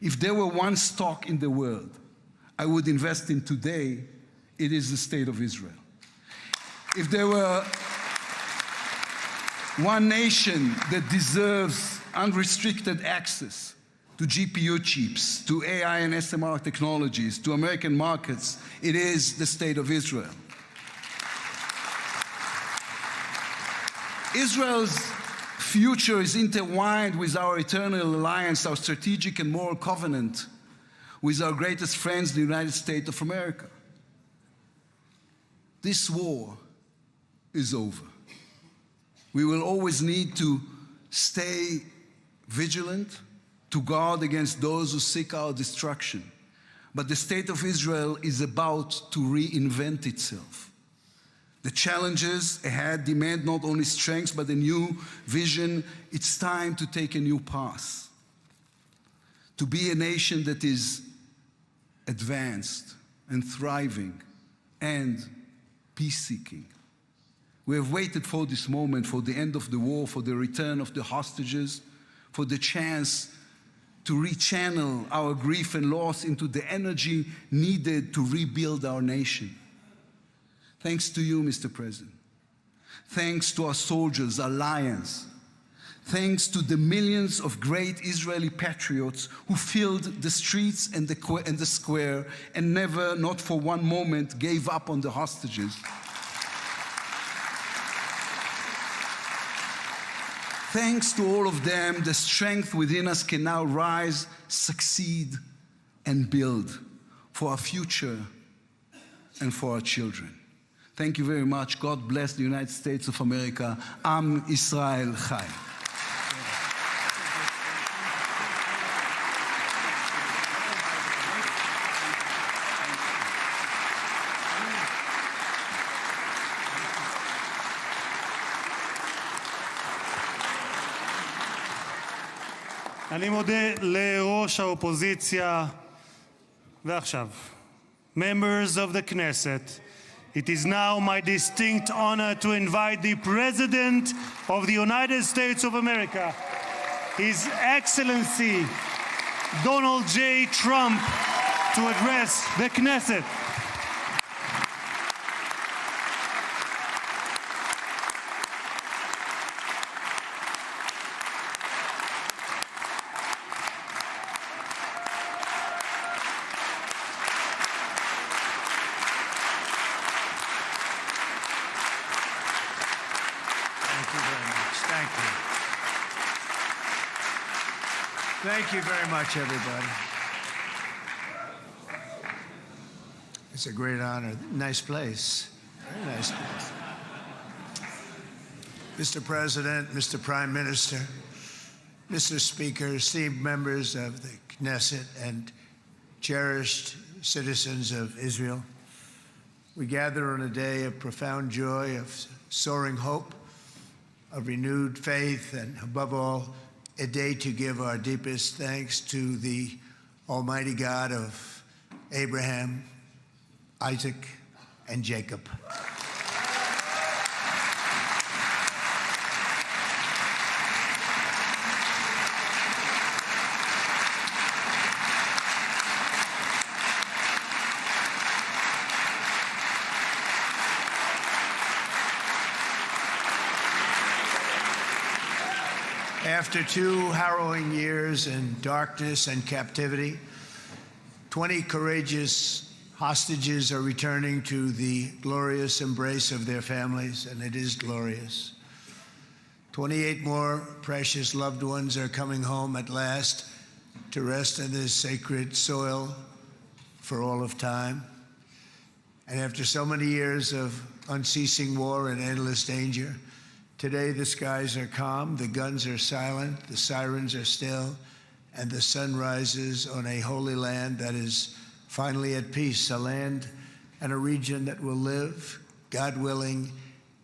If there were one stock in the world I would invest in today, it is the State of Israel. If there were one nation that deserves unrestricted access to GPU chips, to AI and SMR technologies, to American markets, it is the State of Israel. Israel's future is intertwined with our eternal alliance, our strategic and moral covenant with our greatest friends, the United States of America. This war is over. We will always need to stay vigilant, to guard against those who seek our destruction. But the State of Israel is about to reinvent itself. The challenges ahead demand not only strength, but a new vision. It's time to take a new path, to be a nation that is advanced and thriving and peace-seeking. We have waited for this moment, for the end of the war, for the return of the hostages, for the chance to rechannel our grief and loss into the energy needed to rebuild our nation. Thanks to you, Mr. President. Thanks to our soldiers, our lions. thanks to the millions of great Israeli patriots who filled the streets and the square and never, not for one moment, gave up on the hostages. Thanks to all of them, the strength within us can now rise, succeed, and build for our future and for our children. Thank you very much. God bless the United States of America. Am Israel Chai. אני מודה לראש האופוזיציה, ועכשיו, members of the Knesset, it is now my distinct honor to invite the President of the United States of America, His Excellency Donald J. Trump, to address the Knesset. Thank you very much, everybody. It's a great honor. Nice place. Very nice place. Mr. President, Mr. Prime Minister, Mr. Speaker, esteemed members of the Knesset, and cherished citizens of Israel, we gather on a day of profound joy, of soaring hope, of renewed faith, and above all, a day to give our deepest thanks to the Almighty God of Abraham, Isaac, and Jacob. After 2 harrowing years in darkness and captivity, 20 courageous hostages are returning to the glorious embrace of their families, and it is glorious. 28 more precious loved ones are coming home at last to rest in this sacred soil for all of time. And after so many years of unceasing war and endless danger, today the skies are calm, the guns are silent, the sirens are still, and the sun rises on a holy land that is finally at peace, a land and a region that will live, God willing,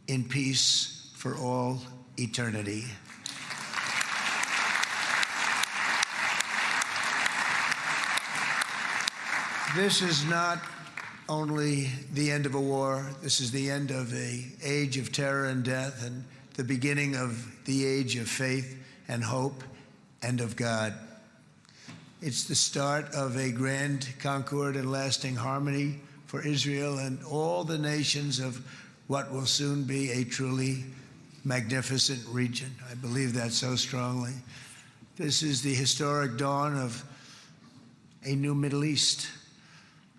in peace for all eternity. This is not only the end of a war, this is the end of an age of terror and death, and the beginning of the age of faith and hope and of God. It's the start of a grand concord and lasting harmony for Israel and all the nations of what will soon be a truly magnificent region. I believe that so strongly. This is the historic dawn of a new Middle East.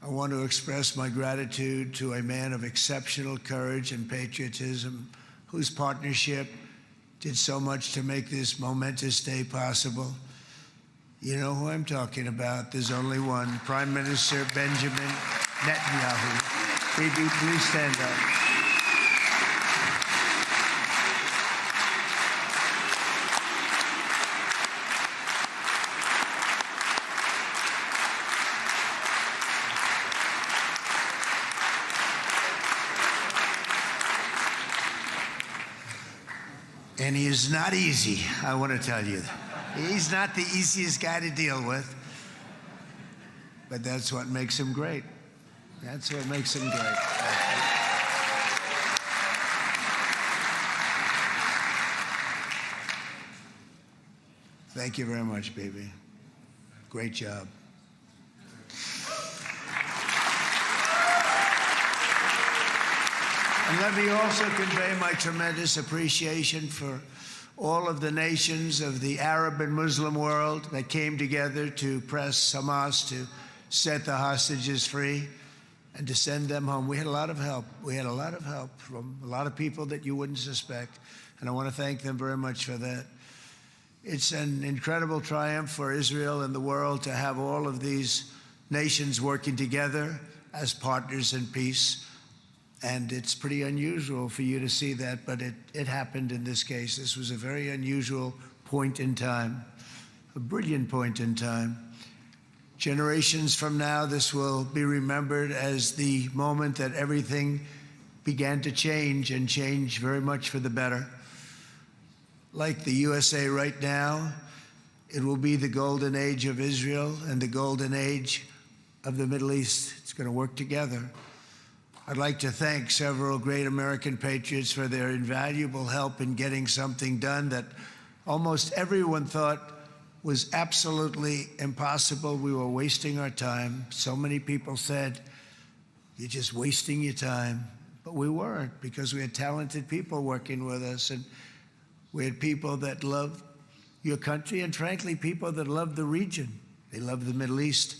I want to express my gratitude to a man of exceptional courage and patriotism, whose partnership did so much to make this momentous day possible. You know who I'm talking about. There's only one, Prime Minister Benjamin Netanyahu. Bibi, please stand up. And he is not easy, I want to tell you. He's not the easiest guy to deal with, but that's what makes him great. That's what makes him great. Thank you very much, baby. Great job. And let me also convey my tremendous appreciation for all of the nations of the Arab and Muslim world that came together to press Hamas to set the hostages free and to send them home. We had a lot of help. We had a lot of help from a lot of people that you wouldn't suspect, and I want to thank them very much for that. It's an incredible triumph for Israel and the world to have all of these nations working together as partners in peace. And it's pretty unusual for you to see that, but it happened in this case. This was a very unusual point in time, a brilliant point in time. Generations from now, this will be remembered as the moment that everything began to change, and change very much for the better. Like the USA right now, it will be the golden age of Israel and the golden age of the Middle East. It's going to work together. I'd like to thank several great American patriots for their invaluable help in getting something done that almost everyone thought was absolutely impossible. We were wasting our time. So many people said, "You're just wasting your time." But we weren't, because we had talented people working with us, and we had people that loved your country, and frankly, people that loved the region. They loved the Middle East.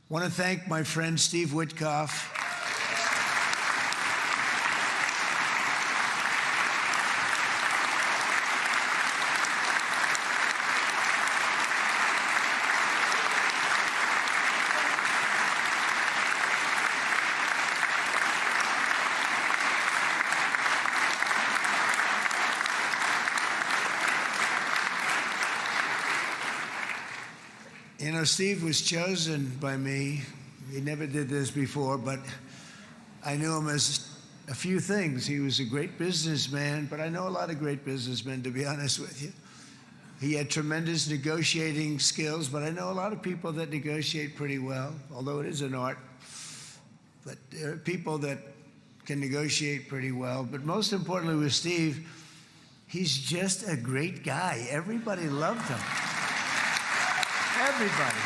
I want to thank my friend Steve Witkoff. You know, Steve was chosen by me. He never did this before, but I knew him as a few things. He was a great businessman, but I know a lot of great businessmen, to be honest with you. He had tremendous negotiating skills, but I know a lot of people that negotiate pretty well, although it is an art. But there are people that can negotiate pretty well. But most importantly with Steve, he's just a great guy. Everybody loved him. Everybody.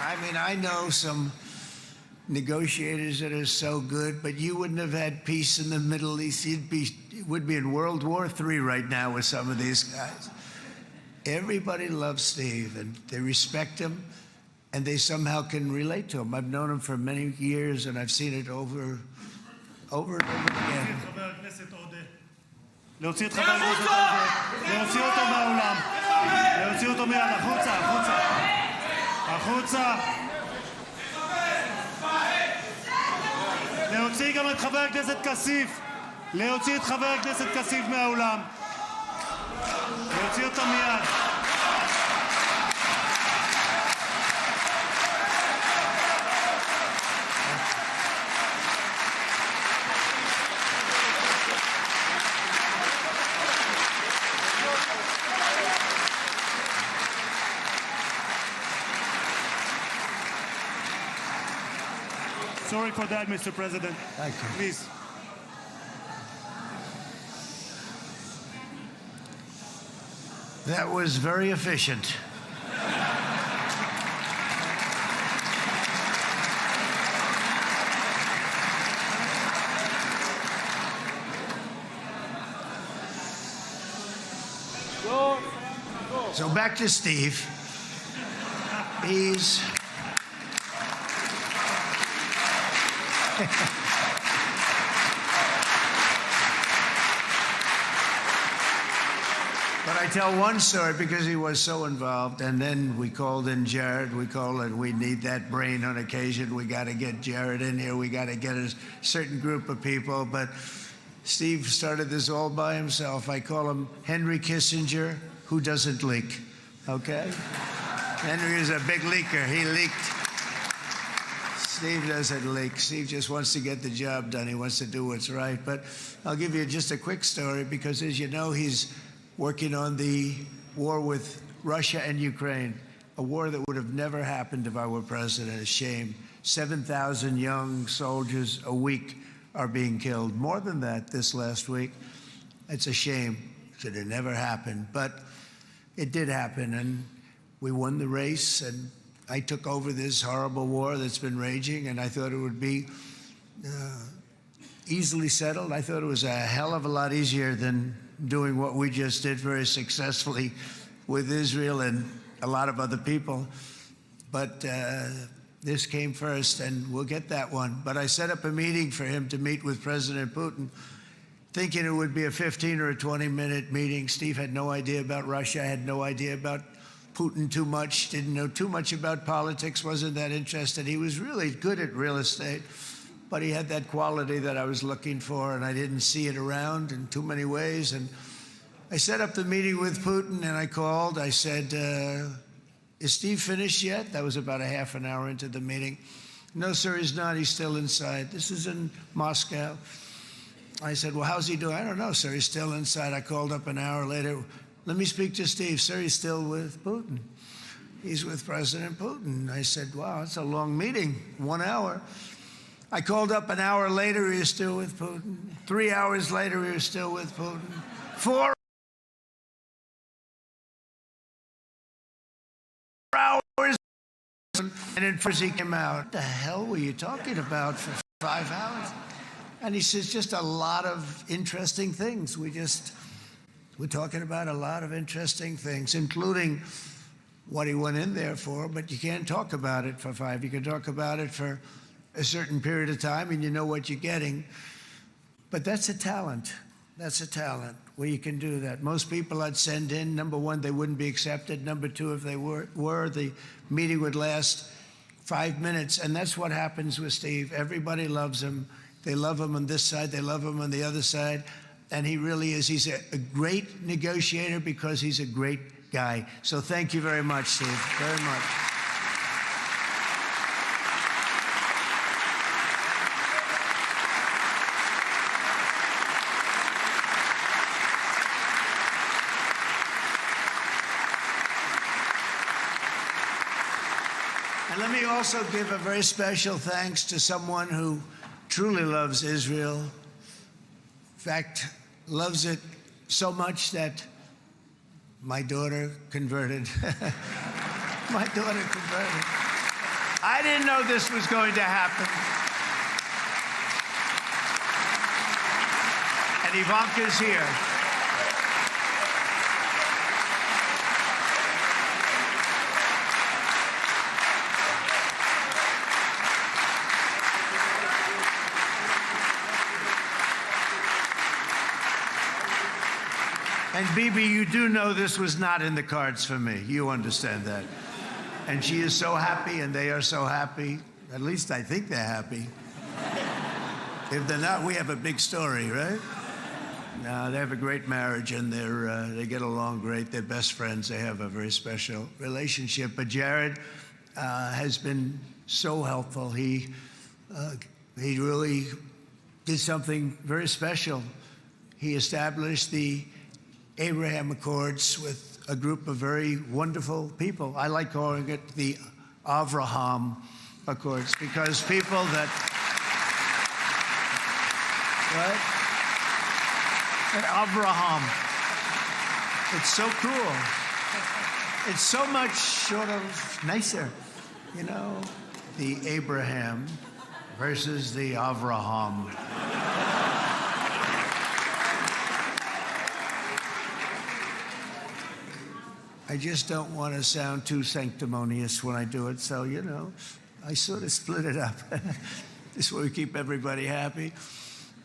I mean, I know some negotiators that are so good, but you wouldn't have had peace in the Middle East. It would be in World War III right now with some of these guys. Everybody loves Steve, and they respect him, and they somehow can relate to him. I've known him for many years, and I've seen it over and over again. להוציא את חבר הכנסת הזה, להוציא אותו מהאולם, להוציא אותו מיד, החוצה, החוצה, החוצה. להוציא גם את חבר הכנסת כסיף, להוציא את חבר הכנסת כסיף מהאולם, להוציא אותו מיד. Sorry for that, Mr. President. Thank you. Please. That was very efficient. So back to Steve. He's But I tell one story because he was so involved, and then we called in Jared. We need that brain on occasion. We got to get Jared in here. We got to get a certain group of people. But Steve started this all by himself. I call him Henry Kissinger, who doesn't leak. Okay? Henry is a big leaker. He leaked. Steve doesn't leak. Steve just wants to get the job done. He wants to do what's right. But I'll give you just a quick story because, as you know, he's working on the war with Russia and Ukraine, a war that would have never happened if I were president. A shame. 7,000 young soldiers a week are being killed. More than that this last week. It's a shame that it never happened. But it did happen, and we won the race, and I took over this horrible war that's been raging, and I thought it would be easily settled. I thought it was a hell of a lot easier than doing what we just did very successfully with Israel and a lot of other people. But this came first, and we'll get that one. But I set up a meeting for him to meet with President Putin, thinking it would be a 15 or a 20-minute meeting. Steve had no idea about Russia, had no idea about Putin too much, didn't know too much about politics, wasn't that interested. He was really good at real estate, but he had that quality that I was looking for, and I didn't see it around in too many ways. And I set up the meeting with Putin, and I called. I said, is Steve finished yet? That was about a half an hour into the meeting. No, sir, he's not. He's still inside. This is in Moscow. I said, well, how's he doing? I don't know, sir. He's still inside. I called up an hour later. Let me speak to Steve. Sir, he's still with Putin. He's with President Putin. I said, wow, that's a long meeting, 1 hour. I called up an hour later. He was still with Putin. 3 hours later, he was still with Putin. 4 hours. And then first he came out. What the hell were you talking about for 5 hours? And he says, just a lot of interesting things. We're talking about a lot of interesting things, including what he went in there for, but you can't talk about it for 5. You can talk about it for a certain period of time, and you know what you're getting. But that's a talent. That's a talent, where you can do that. Most people I'd send in, number one, they wouldn't be accepted. Number two, if they were, the meeting would last 5 minutes, and that's what happens with Steve. Everybody loves him. They love him on this side. They love him on the other side. And he really is. He's a great negotiator because he's a great guy. So thank you very much, Steve, very much. And let me also give a very special thanks to someone who truly loves Israel. In fact, loves it so much that my daughter converted. My daughter converted. I didn't know this was going to happen. And Ivanka's here. And Bibi, you do know this was not in the cards for me. You understand that. And she is so happy, and they are so happy. At least I think they're happy. If they're not, we have a big story, right? No, they have a great marriage, and they get along great. They're best friends. They have a very special relationship. But Jared has been so helpful. He really did something very special. He established the Abraham Accords with a group of very wonderful people. I like calling it the Avraham Accords, because people that, right? And Avraham. It's so cool. It's so much sort of nicer, you know? The Abraham versus the Avraham. I just don't want to sound too sanctimonious when I do it, so, you know, I sort of split it up. This way we keep everybody happy.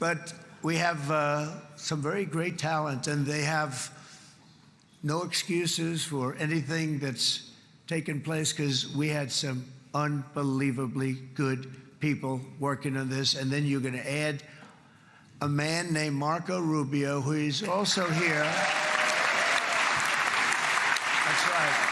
But we have some very great talent, and they have no excuses for anything that's taken place, because we had some unbelievably good people working on this. And then you're going to add a man named Marco Rubio, who is also here. That's right.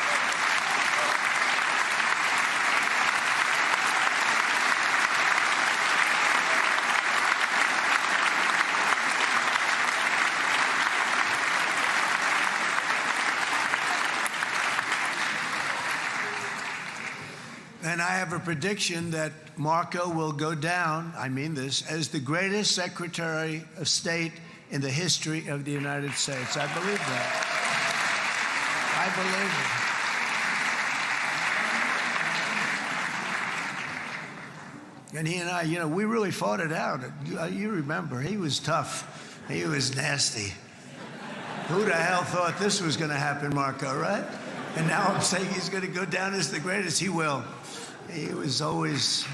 And I have a prediction that Marco will go down, I mean this, as the greatest Secretary of State in the history of the United States. I believe that. I believe And he and I, you know, we really fought it out. You remember, he was tough. He was nasty. Who the hell thought this was going to happen, Marco, right? And now I'm saying he's going to go down as the greatest. He will. He was always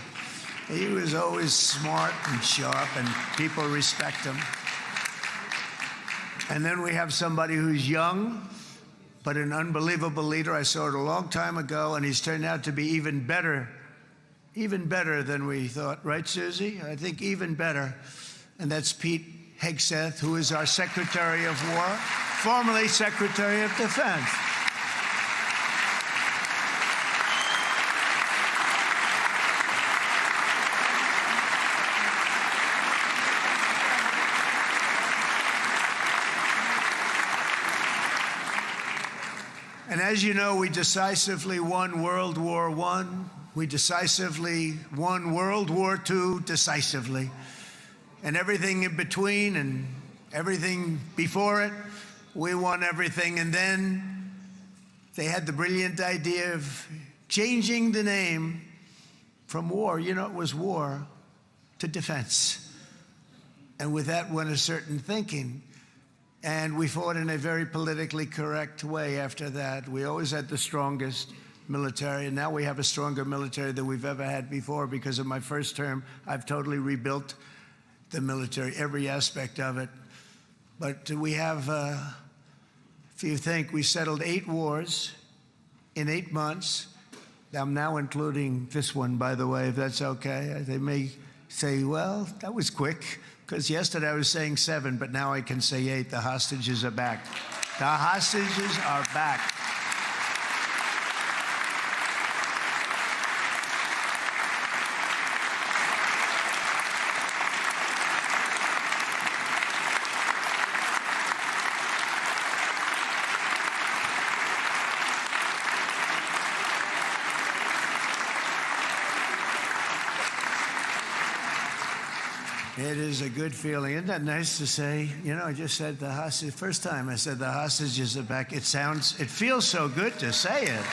smart and sharp, and people respect him. And then we have somebody who's young, but an unbelievable leader. I saw it a long time ago, and he's turned out to be even better than we thought. Right, Susie? I think even better. And that's Pete Hegseth, who is our Secretary of War, formerly Secretary of Defense. And as you know, we decisively won World War I. We decisively won World War II decisively. And everything in between and everything before it, we won everything. And then they had the brilliant idea of changing the name from war, you know, it was war, to defense. And with that went a certain thinking. And we fought in a very politically correct way after that. We always had the strongest military, and now we have a stronger military than we've ever had before. Because of my first term, I've totally rebuilt the military, every aspect of it. But we have, if you think, we settled 8 wars in 8 months. I'm now including this one, by the way, if that's okay. They may say, well, that was quick, because yesterday I was saying 7, but now I can say 8. The hostages are back. The hostages are back. It is a good feeling. Isn't that nice to say? You know, I just said the hostage. First time I said the hostages are back. It feels so good to say it.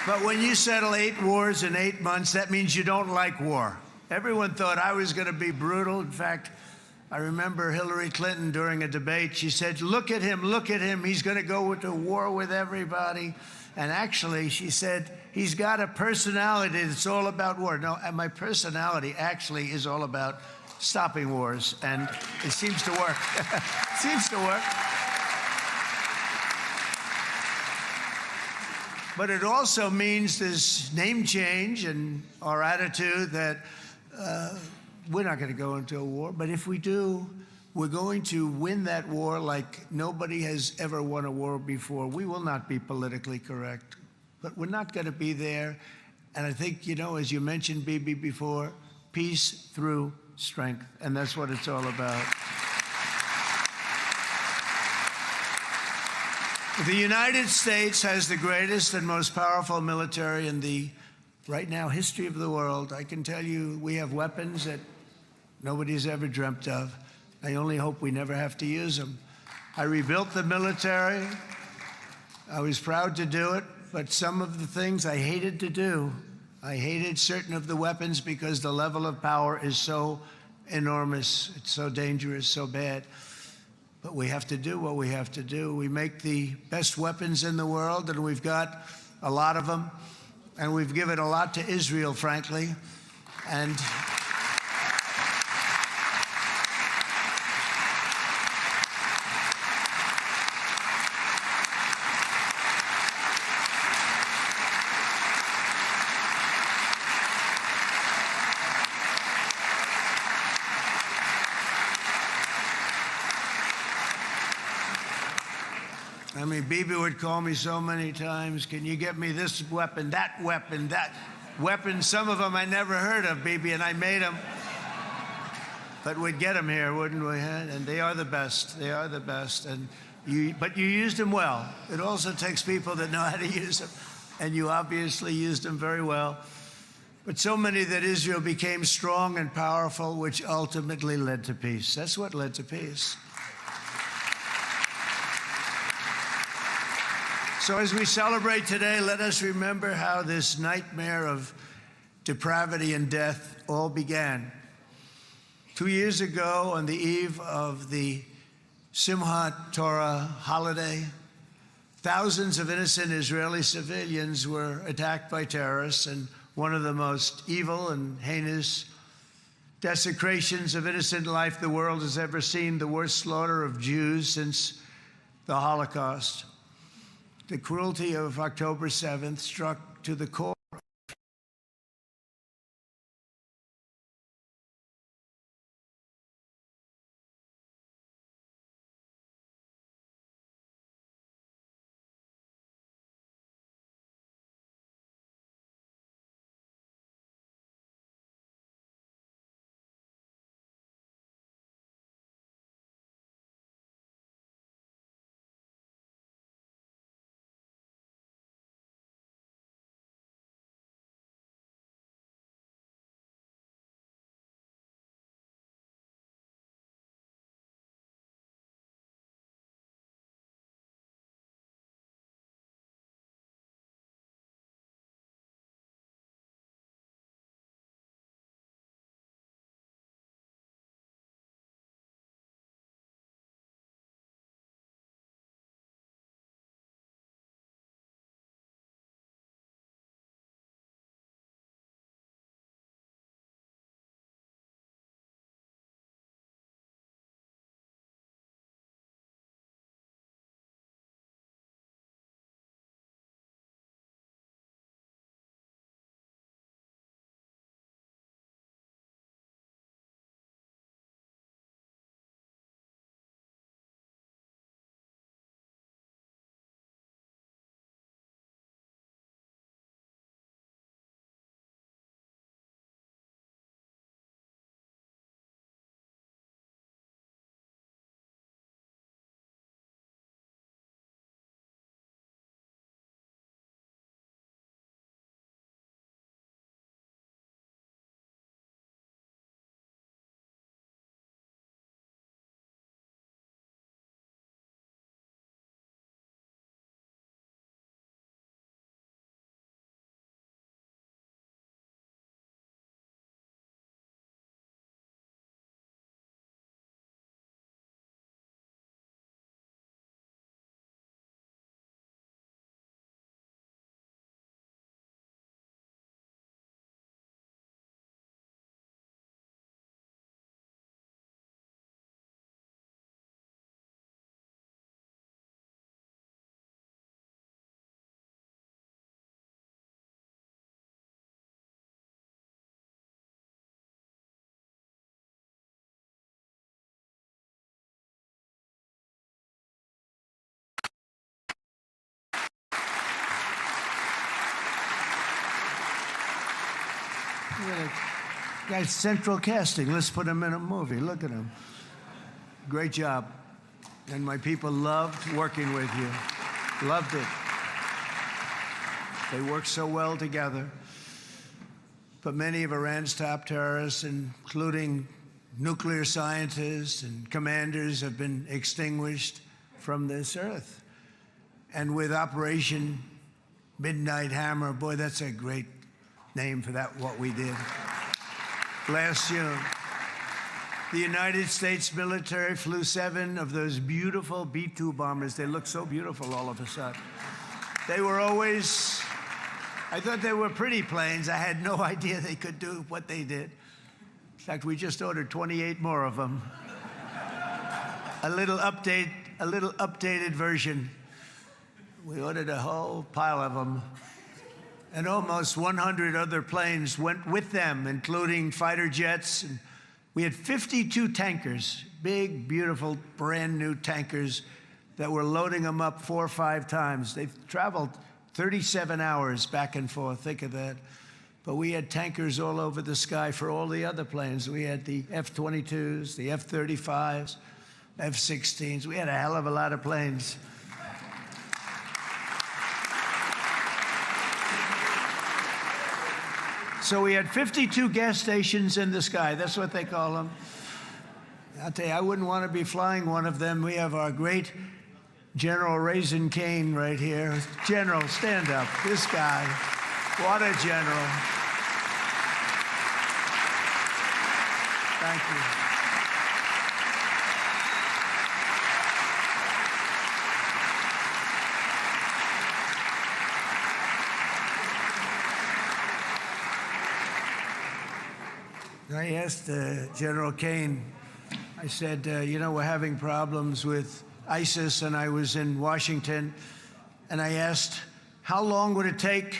But when you settle 8 wars in 8 months, that means you don't like war. Everyone thought I was going to be brutal. In fact, I remember Hillary Clinton during a debate, she said, look at him, he's going to go to war with everybody. And actually, she said, he's got a personality that's all about war. No, and my personality actually is all about stopping wars, and it seems to work. It seems to work. But it also means this name change and our attitude that we're not going to go into a war, but if we do, we're going to win that war like nobody has ever won a war before. We will not be politically correct, but we're not going to be there. And I think, you know, as you mentioned, Bibi, before, peace through strength, and that's what it's all about. The United States has the greatest and most powerful military in the, right now, history of the world. I can tell you we have weapons that nobody's ever dreamt of. I only hope we never have to use them. I rebuilt the military. I was proud to do it, but some of the things I hated to do. I hated certain of the weapons because the level of power is so enormous. It's so dangerous, so bad. But we have to do what we have to do. We make the best weapons in the world, and we've got a lot of them. And we've given a lot to Israel, frankly. And I mean, Bibi would call me so many times, can you get me this weapon, that weapon, that weapon? Some of them I never heard of, Bibi, and I made them. But we'd get them here, wouldn't we? And they are the best. They are the best. But you used them well. It also takes people that know how to use them. And you obviously used them very well. But so many that Israel became strong and powerful, which ultimately led to peace. That's what led to peace. So as we celebrate today, let us remember how this nightmare of depravity and death all began. 2 years ago, on the eve of the Simchat Torah holiday, thousands of innocent Israeli civilians were attacked by terrorists, and one of the most evil and heinous desecrations of innocent life the world has ever seen, the worst slaughter of Jews since the Holocaust. The cruelty of October 7th struck to the core. Guy's central casting. Let's put him in a movie. Look at him. Great job. And my people loved working with you. Loved it. They worked so well together. But many of Iran's top terrorists, including nuclear scientists and commanders, have been extinguished from this earth. And with Operation Midnight Hammer, boy, that's a great name for that, what we did last June. The United States military flew 7 of those beautiful B-2 bombers. They look so beautiful all of a sudden. They were always, I thought they were pretty planes. I had no idea they could do what they did. In fact, we just ordered 28 more of them. A little updated version. We ordered a whole pile of them. And almost 100 other planes went with them, including fighter jets. And we had 52 tankers, big, beautiful, brand new tankers that were loading them up 4 or 5 times. They've traveled 37 hours back and forth. Think of that. But we had tankers all over the sky for all the other planes. We had the F-22s, the F-35s, F-16s. We had a hell of a lot of planes. So we had 52 gas stations in the sky. That's what they call them. I'll tell you, I wouldn't want to be flying one of them. We have our great General Raisin Cain right here. General, stand up. This guy, what a general. Thank you. I asked General Cain, I said, you know, we're having problems with ISIS, and I was in Washington, and I asked, how long would it take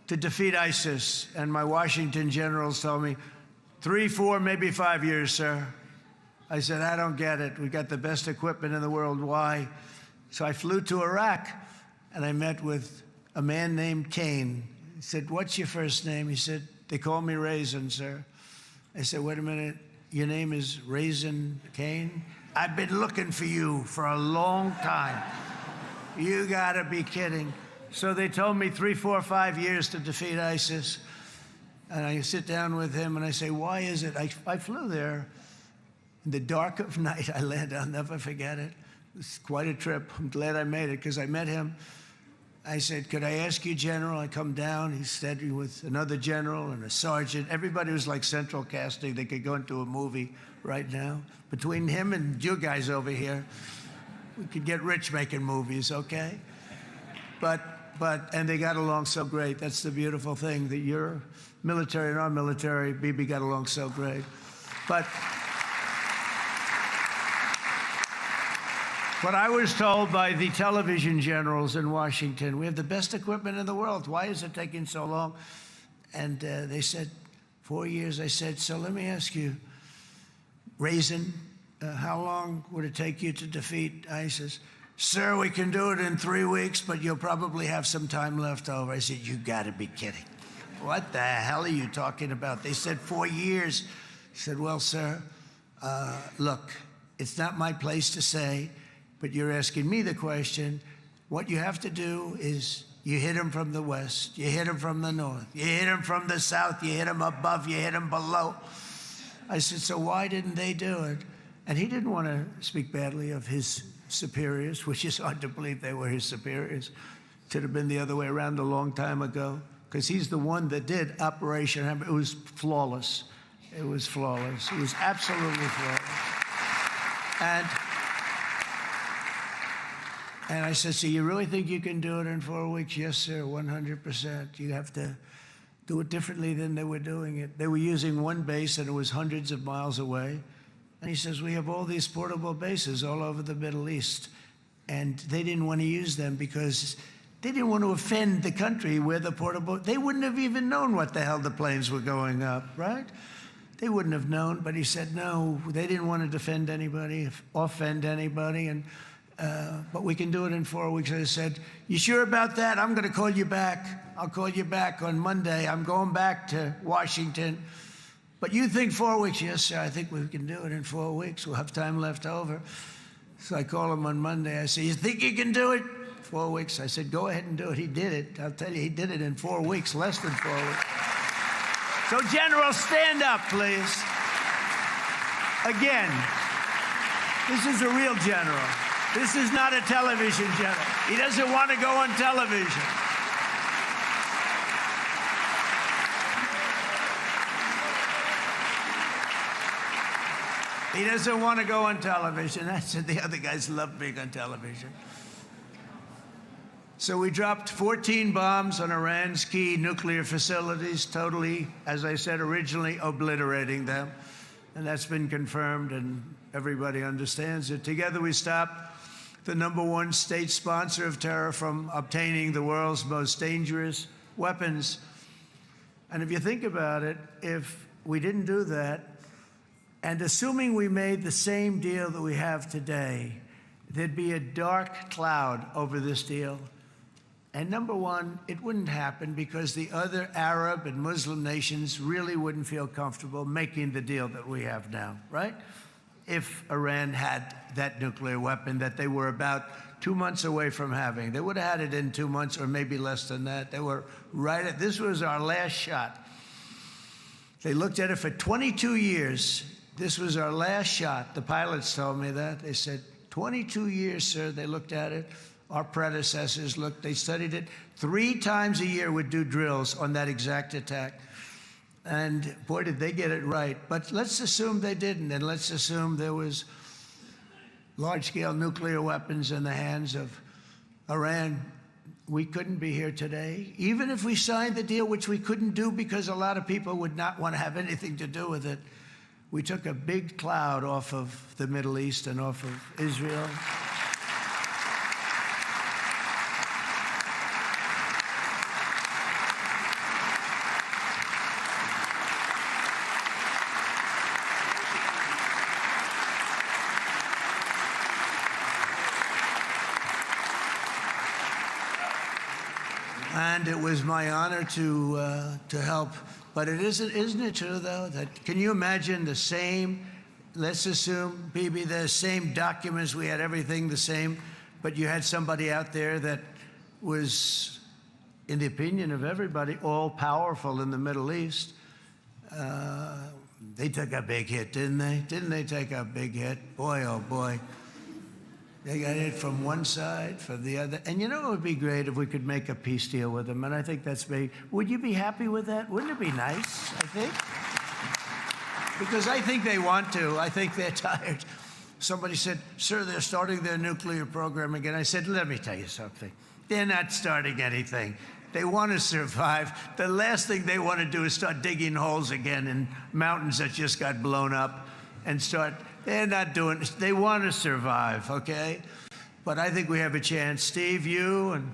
to defeat ISIS? And my Washington generals told me, 3, 4, maybe 5 years, sir. I said, I don't get it. We got the best equipment in the world. Why? So I flew to Iraq, and I met with a man named Cain. He said, what's your first name? He said, they call me Raisin, sir. I said, wait a minute, your name is Raisin Cain? I've been looking for you for a long time. You gotta be kidding. So they told me 3, 4, 5 years to defeat ISIS. And I sit down with him and I say, why is it? I flew there in the dark of night. I landed, I'll never forget it. It was quite a trip. I'm glad I made it because I met him. I said, could I ask you, General? I come down. He said with another general and a sergeant. Everybody was like central casting. They could go into a movie right now. Between him and you guys over here, we could get rich making movies, okay? And they got along so great. That's the beautiful thing, that your military and our military, Bibi, got along so great. But I was told by the television generals in Washington, we have the best equipment in the world. Why is it taking so long? And they said, 4 years. I said, so let me ask you, Raisin, how long would it take you to defeat ISIS? Sir, we can do it in 3 weeks, but you'll probably have some time left over. I said, you gotta be kidding. What the hell are you talking about? They said 4 years. I said, well, sir, look, it's not my place to say, but you're asking me the question. What you have to do is you hit him from the west, you hit him from the north, you hit him from the south, you hit him above, you hit him below. I said, so why didn't they do it? And he didn't want to speak badly of his superiors, which is hard to believe they were his superiors. It should have been the other way around a long time ago, because he's the one that did Operation Hammer. It was flawless. It was flawless. It was absolutely flawless. And I said, so you really think you can do it in 4 weeks? Yes, sir, 100%. You have to do it differently than they were doing it. They were using one base, and it was hundreds of miles away. And he says, we have all these portable bases all over the Middle East. And they didn't want to use them because they didn't want to offend the country where the portable, they wouldn't have even known what the hell the planes were going up, right? They wouldn't have known, but he said, no, they didn't want to defend anybody, offend anybody, and but we can do it in 4 weeks. I said, you sure about that? I'm going to call you back. I'll call you back on Monday. I'm going back to Washington. But you think 4 weeks? Yes, sir, I think we can do it in 4 weeks. We'll have time left over. So I call him on Monday. I say, you think you can do it? 4 weeks. I said, go ahead and do it. He did it. I'll tell you, he did it in 4 weeks, less than 4 weeks. So, General, stand up, please. Again, this is a real general. This is not a television general. He doesn't want to go on television. He doesn't want to go on television. That's it. The other guys love being on television. So we dropped 14 bombs on Iran's key nuclear facilities, totally, as I said originally, obliterating them. And that's been confirmed, and everybody understands it. Together we stopped the #1 state sponsor of terror from obtaining the world's most dangerous weapons. And if you think about it, if we didn't do that, and assuming we made the same deal that we have today, there'd be a dark cloud over this deal. And #1, it wouldn't happen because the other Arab and Muslim nations really wouldn't feel comfortable making the deal that we have now, right? If Iran had that nuclear weapon that they were about 2 months away from having. They would have had it in 2 months or maybe less than that. They were right at, this was our last shot. They looked at it for 22 years. This was our last shot. The pilots told me that. They said, 22 years, sir, they looked at it. Our predecessors looked, they studied it. 3 times a year would do drills on that exact attack. And boy, did they get it right. But let's assume they didn't, and let's assume there was large-scale nuclear weapons in the hands of Iran. We couldn't be here today. Even if we signed the deal, which we couldn't do because a lot of people would not want to have anything to do with it, we took a big cloud off of the Middle East and off of Israel. And it was my honor to help. But isn't it true, though, that can you imagine the same, let's assume, Bibi, the same documents, we had everything the same, but you had somebody out there that was, in the opinion of everybody, all-powerful in the Middle East. They took a big hit, didn't they? Didn't they take a big hit? Boy, oh boy. They got hit from one side, from the other. And you know it would be great if we could make a peace deal with them, and I think that's big. Would you be happy with that? Wouldn't it be nice, I think? Because I think they want to. I think they're tired. Somebody said, sir, they're starting their nuclear program again. I said, let me tell you something. They're not starting anything. They want to survive. The last thing they want to do is start digging holes again in mountains that just got blown up and start. They're not doing it. They want to survive, okay? But I think we have a chance. Steve, you, and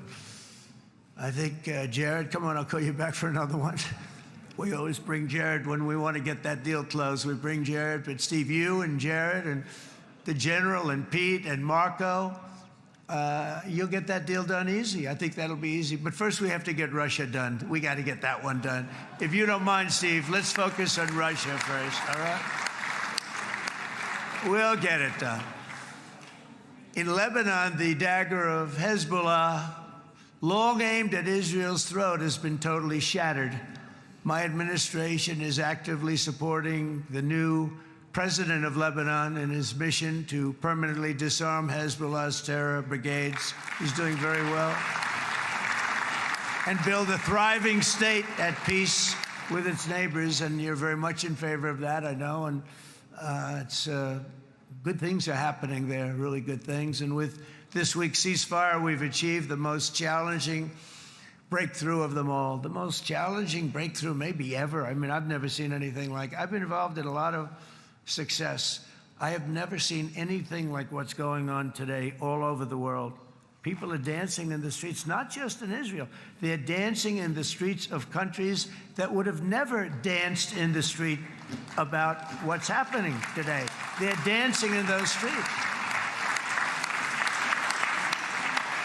I think Jared, come on, I'll call you back for another one. We always bring Jared when we want to get that deal closed. We bring Jared, but Steve, you and Jared and the General and Pete and Marco, you'll get that deal done easy. I think that'll be easy. But first we have to get Russia done. We got to get that one done. If you don't mind, Steve, let's focus on Russia first, all right? We'll get it done. In Lebanon, the dagger of Hezbollah, long aimed at Israel's throat, has been totally shattered. My administration is actively supporting the new president of Lebanon in his mission to permanently disarm Hezbollah's terror brigades. He's doing very well. And build a thriving state at peace with its neighbors, and you're very much in favor of that, I know, and it's good things are happening there, really good things. And with this week's ceasefire, we've achieved the most challenging breakthrough of them all, the most challenging breakthrough maybe ever. I mean, I've never seen anything like. I've been involved in a lot of success. I have never seen anything like what's going on today all over the world. People are dancing in the streets, not just in Israel. They're dancing in the streets of countries that would have never danced in the street about what's happening today. They're dancing in those streets.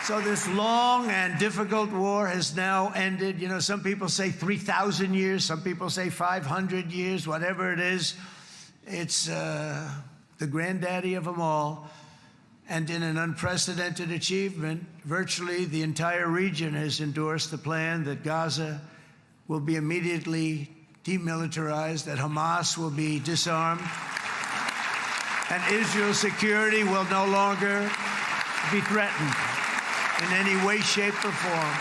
So this long and difficult war has now ended. You know, some people say 3,000 years, some people say 500 years, whatever it is. It's the granddaddy of them all. And in an unprecedented achievement, virtually the entire region has endorsed the plan that Gaza will be immediately demilitarized, that Hamas will be disarmed, and Israel's security will no longer be threatened in any way, shape, or form.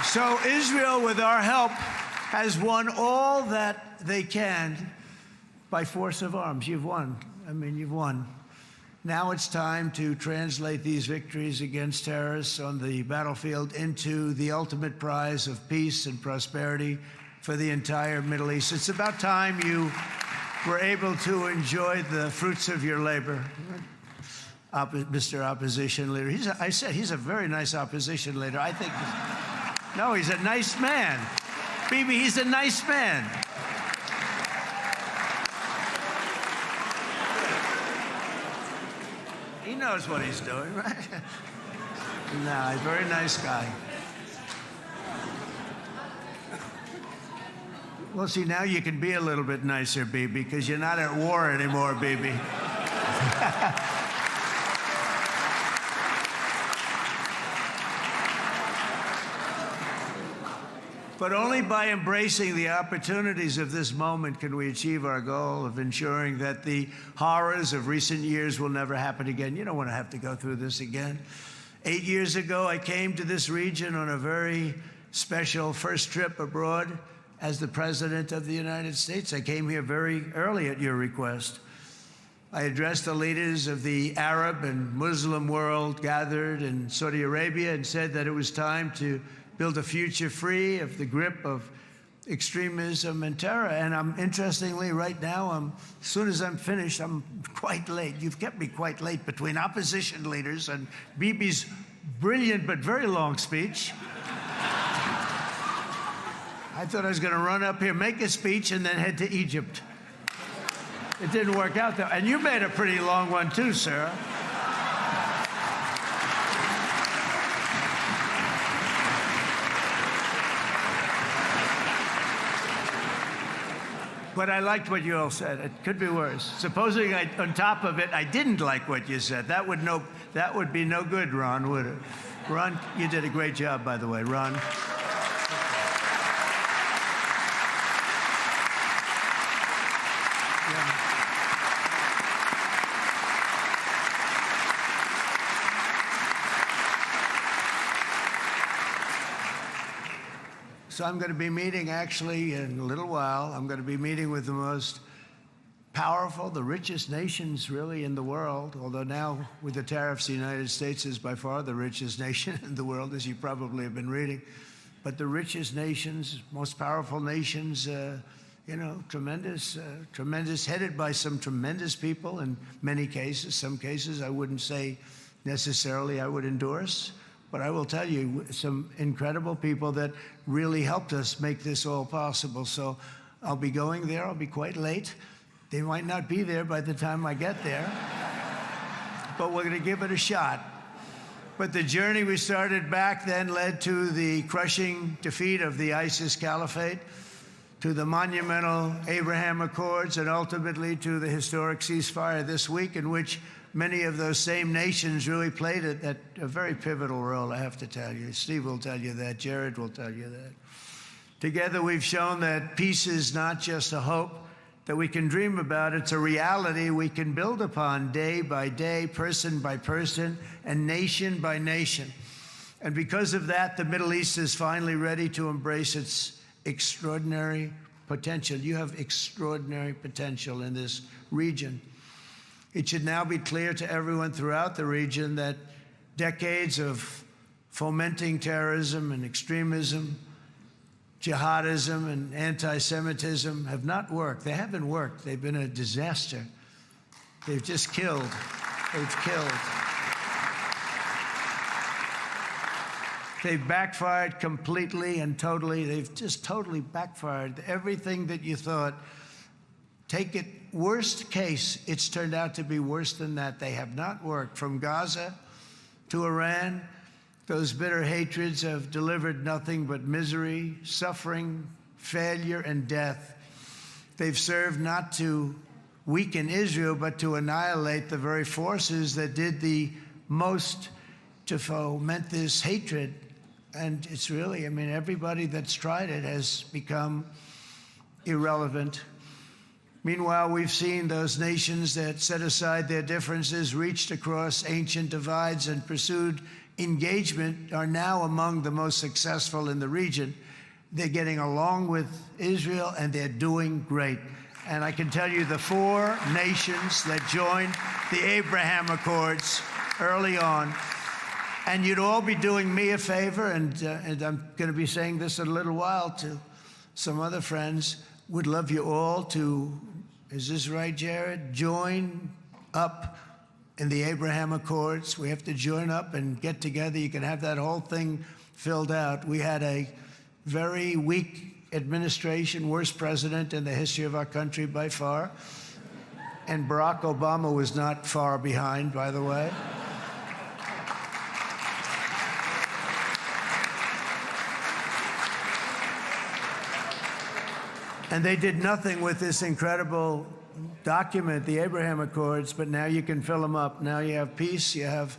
So Israel, with our help, has won all that they can by force of arms. You've won. I mean, you've won. Now it's time to translate these victories against terrorists on the battlefield into the ultimate prize of peace and prosperity for the entire Middle East. It's about time you were able to enjoy the fruits of your labor. Mr. Opposition Leader. I said he's a very nice opposition leader. I think... No, he's a nice man. Bibi, he's a nice man. He knows what he's doing, right? No, he's a very nice guy. Well, see, now you can be a little bit nicer, Bibi, because you're not at war anymore, Bibi. But only by embracing the opportunities of this moment can we achieve our goal of ensuring that the horrors of recent years will never happen again. You don't want to have to go through this again. 8 years ago, I came to this region on a very special first trip abroad as the President of the United States. I came here very early at your request. I addressed the leaders of the Arab and Muslim world gathered in Saudi Arabia and said that it was time to build a future free of the grip of extremism and terror. And interestingly, right now, as soon as I'm finished, I'm quite late. You've kept me quite late between opposition leaders and Bibi's brilliant but very long speech. I thought I was going to run up here, make a speech, and then head to Egypt. It didn't work out, though. And you made a pretty long one, too, sir. But I liked what you all said. It could be worse. Supposing on top of it, I didn't like what you said. That would be no good, Ron, would it? Ron, you did a great job, by the way, Ron. So I'm going to be meeting, actually, in a little while, I'm going to be meeting with the most powerful, the richest nations, really, in the world, although now, with the tariffs, the United States is by far the richest nation in the world, as you probably have been reading. But the richest nations, most powerful nations, you know, tremendous, headed by some tremendous people in many cases. Some cases I wouldn't say necessarily I would endorse. But I will tell you, some incredible people that really helped us make this all possible. So I'll be going there. I'll be quite late. They might not be there by the time I get there. But we're going to give it a shot. But the journey we started back then led to the crushing defeat of the ISIS caliphate, to the monumental Abraham Accords, and ultimately to the historic ceasefire this week, in which many of those same nations really played a very pivotal role, I have to tell you. Steve will tell you that. Jared will tell you that. Together, we've shown that peace is not just a hope that we can dream about. It's a reality we can build upon day by day, person by person, and nation by nation. And because of that, the Middle East is finally ready to embrace its extraordinary potential. You have extraordinary potential in this region. It should now be clear to everyone throughout the region that decades of fomenting terrorism and extremism, jihadism and anti-Semitism have not worked. They haven't worked. They've been a disaster. They've just killed. They've killed. They've backfired completely and totally. They've just totally backfired. Everything that you thought, take it worst case, it's turned out to be worse than that. They have not worked. From Gaza to Iran, those bitter hatreds have delivered nothing but misery, suffering, failure, and death. They've served not to weaken Israel, but to annihilate the very forces that did the most to foment this hatred. And it's really, I mean, everybody that's tried it has become irrelevant. Meanwhile, we've seen those nations that set aside their differences, reached across ancient divides, and pursued engagement are now among the most successful in the region. They're getting along with Israel, and they're doing great. And I can tell you the 4 nations that joined the Abraham Accords early on, and you'd all be doing me a favor, and I'm going to be saying this in a little while to some other friends, would love you all to, is this right, Jared? Join up in the Abraham Accords. We have to join up and get together. You can have that whole thing filled out. We had a very weak administration, worst president in the history of our country by far. And Barack Obama was not far behind, by the way. And they did nothing with this incredible document, the Abraham Accords, but now you can fill them up. Now you have peace, you have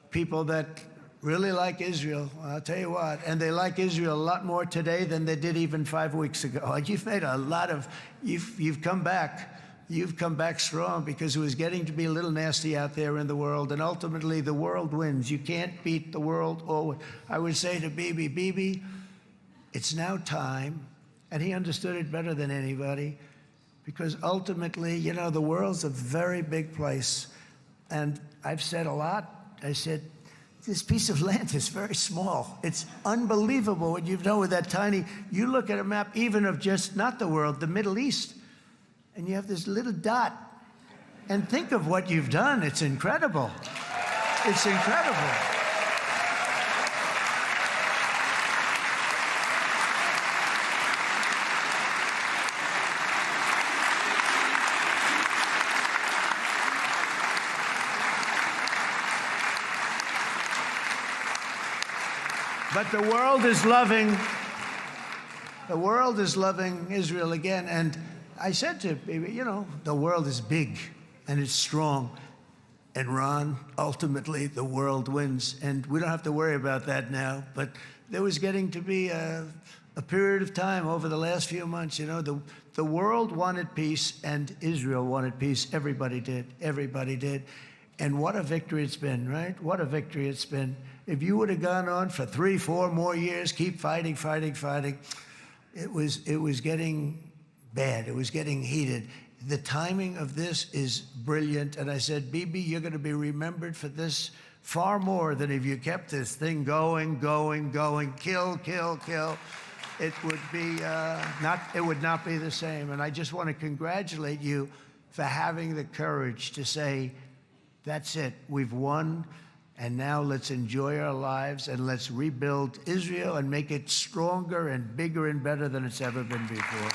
people that really like Israel. I'll tell you what, and they like Israel a lot more today than they did even 5 weeks ago. You've made a lot of, you've come back. You've come back strong because it was getting to be a little nasty out there in the world, and ultimately the world wins. You can't beat the world always. I would say to Bibi, it's now time, and he understood it better than anybody, because ultimately, you know, the world's a very big place. And I've said a lot. I said, this piece of land is very small. It's unbelievable what you've done with that tiny, you look at a map even of just, not the world, the Middle East, and you have this little dot. And think of what you've done. It's incredible. It's incredible. But the world is loving Israel again. And I said to Bibi, you know, the world is big and it's strong. And Ron, ultimately, the world wins. And we don't have to worry about that now. But there was getting to be a period of time over the last few months, you know, the world wanted peace and Israel wanted peace. Everybody did. Everybody did. And what a victory it's been, right? What a victory it's been. If you would have gone on for 3, 4 more years, keep fighting, it was getting bad. It was getting heated. The timing of this is brilliant. And I said, Bibi, you're going to be remembered for this far more than if you kept this thing going, kill. It would be it would not be the same. And I just want to congratulate you for having the courage to say, that's it, we've won. And now let's enjoy our lives and let's rebuild Israel and make it stronger and bigger and better than it's ever been before.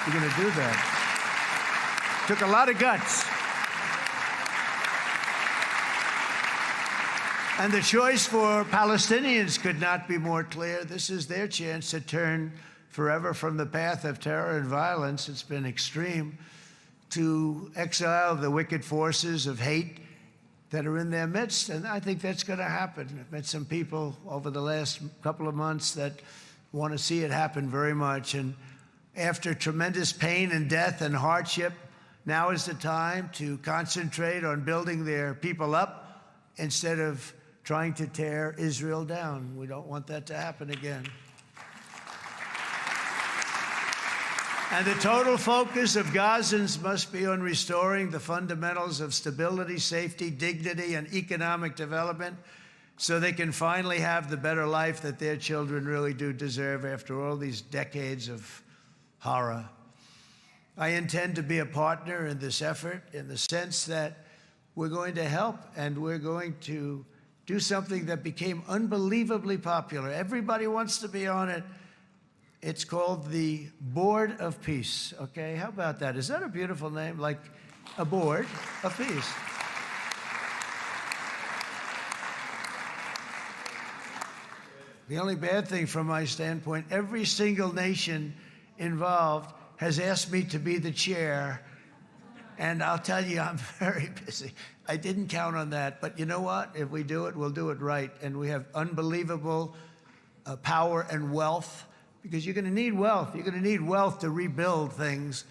We're going to do that. Took a lot of guts. And the choice for Palestinians could not be more clear. This is their chance to turn forever from the path of terror and violence. It's been extreme, to exile the wicked forces of hate that are in their midst, and I think that's going to happen. I've met some people over the last couple of months that want to see it happen very much, and after tremendous pain and death and hardship, now is the time to concentrate on building their people up instead of trying to tear Israel down. We don't want that to happen again. And the total focus of Gazans must be on restoring the fundamentals of stability, safety, dignity, and economic development so they can finally have the better life that their children really do deserve after all these decades of horror. I intend to be a partner in this effort in the sense that we're going to help and we're going to do something that became unbelievably popular. Everybody wants to be on it. It's called the Board of Peace, okay? How about that? Is that a beautiful name? Like a board of peace. The only bad thing from my standpoint, every single nation involved has asked me to be the chair, and I'll tell you, I'm very busy. I didn't count on that, but you know what? If we do it, we'll do it right, and we have unbelievable power and wealth, because you're going to need wealth. You're going to need wealth to rebuild things,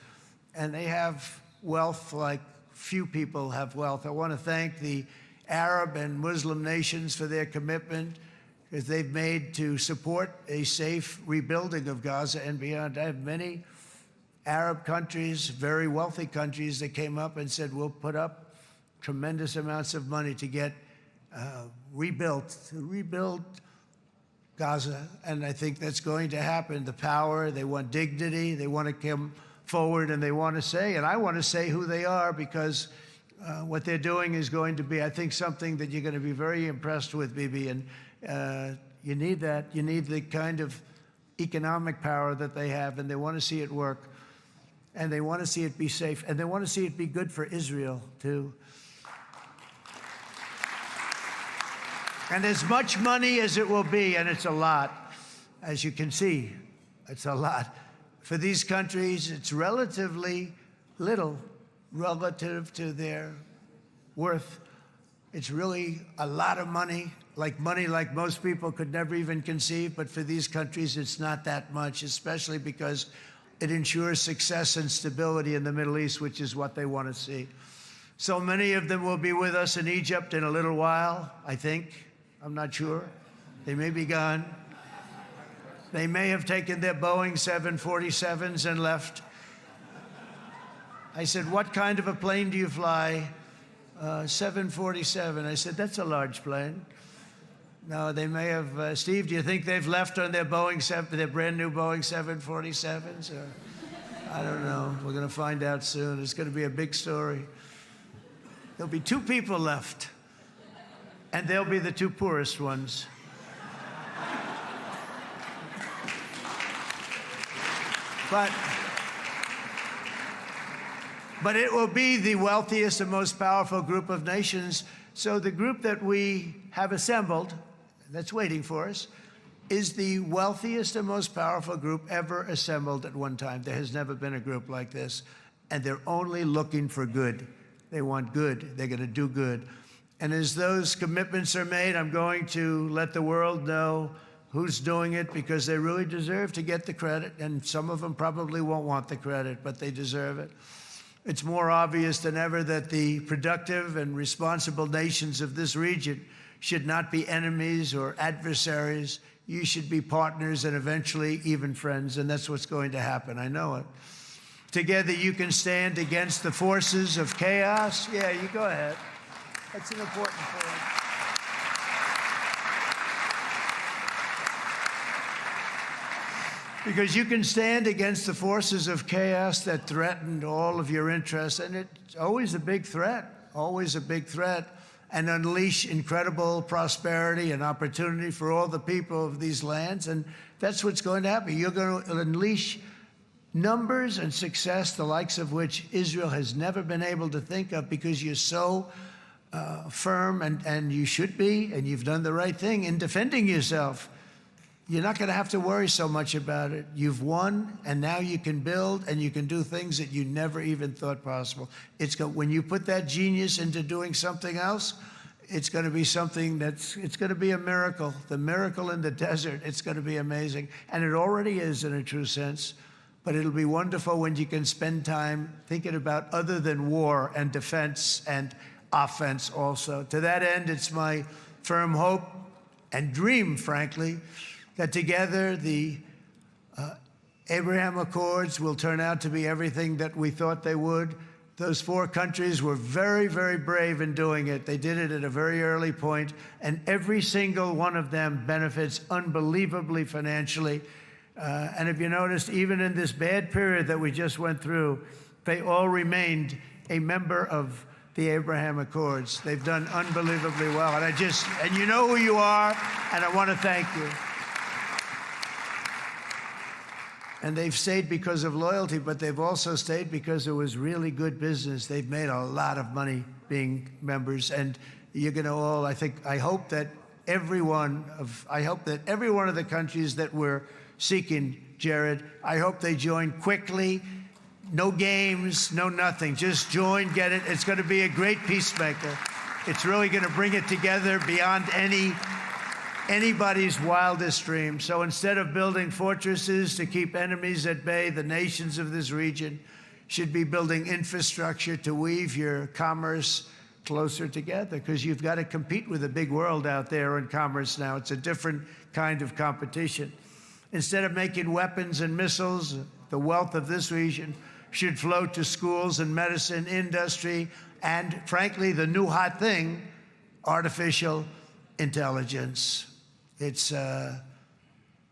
and they have wealth like few people have wealth. I want to thank the Arab and Muslim nations for their commitment that they've made to support a safe rebuilding of Gaza and beyond. I have many Arab countries, very wealthy countries, that came up and said, we'll put up tremendous amounts of money to get rebuild Gaza, and I think that's going to happen. The power, they want dignity, they want to come forward, and they want to say, and I want to say who they are, because what they're doing is going to be, I think, something that you're going to be very impressed with, Bibi, and you need that. You need the kind of economic power that they have, and they want to see it work, and they want to see it be safe, and they want to see it be good for Israel, too. And as much money as it will be, and it's a lot, as you can see, it's a lot. For these countries, it's relatively little relative to their worth. It's really a lot of money like most people could never even conceive, but for these countries, it's not that much, especially because it ensures success and stability in the Middle East, which is what they want to see. So many of them will be with us in Egypt in a little while, I think. I'm not sure. They may be gone. They may have taken their Boeing 747s and left. I said, what kind of a plane do you fly? 747. I said, that's a large plane. No, they may have. Steve, do you think they've left on their their brand new Boeing 747s? Or, I don't know. We're going to find out soon. It's going to be a big story. There'll be 2 people left, and they'll be the 2 poorest ones. But it will be the wealthiest and most powerful group of nations. So the group that we have assembled, that's waiting for us, is the wealthiest and most powerful group ever assembled at one time. There has never been a group like this. And they're only looking for good. They want good. They're going to do good. And as those commitments are made, I'm going to let the world know who's doing it, because they really deserve to get the credit. And some of them probably won't want the credit, but they deserve it. It's more obvious than ever that the productive and responsible nations of this region should not be enemies or adversaries. You should be partners and eventually even friends, and that's what's going to happen. I know it. Together you can stand against the forces of chaos. Yeah, you go ahead. That's an important point. Because you can stand against the forces of chaos that threaten all of your interests, and it's always a big threat, and unleash incredible prosperity and opportunity for all the people of these lands, and that's what's going to happen. You're going to unleash numbers and success, the likes of which Israel has never been able to think of, because you're so firm, and you should be, and you've done the right thing in defending yourself. You're not going to have to worry so much about it. You've won, and now you can build, and you can do things that you never even thought possible. When you put that genius into doing something else, it's going to be something it's going to be a miracle. The miracle in the desert, it's going to be amazing. And it already is in a true sense. But it'll be wonderful when you can spend time thinking about other than war and defense and offense also. To that end, it's my firm hope and dream, frankly, that together the Abraham Accords will turn out to be everything that we thought they would. Those 4 countries were very, very brave in doing it. They did it at a very early point, and every single one of them benefits unbelievably financially. And if you noticed, even in this bad period that we just went through, they all remained a member of the Abraham Accords. They've done unbelievably well. And you know who you are, and I want to thank you. And they've stayed because of loyalty, but they've also stayed because it was really good business. They've made a lot of money being members, and you're going to all, I hope that every one of the countries that we're seeking, Jared, I hope they join quickly. No games, no nothing. Just join, get it. It's going to be a great peacemaker. It's really going to bring it together beyond anybody's wildest dream. So instead of building fortresses to keep enemies at bay, the nations of this region should be building infrastructure to weave your commerce closer together, because you've got to compete with the big world out there in commerce now. It's a different kind of competition. Instead of making weapons and missiles, the wealth of this region should flow to schools and medicine, industry, and frankly, the new hot thing, artificial intelligence. It's a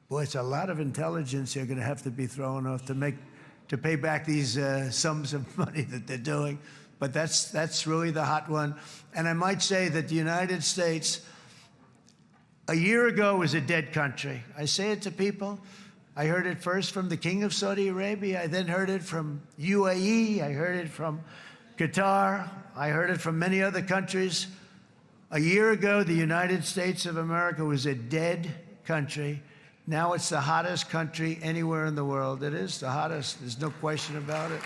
lot of intelligence you're going to have to be thrown off to pay back these sums of money that they're doing. But that's really the hot one. And I might say that the United States, a year ago, was a dead country. I say it to people. I heard it first from the King of Saudi Arabia. I then heard it from UAE. I heard it from Qatar. I heard it from many other countries. A year ago, the United States of America was a dead country. Now it's the hottest country anywhere in the world. It is the hottest. There's no question about it.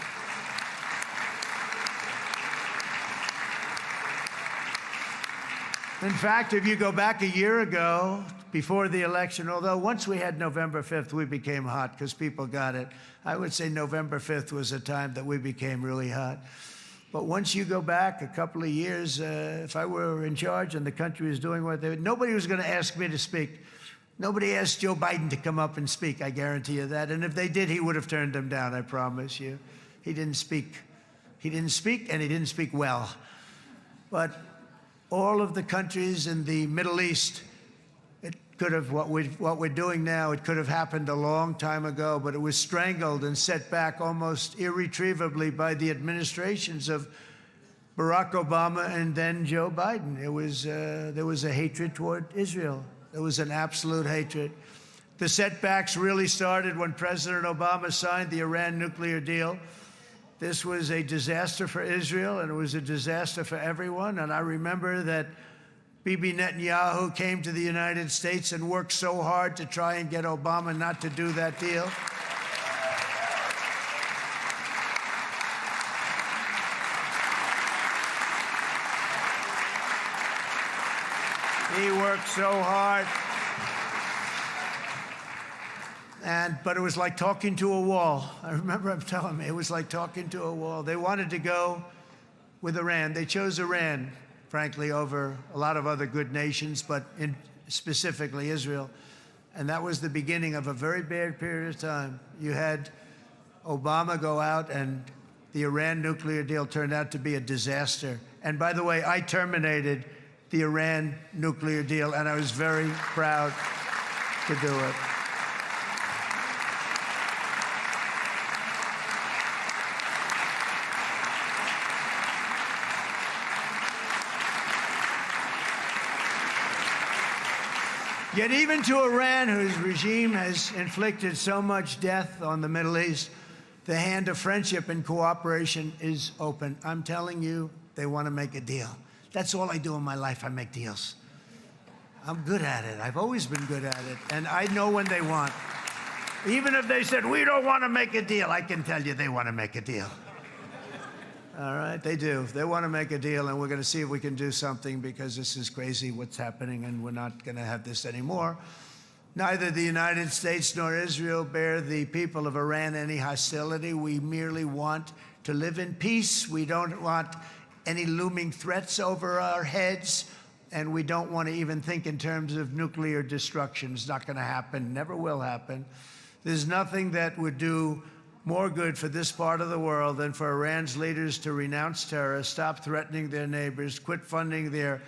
In fact, if you go back a year ago, before the election, although once we had November 5th, we became hot because people got it. I would say November 5th was a time that we became really hot. But once you go back a couple of years, if I were in charge and the country was doing what they, nobody was going to ask me to speak. Nobody asked Joe Biden to come up and speak, I guarantee you that. And if they did, he would have turned them down, I promise you. He didn't speak. He didn't speak, and he didn't speak well. But all of the countries in the Middle East, it could have, what we're doing now, it could have happened a long time ago, but it was strangled and set back almost irretrievably by the administrations of Barack Obama and then Joe Biden. It was, there was a hatred toward Israel. There was an absolute hatred. The setbacks really started when President Obama signed the Iran nuclear deal. This was a disaster for Israel, and it was a disaster for everyone. And I remember that Bibi Netanyahu came to the United States and worked so hard to try and get Obama not to do that deal. He worked so hard. But it was like talking to a wall. I remember him telling me it was like talking to a wall. They wanted to go with Iran. They chose Iran, frankly, over a lot of other good nations, but specifically Israel. And that was the beginning of a very bad period of time. You had Obama go out, and the Iran nuclear deal turned out to be a disaster. And by the way, I terminated the Iran nuclear deal, and I was very proud to do it. Yet even to Iran, whose regime has inflicted so much death on the Middle East, the hand of friendship and cooperation is open. I'm telling you, they want to make a deal. That's all I do in my life. I make deals. I'm good at it. I've always been good at it. And I know when they want. Even if they said, we don't want to make a deal, I can tell you they want to make a deal. All right, they do. They want to make a deal, and we're going to see if we can do something, because this is crazy what's happening, and we're not going to have this anymore. Neither the United States nor Israel bear the people of Iran any hostility. We merely want to live in peace. We don't want any looming threats over our heads, and we don't want to even think in terms of nuclear destruction. It's not going to happen, never will happen. There's nothing that would do more good for this part of the world than for Iran's leaders to renounce terror, stop threatening their neighbors, quit funding their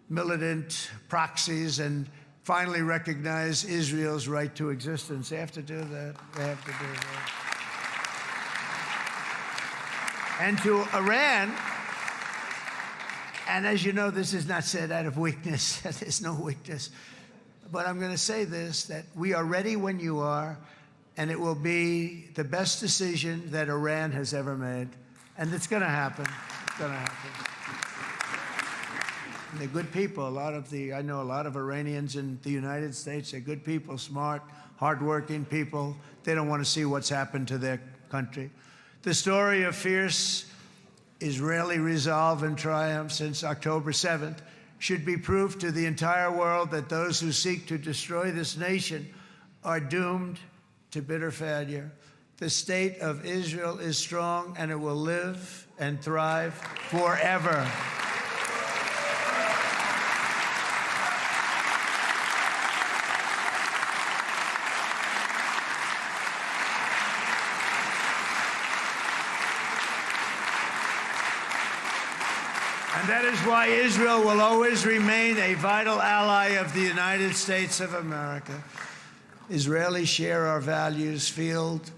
militant proxies, and finally recognize Israel's right to existence. They have to do that. They have to do that. And to Iran, and as you know, this is not said out of weakness. There's no weakness. But I'm going to say this, that we are ready when you are, and it will be the best decision that Iran has ever made. And it's going to happen. It's going to happen. And they're good people. I know a lot of Iranians in the United States. They're good people, smart, hardworking people. They don't want to see what's happened to their country. The story of fierce Israeli resolve and triumph since October 7th should be proof to the entire world that those who seek to destroy this nation are doomed to bitter failure. The state of Israel is strong, and it will live and thrive forever. And that is why Israel will always remain a vital ally of the United States of America. Israelis share our values, field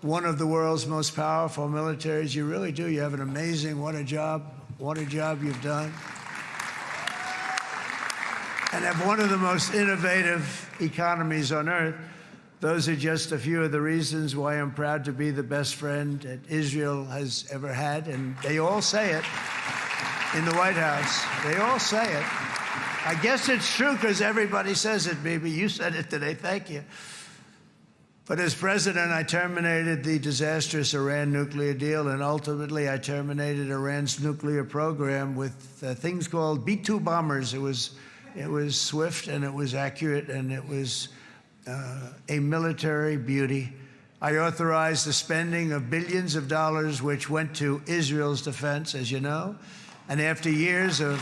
one of the world's most powerful militaries. You really do. You have an amazing, what a job you've done. And have one of the most innovative economies on earth. Those are just a few of the reasons why I'm proud to be the best friend that Israel has ever had. And they all say it in the White House. They all say it. I guess it's true because everybody says it, baby. You said it today. Thank you. But as president, I terminated the disastrous Iran nuclear deal, and ultimately I terminated Iran's nuclear program with things called B-2 bombers. It was swift, and it was accurate, and it was a military beauty. I authorized the spending of billions of dollars, which went to Israel's defense, as you know. And after years of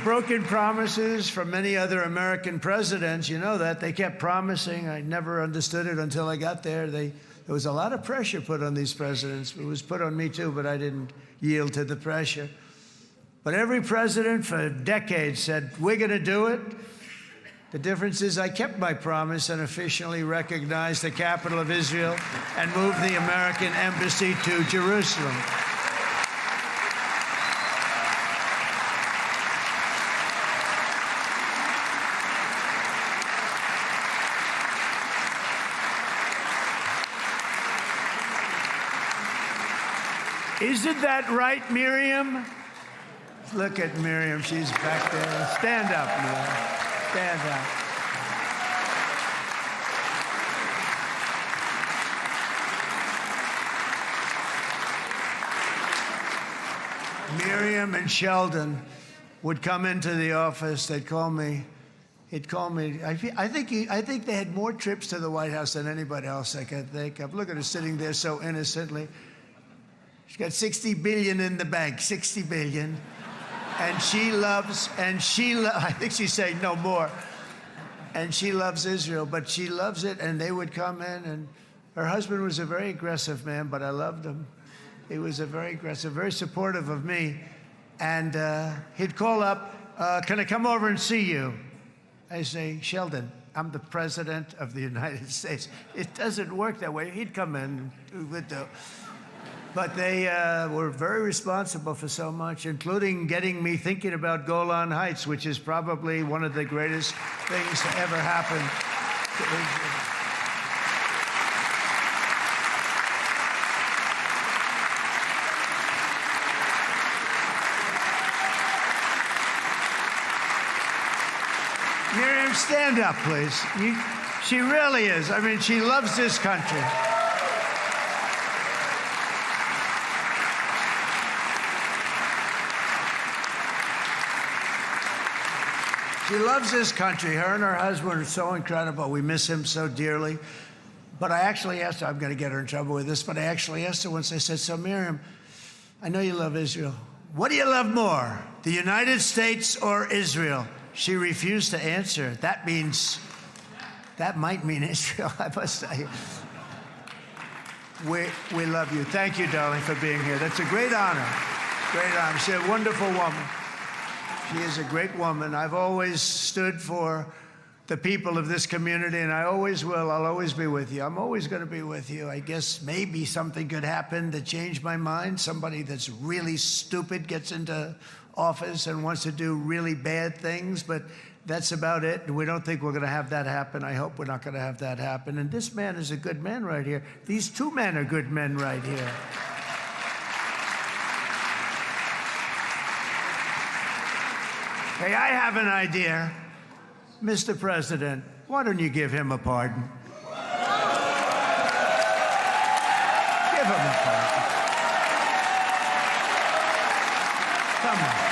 broken promises from many other American presidents, you know that, they kept promising. I never understood it until I got there. There was a lot of pressure put on these presidents. It was put on me too, but I didn't yield to the pressure. But every president for decades said, we're going to do it. The difference is I kept my promise and officially recognized the capital of Israel and moved the American embassy to Jerusalem. Isn't that right, Miriam? Look at Miriam. She's back there. Stand up, Miriam. Stand up. Miriam and Sheldon would come into the office. They'd call me. He'd call me. I think they had more trips to the White House than anybody else I can think of. Look at her sitting there so innocently. She's got $60 billion in the bank, $60 billion. And I think she's saying no more. And she loves Israel, but she loves it, and they would come in, and her husband was a very aggressive man, but I loved him. He was a very aggressive, very supportive of me. And he'd call up, can I come over and see you? I say, Sheldon, I'm the president of the United States. It doesn't work that way. He'd come in, we would do. But they were very responsible for so much, including getting me thinking about Golan Heights, which is probably one of the greatest things to ever happen to Israel. Miriam, stand up, please. She really is. I mean, she loves this country. She loves this country. Her and her husband are so incredible. We miss him so dearly. But I actually asked her, I'm going to get her in trouble with this, but I actually asked her once, I said, so Miriam, I know you love Israel. What do you love more, the United States or Israel? She refused to answer. That might mean Israel, I must say. We love you. Thank you, darling, for being here. That's a great honor. Great honor. She's a wonderful woman. She is a great woman. I've always stood for the people of this community, and I always will. I'll always be with you. I'm always going to be with you. I guess maybe something could happen to change my mind. Somebody that's really stupid gets into office and wants to do really bad things, but that's about it. We don't think we're going to have that happen. I hope we're not going to have that happen. And this man is a good man right here. These two men are good men right here. Hey, I have an idea. Mr. President, why don't you give him a pardon? Give him a pardon. Come on.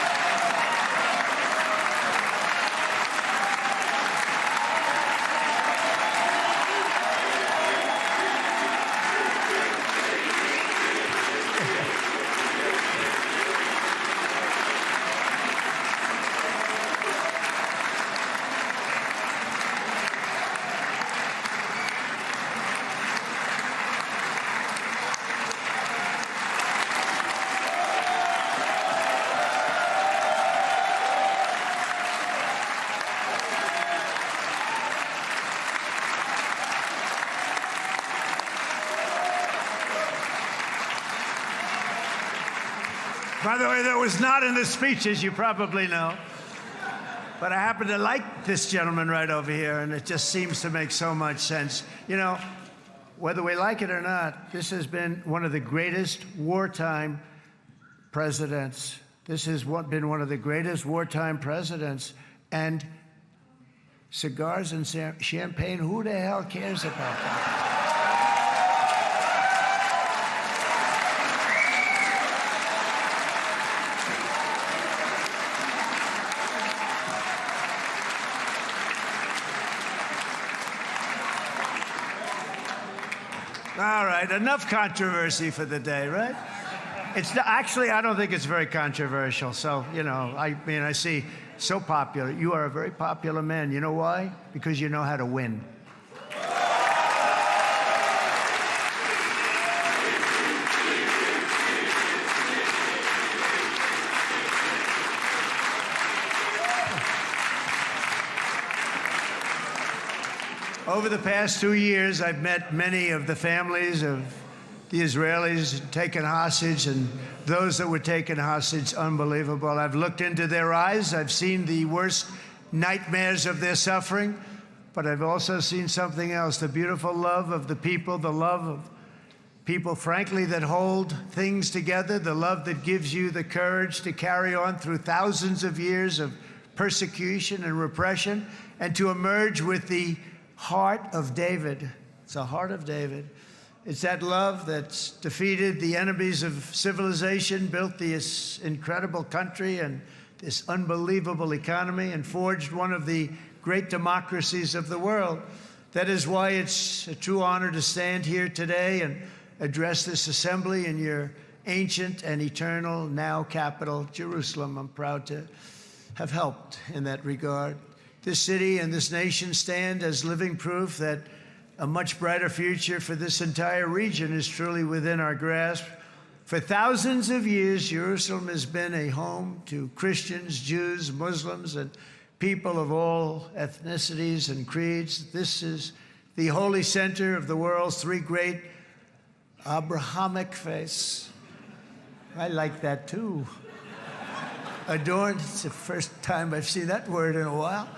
By the way, that was not in the speech, as you probably know. But I happen to like this gentleman right over here, and it just seems to make so much sense. You know, whether we like it or not, this has been one of the greatest wartime presidents. This has been one of the greatest wartime presidents. And Cigars and champagne, who the hell cares about that? All right, enough controversy for the day, right? Actually, I don't think it's very controversial. So, you know, I mean, I see so popular. You are a very popular man. You know why? Because you know how to win. Over the past 2 years, I've met many of the families of the Israelis taken hostage and those that were taken hostage. Unbelievable. I've looked into their eyes. I've seen the worst nightmares of their suffering, but I've also seen something else, the beautiful love of the people, the love of people, frankly, that hold things together, the love that gives you the courage to carry on through thousands of years of persecution and repression and to emerge with the heart of David. It's the heart of David. It's that love that's defeated the enemies of civilization, built this incredible country and this unbelievable economy, and forged one of the great democracies of the world. That is why it's a true honor to stand here today and address this assembly in your ancient and eternal now capital, Jerusalem. I'm proud to have helped in that regard. This city and this nation stand as living proof that a much brighter future for this entire region is truly within our grasp. For thousands of years, Jerusalem has been a home to Christians, Jews, Muslims, and people of all ethnicities and creeds. This is the holy center of the world's three great Abrahamic faiths. I like that too. Adorned, it's the first time I've seen that word in a while.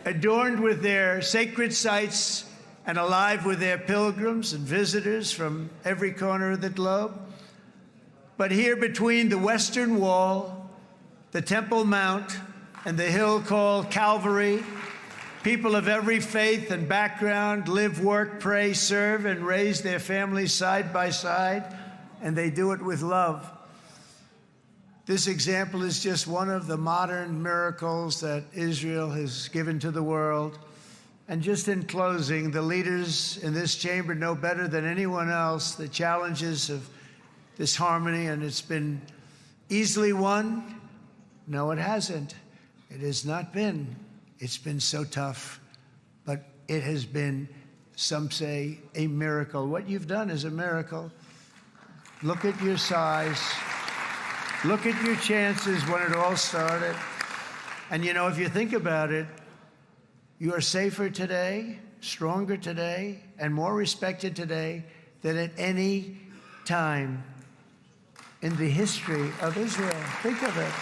Adorned with their sacred sites and alive with their pilgrims and visitors from every corner of the globe. But here between the Western Wall, the Temple Mount, and the hill called Calvary, people of every faith and background live, work, pray, serve, and raise their families side by side, and they do it with love. This example is just one of the modern miracles that Israel has given to the world. And just in closing, the leaders in this chamber know better than anyone else the challenges of this harmony, and it's been easily won. No, it hasn't. It has not been. It's been so tough, but it has been, some say, a miracle. What you've done is a miracle. Look at your size. Look at your chances when it all started. And you know, if you think about it, you are safer today, stronger today, and more respected today than at any time in the history of Israel. Think of it.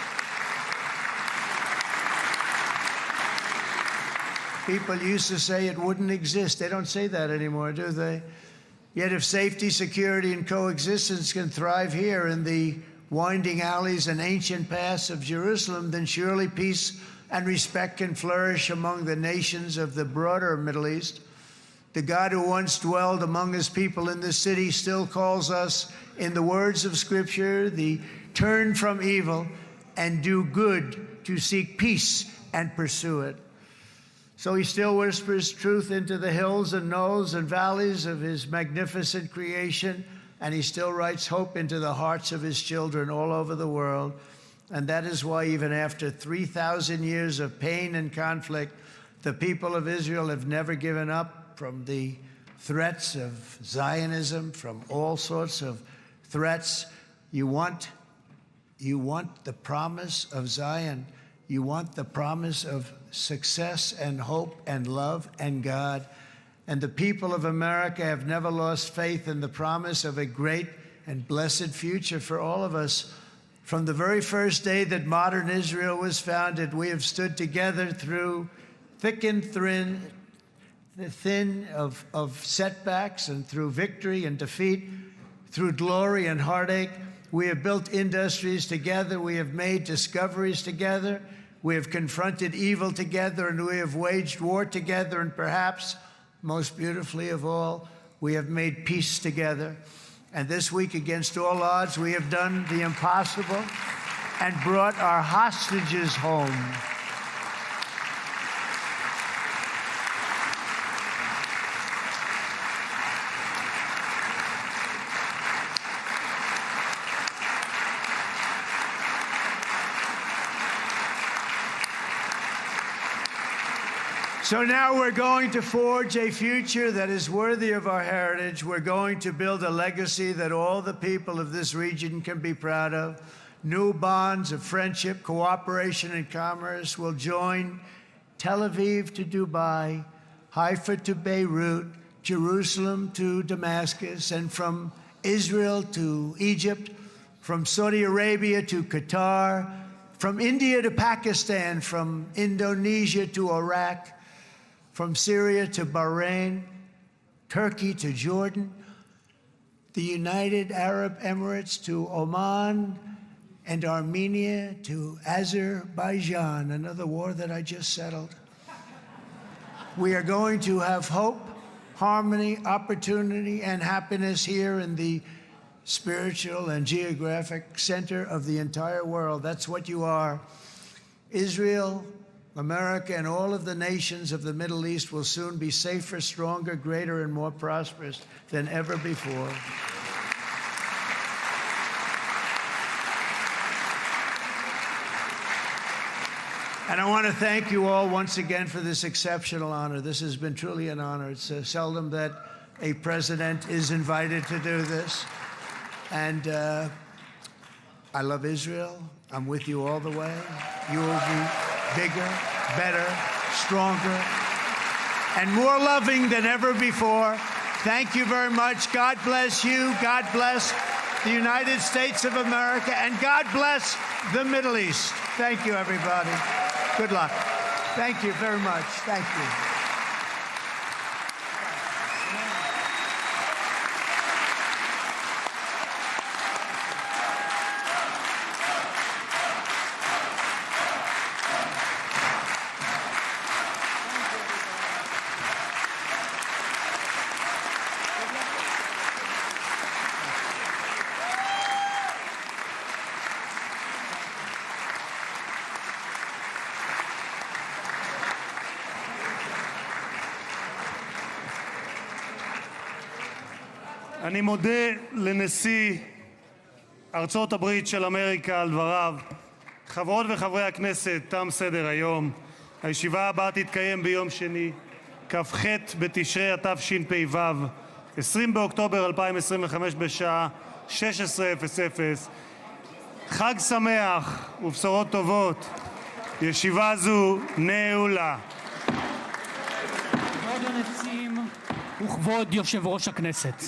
People used to say it wouldn't exist. They don't say that anymore, do they? Yet if safety, security, and coexistence can thrive here in the winding alleys and ancient paths of Jerusalem, then surely peace and respect can flourish among the nations of the broader Middle East. The God who once dwelled among his people in this city still calls us, in the words of Scripture, the turn from evil and do good, to seek peace and pursue it. So he still whispers truth into the hills and knolls and valleys of his magnificent creation, and he still writes hope into the hearts of his children all over the world. And that is why even after 3,000 years of pain and conflict, the people of Israel have never given up from the threats of Zionism, from all sorts of threats. You want the promise of Zion. You want the promise of success and hope and love and God. And the people of America have never lost faith in the promise of a great and blessed future for all of us. From the very first day that modern Israel was founded, we have stood together through thick and thin of setbacks, and through victory and defeat, through glory and heartache. We have built industries together. We have made discoveries together. We have confronted evil together, and we have waged war together, and perhaps, most beautifully of all, we have made peace together. And this week, against all odds, we have done the impossible and brought our hostages home. So now we're going to forge a future that is worthy of our heritage. We're going to build a legacy that all the people of this region can be proud of. New bonds of friendship, cooperation, and commerce will join Tel Aviv to Dubai, Haifa to Beirut, Jerusalem to Damascus, and from Israel to Egypt, from Saudi Arabia to Qatar, from India to Pakistan, from Indonesia to Iraq, from Syria to Bahrain, Turkey to Jordan, the United Arab Emirates to Oman, and Armenia to Azerbaijan, another war that I just settled. We are going to have hope, harmony, opportunity, and happiness here in the spiritual and geographic center of the entire world. That's what you are. Israel, America, and all of the nations of the Middle East will soon be safer, stronger, greater, and more prosperous than ever before. And I want to thank you all once again for this exceptional honor. This has been truly an honor. It's seldom that a president is invited to do this. And I love Israel. I'm with you all the way. You will be bigger, better, stronger, and more loving than ever before. Thank you very much. God bless you. God bless the United States of America. And God bless the Middle East. Thank you, everybody. Good luck. Thank you very much. Thank you. אני מודה לנשיא ארצות הברית של אמריקה על דבריו. חברות וחברי הכנסת, תם סדר היום. הישיבה הבאה תתקיים ביום שני, כ"ח בתשרי התשפ"ו, 20 באוקטובר 2025 בשעה 16:00. חג שמח ובשורות טובות. ישיבה זו נעולה. כבוד הנשיאים וכבוד יושב ראש הכנסת.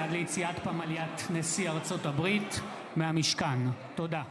עד ליציאת פמליית נשיא ארצות הברית מהמשכן. תודה.